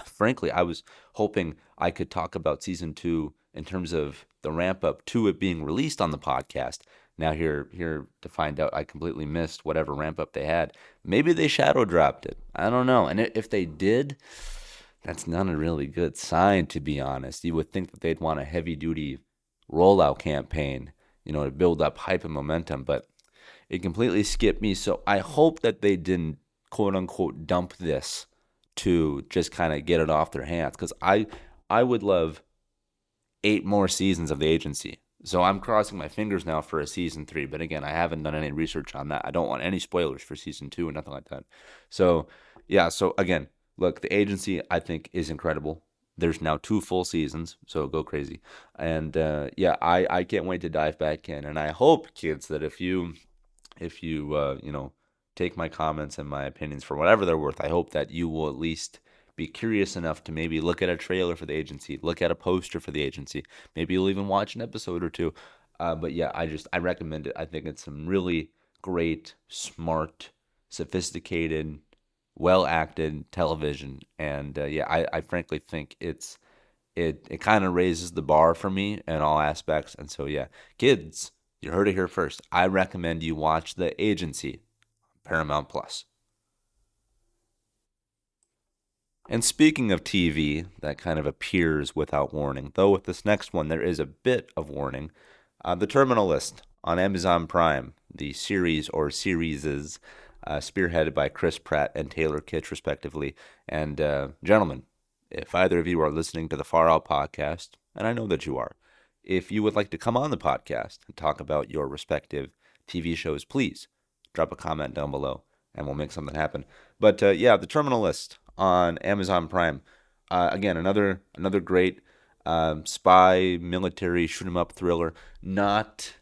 Frankly, I was hoping I could talk about season two in terms of the ramp up to it being released on the podcast. Now here to find out I completely missed whatever ramp up they had. Maybe they shadow dropped it. I don't know. And if they did, that's not a really good sign, to be honest. You would think that they'd want a heavy duty rollout campaign, to build up hype and momentum, but it completely skipped me. So I hope that they didn't quote unquote dump this to just kind of get it off their hands, because I would love 8 more seasons of the agency. So I'm crossing my fingers now for a season 3. But again, I haven't done any research on that. I don't want any spoilers for season 2 or nothing like that. So yeah. So again, look, the agency I think is incredible. There's now 2 full seasons, so go crazy. And yeah, I can't wait to dive back in. And I hope, kids, that if you take my comments and my opinions for whatever they're worth, I hope that you will at least be curious enough to maybe look at a trailer for the agency, look at a poster for the agency. Maybe you'll even watch an episode or two. But yeah, I recommend it. I think it's some really great, smart, sophisticated, well acted television, and yeah, I frankly think it kind of raises the bar for me in all aspects. And so yeah, kids, you heard it here first. I recommend you watch The Agency, Paramount Plus. And speaking of TV that kind of appears without warning, though with this next one there is a bit of warning, The Terminal List on Amazon Prime, the series or series spearheaded by Chris Pratt and Taylor Kitsch, respectively. And gentlemen, if either of you are listening to the Far Out podcast, and I know that you are, if you would like to come on the podcast and talk about your respective TV shows, please drop a comment down below and we'll make something happen. But yeah, The Terminal List on Amazon Prime. Again, another great spy military shoot 'em up thriller. Not,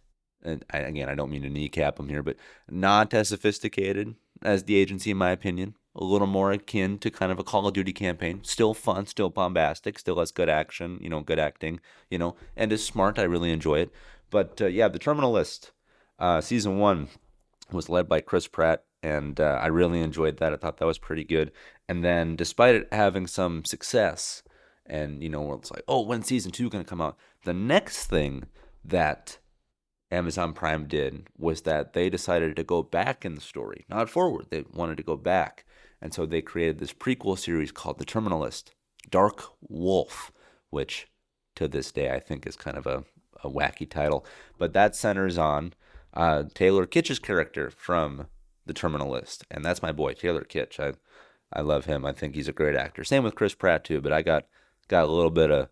and again, I don't mean to kneecap them here, but not as sophisticated as The Agency, in my opinion. A little more akin to kind of a Call of Duty campaign. Still fun, still bombastic, still has good action, good acting, and is smart. I really enjoy it. But yeah, The Terminal List, season 1 was led by Chris Pratt, and I really enjoyed that. I thought that was pretty good. And then, despite it having some success, and it's like, oh, when's season 2 going to come out? The next thing that Amazon Prime did was that they decided to go back in the story, not forward. They wanted to go back. And so they created this prequel series called The Terminal List, Dark Wolf, which to this day I think is kind of a wacky title. But that centers on Taylor Kitsch's character from The Terminal List. And that's my boy, Taylor Kitsch. I love him. I think he's a great actor. Same with Chris Pratt too, but I got a little bit of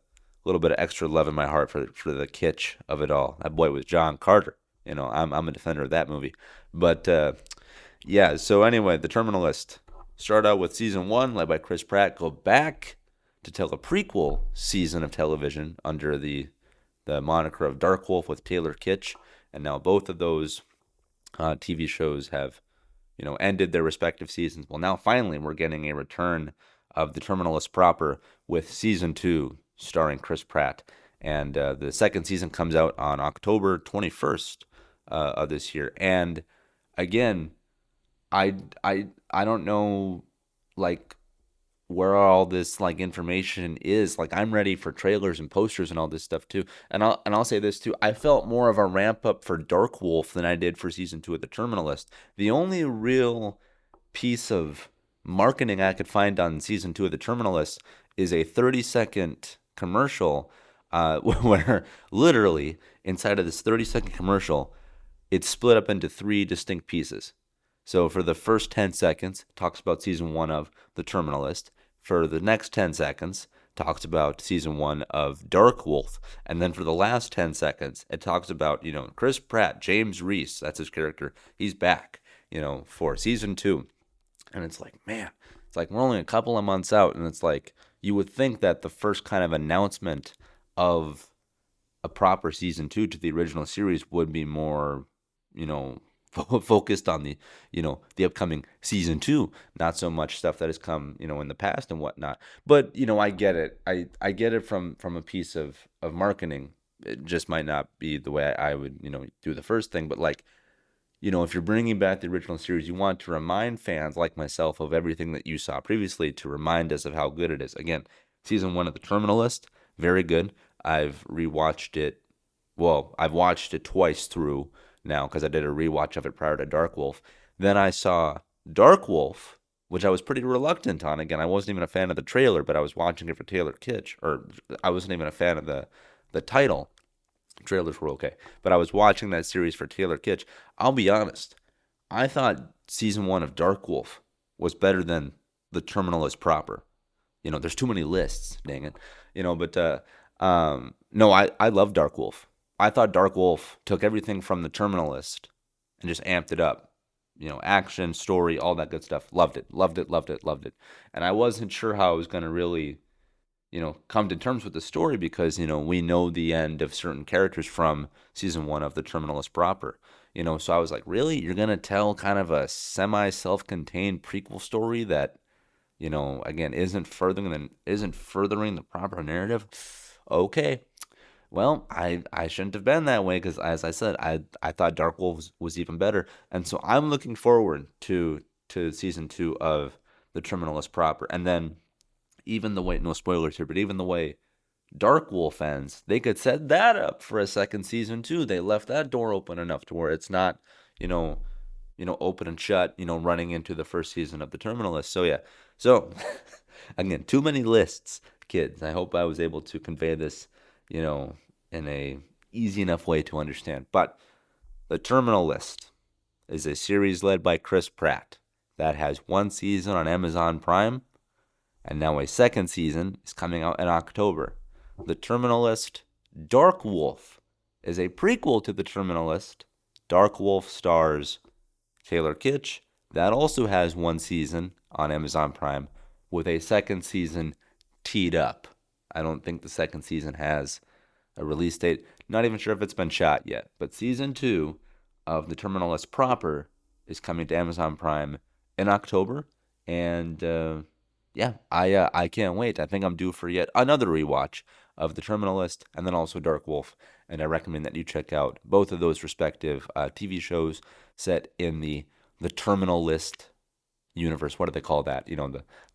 extra love in my heart for the Kitsch of it all. That boy was John Carter. I'm a defender of that movie. But yeah, so anyway, The Terminal List. Start out with season 1, led by Chris Pratt. Go back to tell a prequel season of television under the moniker of Dark Wolf with Taylor Kitsch. And now both of those TV shows have, ended their respective seasons. Well, now finally we're getting a return of The Terminal List proper with season 2 starring Chris Pratt. And the second season comes out on October 21st of this year. And again, I don't know, like, where all this like information is. Like, I'm ready for trailers and posters and all this stuff too. And I'll say this too. I felt more of a ramp up for Dark Wolf than I did for season 2 of The Terminal List. The only real piece of marketing I could find on season 2 of The Terminal List is a 30-second commercial where literally inside of this 30-second commercial, it's split up into three distinct pieces. So for the first 10 seconds, it talks about season one of The Terminalist. For the next 10 seconds, talks about season one of Dark Wolf. And then for the last 10 seconds, it talks about, Chris Pratt, James Reese, that's his character. He's back, for season two. And it's like, man, it's like we're only a couple of months out. And it's like, you would think that the first kind of announcement of a proper season two to the original series would be more, focused on the upcoming season two, not so much stuff that has come, in the past and whatnot. But, I get it. I get it from a piece of marketing. It just might not be the way I would, do the first thing. But like, if you're bringing back the original series, you want to remind fans like myself of everything that you saw previously to remind us of how good it is. Again, season one of The Terminalist, very good. I've rewatched it. Well, I've watched it twice through now because I did a rewatch of it prior to Dark Wolf. Then I saw Dark Wolf, which I was pretty reluctant on. Again, I wasn't even a fan of the trailer, but I was watching it for Taylor Kitsch, or I wasn't even a fan of the title. Trailers were okay, but I was watching that series for Taylor Kitsch. I'll be honest, I thought season one of Dark Wolf was better than The Terminalist proper. There's too many lists, dang it. But no, I love Dark Wolf. I thought Dark Wolf took everything from The Terminalist and just amped it up. Action, story, all that good stuff. Loved it, loved it, loved it, loved it. And I wasn't sure how I was going to really, come to terms with the story because, we know the end of certain characters from season one of The Terminalist proper. So I was like, really? You're going to tell kind of a semi-self-contained prequel story that, again, isn't furthering the proper narrative? Okay. Well, I shouldn't have been that way because, as I said, I thought Dark Wolf was even better. And so I'm looking forward to season two of The Terminalist proper. And then even the way, no spoilers here, but even the way Dark Wolf ends, they could set that up for a second season too. They left that door open enough to where it's not, open and shut, running into the first season of The Terminalist. So yeah. So again, too many lists, kids. I hope I was able to convey this, in a easy enough way to understand. But The Terminalist is a series led by Chris Pratt that has one season on Amazon Prime, and now a second season is coming out in October. The Terminalist Dark Wolf is a prequel to The Terminalist. Dark Wolf stars Taylor Kitsch. That also has one season on Amazon Prime with a second season teed up. I don't think the second season has a release date. Not even sure if it's been shot yet. But season two of The Terminalist proper is coming to Amazon Prime in October. And yeah, I can't wait. I think I'm due for yet another rewatch of The Terminalist and then also Dark Wolf. And I recommend that you check out both of those respective TV shows set in the Terminalist universe. What do they call that?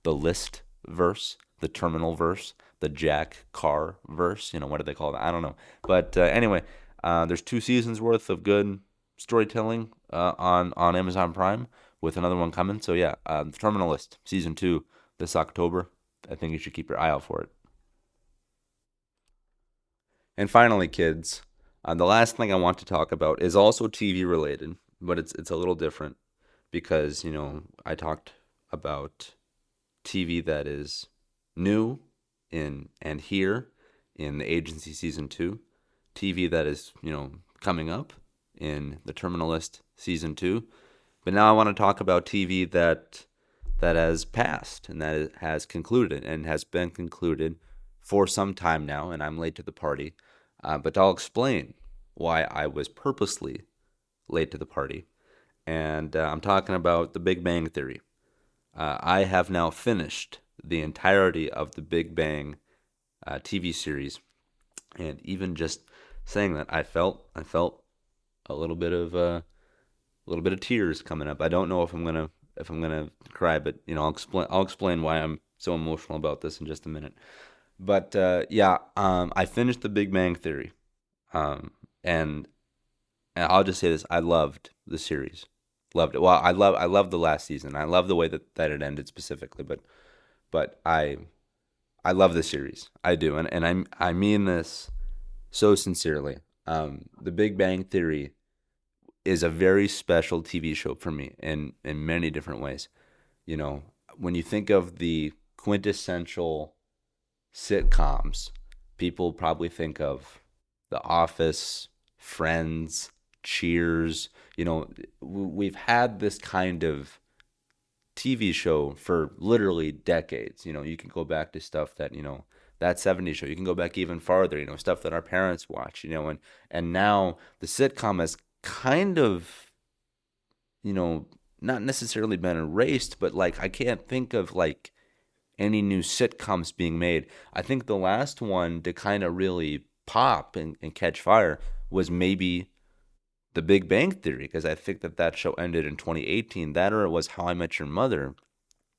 The list verse, the terminal verse, the Jack Carr verse. What do they call that? I don't know. But anyway, there's 2 seasons worth of good storytelling on Amazon Prime with another one coming. So yeah, The Terminalist season 2 this October. I think you should keep your eye out for it. And finally, kids, the last thing I want to talk about is also TV related, but it's a little different because, I talked about TV that is new and here in The Agency season 2, TV that is, coming up in The Terminalist season 2. But now I want to talk about TV that has passed and that has concluded and has been concluded for some time now, and I'm late to the party. But I'll explain why I was purposely late to the party. And I'm talking about The Big Bang Theory. I have now finished the entirety of the Big Bang TV series, and even just saying that, I felt a little bit of tears coming up. I don't know if I'm gonna cry, but I'll explain why I'm so emotional about this in just a minute. But yeah, I finished the Big Bang Theory, and I'll just say this: I loved the series, loved it. Well, I loved the last season. I love the way that it ended specifically, but I I love the series. I do, and I mean this so sincerely. The Big Bang Theory is a very special TV show for me in many different ways. You know, when you think of the quintessential sitcoms, people probably think of The Office, Friends, Cheers. You know, we've had this kind of TV show for literally decades. You know, you can go back to stuff that, that 70s show. You can go back even farther, stuff that our parents watch, and now the sitcom has kind of, you know, not necessarily been erased, but like I can't think of like any new sitcoms being made. I think the last one to kind of really pop and catch fire was maybe The Big Bang Theory, because I think that show ended in 2018. That or it was How I Met Your Mother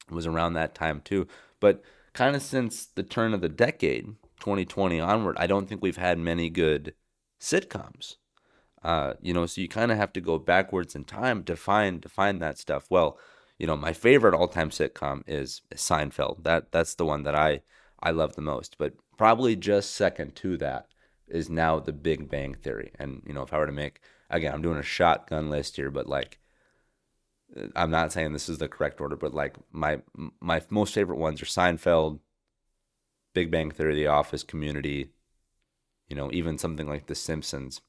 was around that time too. But kind of since the turn of the decade, 2020 onward, I don't think we've had many good sitcoms. So you kind of have to go backwards in time to find that stuff. Well, my favorite all-time sitcom is Seinfeld. That's the one that I love the most. But probably just second to that is now The Big Bang Theory. And if I were to make, again, I'm doing a shotgun list here, but like I'm not saying this is the correct order, but like my most favorite ones are Seinfeld, Big Bang Theory, The Office, Community. Even something like The Simpsons.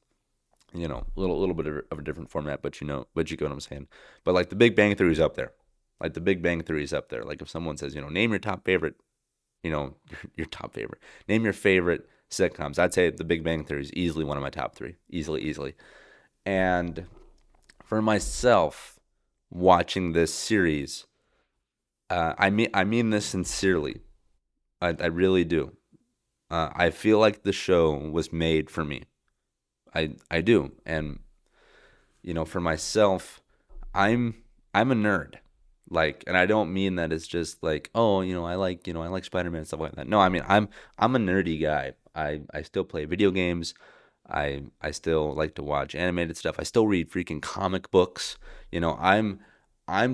A little bit of a different format, but you get what I'm saying. But like The Big Bang Theory is up there. Like The Big Bang Theory is up there. Like if someone says, name your top favorite, your top favorite, name your favorite sitcoms, I'd say The Big Bang Theory is easily one of my top three, easily. And for myself, watching this series, I mean this sincerely. I really do. I feel like the show was made for me. I do, and for myself, I'm I'm a nerd. Like, and I don't mean that it's just like, oh, I like Spider-Man and stuff like that. No, I mean I'm a nerdy guy. I still play video games. I still like to watch animated stuff. I still read freaking comic books. I'm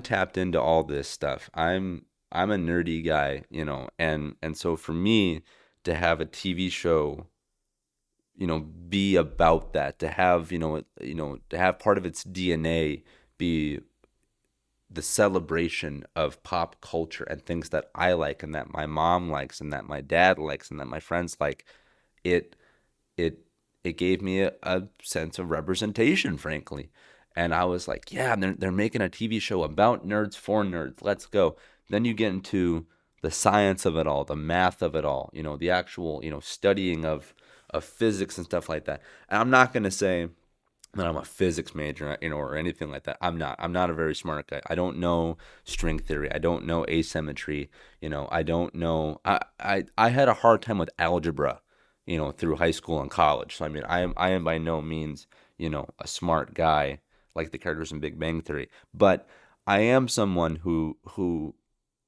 tapped into all this stuff. I'm a nerdy guy, and so for me to have a TV show, be about that, to have, to have part of its DNA be the celebration of pop culture and things that I like and that my mom likes and that my dad likes and that my friends like, it it it gave me a sense of representation, frankly. And I was like, yeah, they're making a TV show about nerds for nerds. Let's go. Then you get into the science of it all, the math of it all, the actual, studying of physics and stuff like that. And I'm not gonna say that I'm a physics major, or anything like that. I'm not. I'm not a very smart guy. I don't know string theory. I don't know asymmetry. I don't know. I had a hard time with algebra, through high school and college. So I mean, I am by no means, a smart guy like the characters in Big Bang Theory. But I am someone who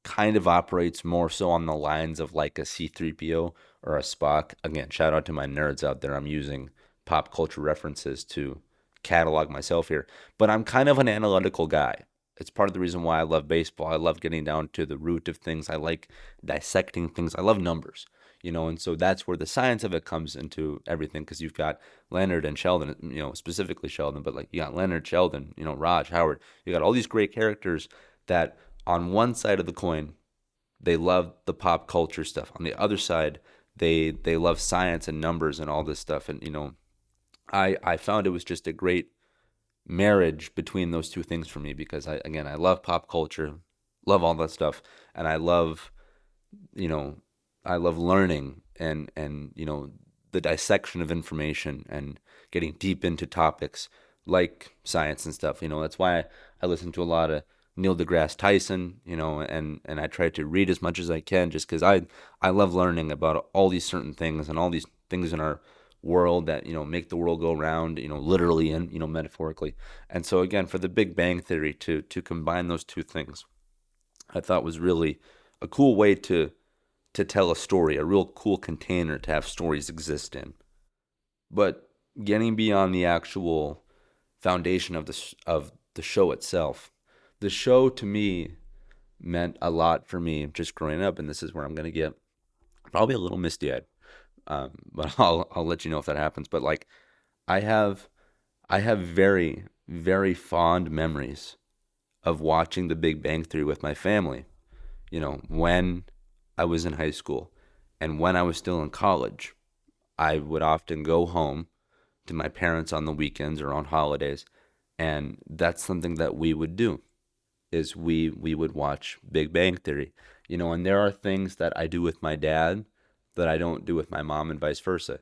kind of operates more so on the lines of like a C3PO or a Spock. Again, shout out to my nerds out there. I'm using pop culture references to catalog myself here, but I'm kind of an analytical guy. It's part of the reason why I love baseball. I love getting down to the root of things. I like dissecting things. I love numbers, and so that's where the science of it comes into everything, because you've got Leonard and Sheldon, specifically Sheldon, but like you got Leonard, Sheldon, Raj, Howard. You got all these great characters that on one side of the coin, they love the pop culture stuff. On the other side, they love science and numbers and all this stuff. And I found it was just a great marriage between those two things for me, because I love pop culture, love all that stuff, and you know I love learning and the dissection of information and getting deep into topics like science and stuff. That's why I listen to a lot of Neil deGrasse Tyson, and I try to read as much as I can, just because I love learning about all these certain things and all these things in our world that make the world go round, literally and metaphorically. And so again, for the Big Bang Theory to combine those two things, I thought was really a cool way to tell a story, a real cool container to have stories exist in. But getting beyond the actual foundation of the show itself, the show to me meant a lot for me just growing up, and this is where I'm going to get probably a little misty-eyed. But I'll let you know if that happens. But like, I have I have very, very fond memories of watching The Big Bang Theory with my family. When I was in high school and when I was still in college, I would often go home to my parents on the weekends or on holidays, and that's something that we would do is we would watch Big Bang Theory. And there are things that I do with my dad that I don't do with my mom and vice versa.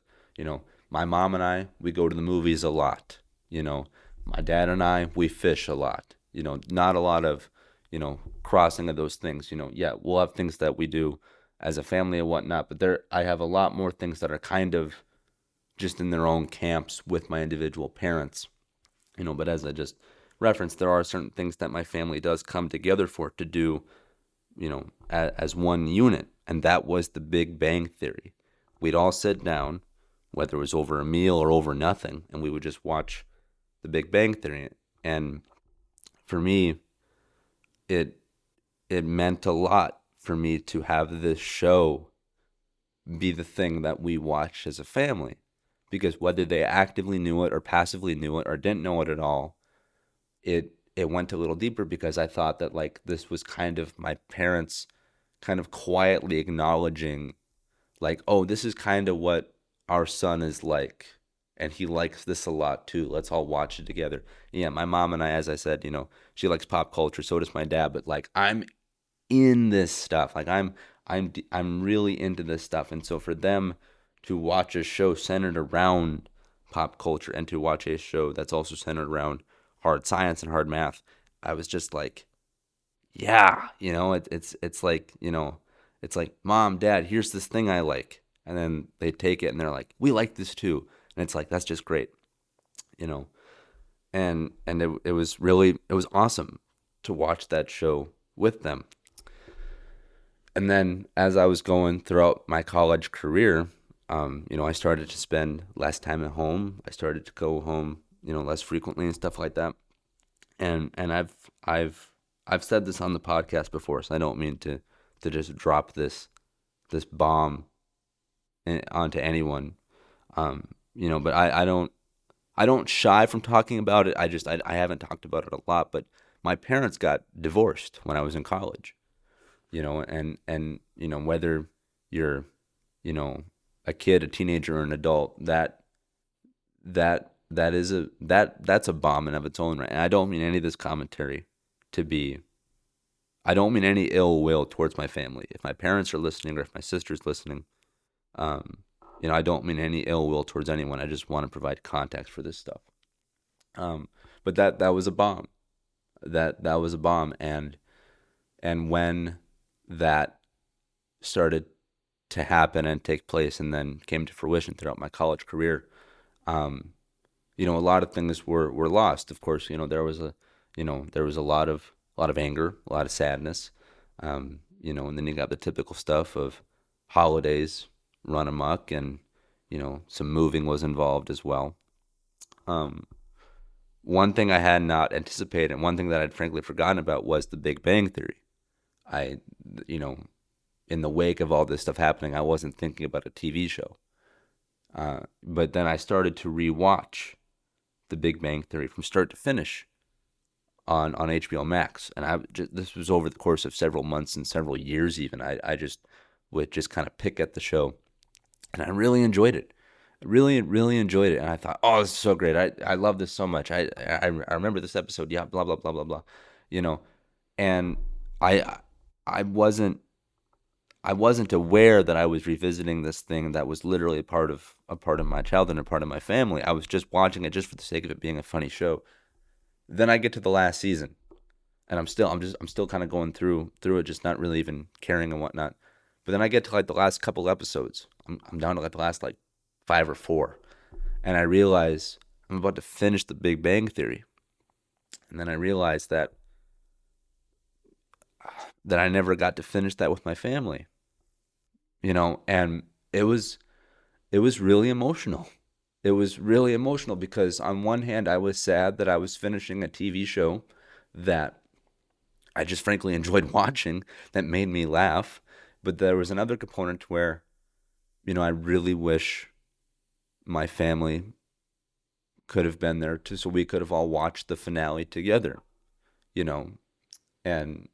My mom and I, we go to the movies a lot. My dad and I, we fish a lot. Not a lot of, crossing of those things. Yeah, we'll have things that we do as a family and whatnot, but I have a lot more things that are kind of just in their own camps with my individual parents. But as I just referenced, there are certain things that my family does come together for to do, as one unit. And that was the Big Bang Theory. We'd all sit down, whether it was over a meal or over nothing, and we would just watch the Big Bang Theory. And for me, it it meant a lot for me to have this show be the thing that we watched as a family. Because whether they actively knew it or passively knew it or didn't know it at all, it went a little deeper because I thought that like this was kind of my parents kind of quietly acknowledging like, oh, this is kind of what our son is like. And he likes this a lot too. Let's all watch it together. Yeah, my mom and I, as I said, she likes pop culture. So does my dad. But like, I'm in this stuff. Like, I'm really into this stuff. And so for them to watch a show centered around pop culture and to watch a show that's also centered around hard science and hard math, I was just like, yeah, it's like, it's like, mom, dad, here's this thing I like. And then they take it and they're like, we like this too. And it's like, that's just great, you know. And it was awesome to watch that show with them. And then as I was going throughout my college career, I started to spend less time at home. I started to go home, less frequently and stuff like that. And I've said this on the podcast before, so I don't mean to just drop this bomb onto anyone. But I don't shy from talking about it. I haven't talked about it a lot, but my parents got divorced when I was in college. And whether you're, a kid, a teenager, or an adult, that's a bomb in of its own right. And I don't mean any of this commentary to be. I don't mean any ill will towards my family. If my parents are listening or if my sister's listening, um, I don't mean any ill will towards anyone. I just want to provide context for this stuff. But that was a bomb. That was a bomb, and when that started to happen and take place, and then came to fruition throughout my college career, um, a lot of things were lost. Of course, there was a lot of anger, a lot of sadness, and then you got the typical stuff of holidays run amok, and some moving was involved as well. Um, One thing I had not anticipated, and one thing that I'd frankly forgotten about was the Big Bang Theory. I, you know, in the wake of all this stuff happening, I wasn't thinking about a TV show. But then I started to rewatch The Big Bang Theory from start to finish on HBO Max, and this was over the course of several months and several years. Even I just would just kind of pick at the show, and I really enjoyed it. Really, really enjoyed it, and I thought, oh, this is so great. I love this so much. I remember this episode. Yeah, blah blah blah blah blah. You know, and I I wasn't I wasn't aware that I was revisiting this thing that was literally a part of my childhood and a part of my family. I was just watching it just for the sake of it being a funny show. Then I get to the last season, and I'm still kind of going through it, just not really even caring and whatnot. But then I get to like the last couple episodes. I'm down to like the last like five or four, and I realize I'm about to finish The Big Bang Theory, and then I realize that I never got to finish that with my family. And it was really emotional. It was really emotional because on one hand I was sad that I was finishing a TV show that I just frankly enjoyed watching, that made me laugh. But there was another component where I really wish my family could have been there too, so we could have all watched the finale together, you know, and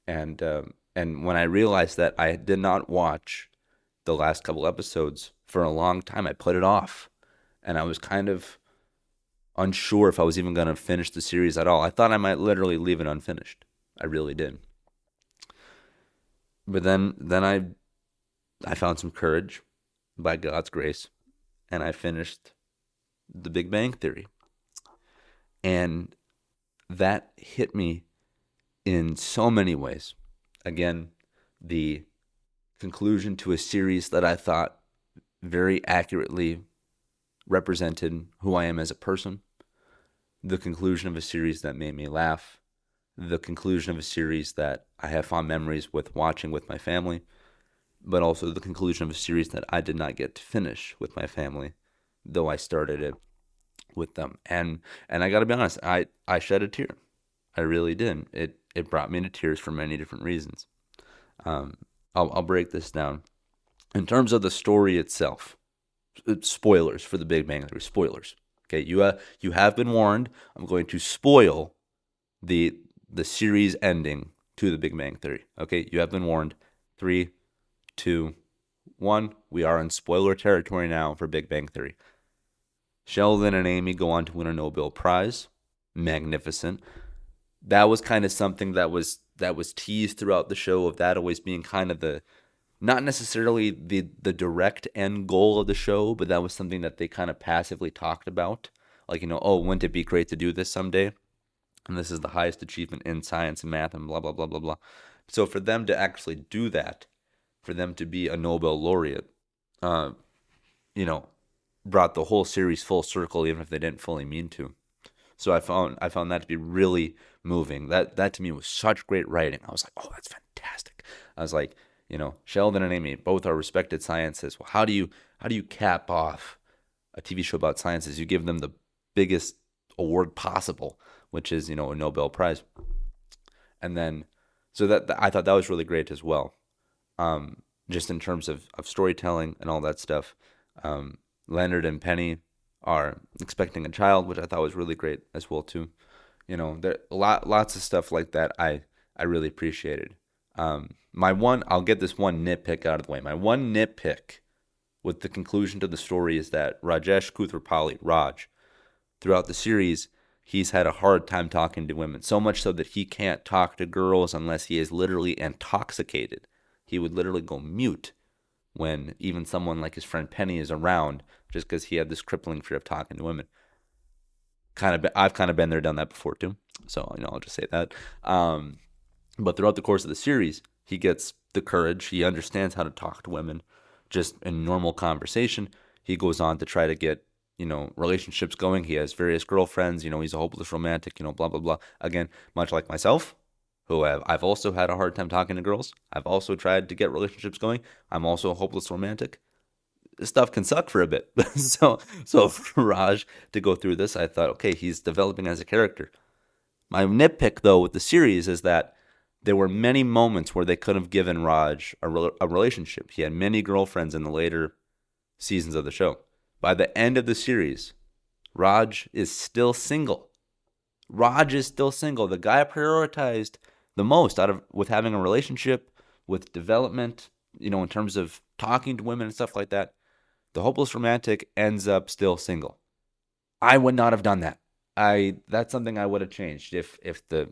and when I realized that I did not watch the last couple episodes for a long time, I put it off, and I was kind of unsure if I was even going to finish the series at all. I thought I might literally leave it unfinished. I really did. But then I found some courage by God's grace, and I finished The Big Bang Theory. And that hit me in so many ways. Again, the conclusion to a series that I thought very accurately represented who I am as a person. The conclusion of a series that made me laugh. The conclusion of a series that I have fond memories with watching with my family. But also the conclusion of a series that I did not get to finish with my family, though I started it with them. And I got to be honest, I shed a tear. I really did. It brought me to tears for many different reasons. I'll break this down. In terms of the story itself, spoilers for The Big Bang Theory. Spoilers. Okay, you have been warned. I'm going to spoil the series ending to The Big Bang Theory. Okay, you have been warned. 3, 2, 1. We are in spoiler territory now for Big Bang Theory. Sheldon and Amy go on to win a Nobel Prize. Magnificent. That was kind of something that was teased throughout the show, of that always being kind of the, not necessarily the direct end goal of the show, but that was something that they kind of passively talked about. Like, oh, wouldn't it be great to do this someday? And this is the highest achievement in science and math and blah, blah, blah, blah, blah. So for them to actually do that, for them to be a Nobel laureate, brought the whole series full circle, even if they didn't fully mean to. So I found that to be really moving. That to me was such great writing. I was like, oh, that's fantastic. I was like, Sheldon and Amy both are respected scientists. Well, how do you cap off a TV show about sciences? You give them the biggest award possible, which is, a Nobel Prize. And then, so that I thought that was really great as well. Just in terms of storytelling and all that stuff. Leonard and Penny are expecting a child, which I thought was really great as well too. There lots of stuff like that I really appreciated. I'll get this one nitpick out of the way. My one nitpick with the conclusion to the story is that Rajesh Kuthrapali, Raj, throughout the series, he's had a hard time talking to women, so much so that he can't talk to girls unless he is literally intoxicated. He would literally go mute when even someone like his friend Penny is around, just because he had this crippling fear of talking to women. I've kind of been there, done that before too. So, I'll just say that. But throughout the course of the series, he gets the courage. He understands how to talk to women just in normal conversation. He goes on to try to get, relationships going. He has various girlfriends. He's a hopeless romantic, blah, blah, blah. Again, much like myself, who I've also had a hard time talking to girls. I've also tried to get relationships going. I'm also a hopeless romantic. This stuff can suck for a bit. so for Raj to go through this, I thought, okay, he's developing as a character. My nitpick, though, with the series is that there were many moments where they could have given Raj a relationship. He had many girlfriends in the later seasons of the show. By the end of the series, Raj is still single. Raj is still single. The guy prioritized the most with having a relationship, with development, in terms of talking to women and stuff like that. The hopeless romantic ends up still single. I would not have done that. That's something I would have changed. If the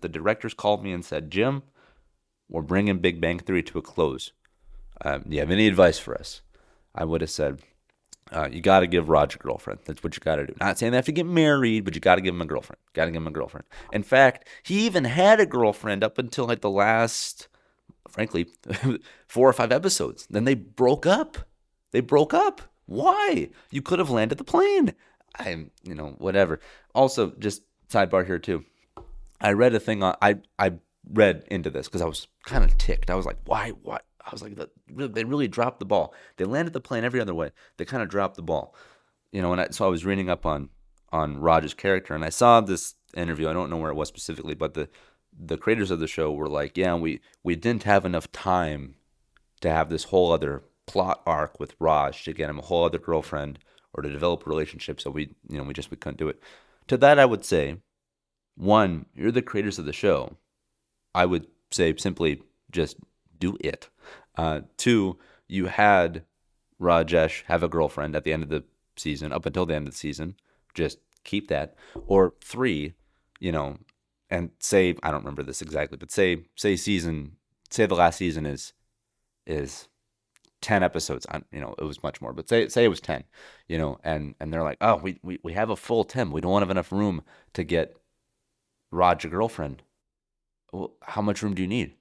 directors called me and said, Jim, we're bringing Big Bang Theory to a close. Do you have any advice for us? I would have said, you got to give Raj a girlfriend. That's what you got to do. Not saying they have to get married, but you got to give him a girlfriend. Got to give him a girlfriend. In fact, he even had a girlfriend up until like the last, frankly, 4 or 5 episodes. Then they broke up. Why? You could have landed the plane. Whatever. Also, just sidebar here too. I read a thing I read into this because I was kind of ticked. I was like, why? What? I was like, they really dropped the ball. They landed the plane every other way. They kind of dropped the ball. So I was reading up on Raj's character, and I saw this interview. I don't know where it was specifically, but the creators of the show were like, yeah, we didn't have enough time to have this whole other plot arc with Raj to get him a whole other girlfriend or to develop a relationship. So we couldn't do it. To that, I would say, one, you're the creators of the show. I would say simply just do it. Two, you had Rajesh have a girlfriend at the end of the season, up until the end of the season. Just keep that. Or three, and say, I don't remember this exactly, but say the last season is 10 episodes. It was much more, but say it was 10, and they're like, oh, we have a full 10. We don't have enough room to get Raj a girlfriend. Well, how much room do you need?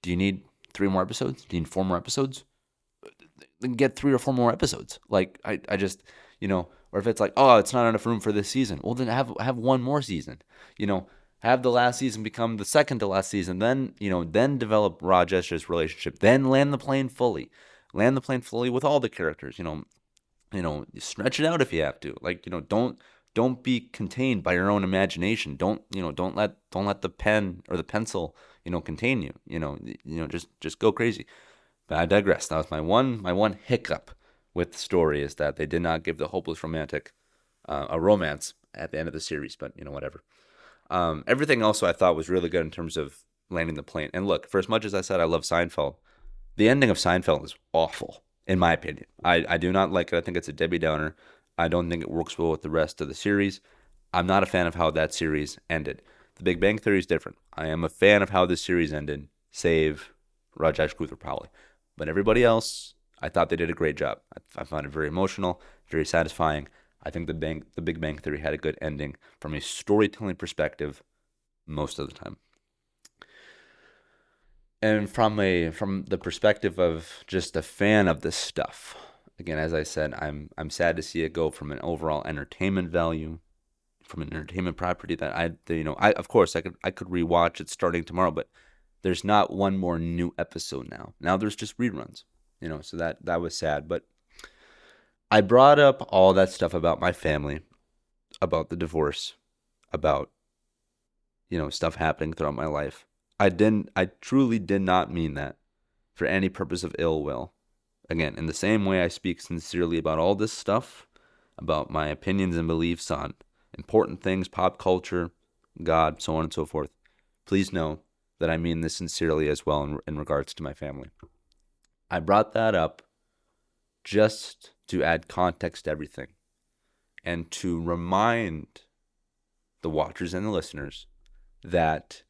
Do you need 3 more episodes? Do you need 4 more episodes? Then get 3 or 4 more episodes. Like I just, or if it's like, oh, it's not enough room for this season. Well, then have one more season. Have the last season become the second to last season. Then, then develop Rajesh's relationship. Then land the plane fully. Land the plane fully with all the characters. Stretch it out if you have to. Like, don't be contained by your own imagination. Don't let the pen or the pencil, contain you. Just go crazy. But I digress. That was my one hiccup with the story, is that they did not give the hopeless romantic a romance at the end of the series. But whatever. Everything else I thought was really good in terms of landing the plane. And look, for as much as I said I love Seinfeld, the ending of Seinfeld is awful, in my opinion. I do not like it. I think it's a Debbie Downer. I don't think it works well with the rest of the series. I'm not a fan of how that series ended. The Big Bang Theory is different. I am a fan of how this series ended, save Rajesh Kutherpally. But everybody else, I thought they did a great job. I found it very emotional, very satisfying. I think the Big Bang Theory had a good ending from a storytelling perspective most of the time. And from the perspective of just a fan of this stuff, again, as I said, I'm sad to see it go from an overall entertainment value, from an entertainment property that I of course I could rewatch it starting tomorrow, but there's not one more new episode now. Now there's just reruns, so that was sad. But I brought up all that stuff about my family, about the divorce, about stuff happening throughout my life. I truly did not mean that for any purpose of ill will. Again, in the same way I speak sincerely about all this stuff, about my opinions and beliefs on important things, pop culture, God, so on and so forth, please know that I mean this sincerely as well in regards to my family. I brought that up just to add context to everything and to remind the watchers and the listeners that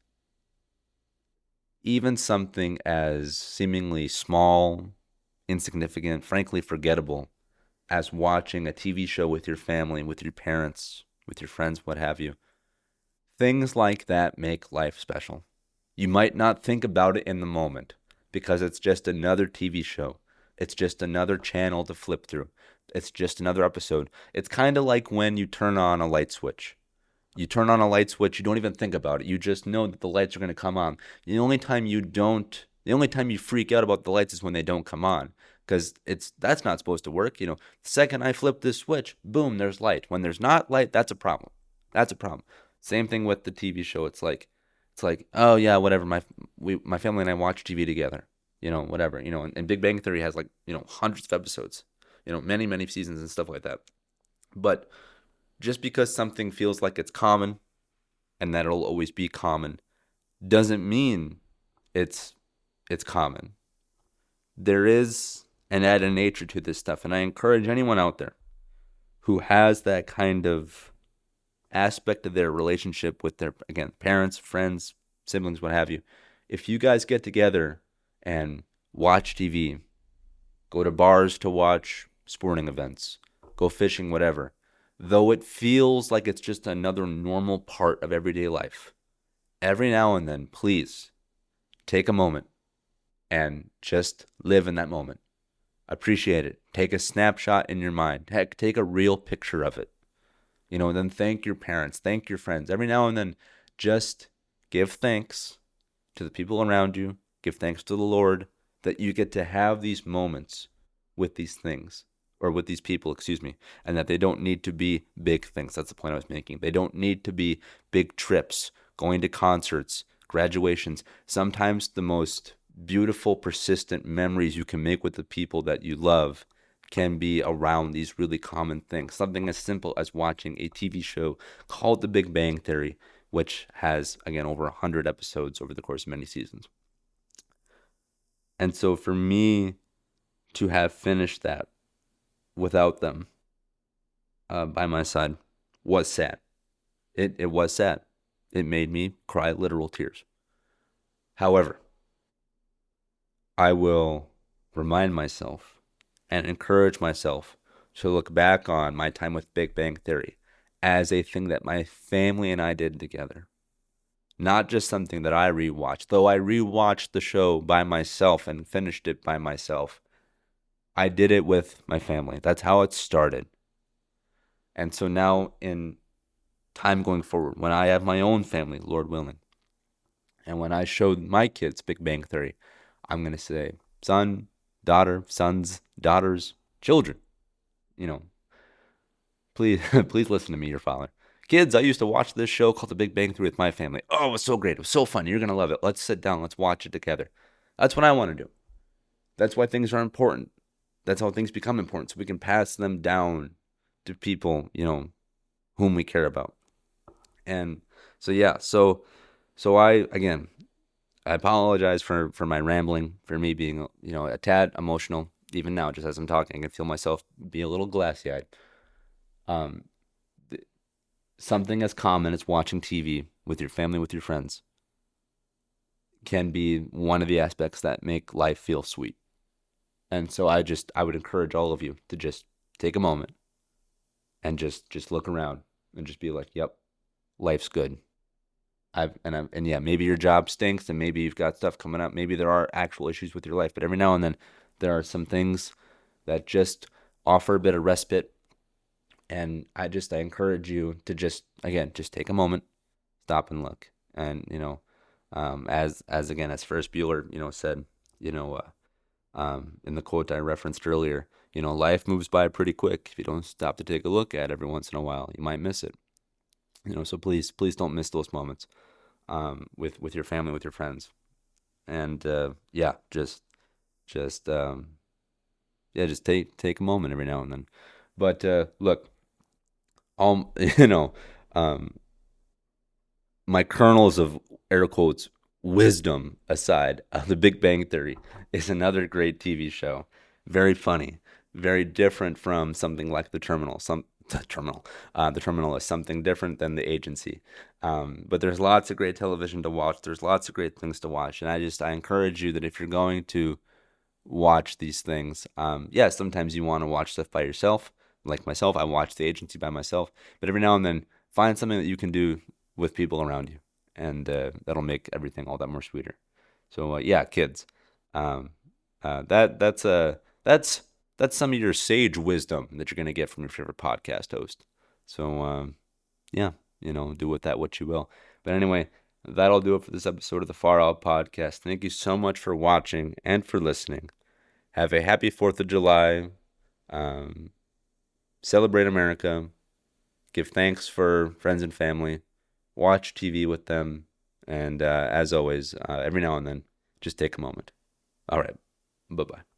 even something as seemingly small, insignificant, frankly forgettable as watching a TV show with your family, with your parents, with your friends, what have you, things like that make life special. You might not think about it in the moment because it's just another TV show. It's just another channel to flip through. It's just another episode. It's kind of like when you turn on a light switch. You turn on a light switch, you don't even think about it. You just know that the lights are going to come on. The only time you freak out about the lights is when they don't come on, because that's not supposed to work. The second I flip this switch, boom, there's light. When there's not light, that's a problem. That's a problem. Same thing with the TV show. It's like, oh yeah, whatever. My family and I watch TV together. Whatever. And Big Bang Theory has hundreds of episodes. Many, many seasons and stuff like that. But just because something feels like it's common and that it'll always be common doesn't mean it's common. There is an added nature to this stuff, and I encourage anyone out there who has that kind of aspect of their relationship with their, again, parents, friends, siblings, what have you. If you guys get together and watch TV, go to bars to watch sporting events, go fishing, whatever, though it feels like it's just another normal part of everyday life, every now and then, please take a moment and just live in that moment. Appreciate it. Take a snapshot in your mind. Heck, take a real picture of it. Then thank your parents, thank your friends. Every now and then, just give thanks to the people around you. Give thanks to the Lord that you get to have these moments with these things, or with these people, and that they don't need to be big things. That's the point I was making. They don't need to be big trips, going to concerts, graduations. Sometimes the most beautiful, persistent memories you can make with the people that you love can be around these really common things. Something as simple as watching a TV show called The Big Bang Theory, which has, again, over 100 episodes over the course of many seasons. And so for me to have finished that without them by my side was sad. It was sad. It made me cry literal tears. However, I will remind myself and encourage myself to look back on my time with Big Bang Theory as a thing that my family and I did together. Not just something that I rewatched. Though I rewatched the show by myself and finished it by myself, I did it with my family. That's how it started. And so now in time going forward, when I have my own family, Lord willing, and when I showed my kids Big Bang Theory, I'm going to say, son, daughter, sons, daughters, children, please, please listen to me, your father. Kids, I used to watch this show called The Big Bang Theory with my family. Oh, it was so great. It was so fun. You're going to love it. Let's sit down. Let's watch it together. That's what I want to do. That's why things are important. That's how things become important. So we can pass them down to people, whom we care about. And so, yeah. So I apologize for my rambling, for me being, a tad emotional. Even now, just as I'm talking, I can feel myself be a little glassy-eyed. Something as common as watching TV with your family, with your friends, can be one of the aspects that make life feel sweet. And so I would encourage all of you to just take a moment and just look around and just be like, yep, life's good. Yeah, maybe your job stinks and maybe you've got stuff coming up. Maybe there are actual issues with your life, but every now and then there are some things that just offer a bit of respite. And I encourage you to just take a moment, stop and look. And, as Ferris Bueller, said, in the quote I referenced earlier, life moves by pretty quick. If you don't stop to take a look at it every once in a while, you might miss it. So please don't miss those moments with your family, with your friends. And just take a moment every now and then. But look, my kernels of air quotes wisdom aside, The Big Bang Theory is another great TV show. Very funny, very different from something like The Terminal. The Terminal is something different than The Agency. But there's lots of great television to watch. There's lots of great things to watch. And I encourage you that if you're going to watch these things, sometimes you want to watch stuff by yourself. Like myself, I watch The Agency by myself. But every now and then, find something that you can do with people around you. And that'll make everything all that more sweeter. So, kids, that's some of your sage wisdom that you're going to get from your favorite podcast host. So, do with that what you will. But anyway, that'll do it for this episode of the Far Out Podcast. Thank you so much for watching and for listening. Have a happy 4th of July. Celebrate America. Give thanks for friends and family. Watch TV with them. And as always, every now and then, just take a moment. All right. Bye-bye.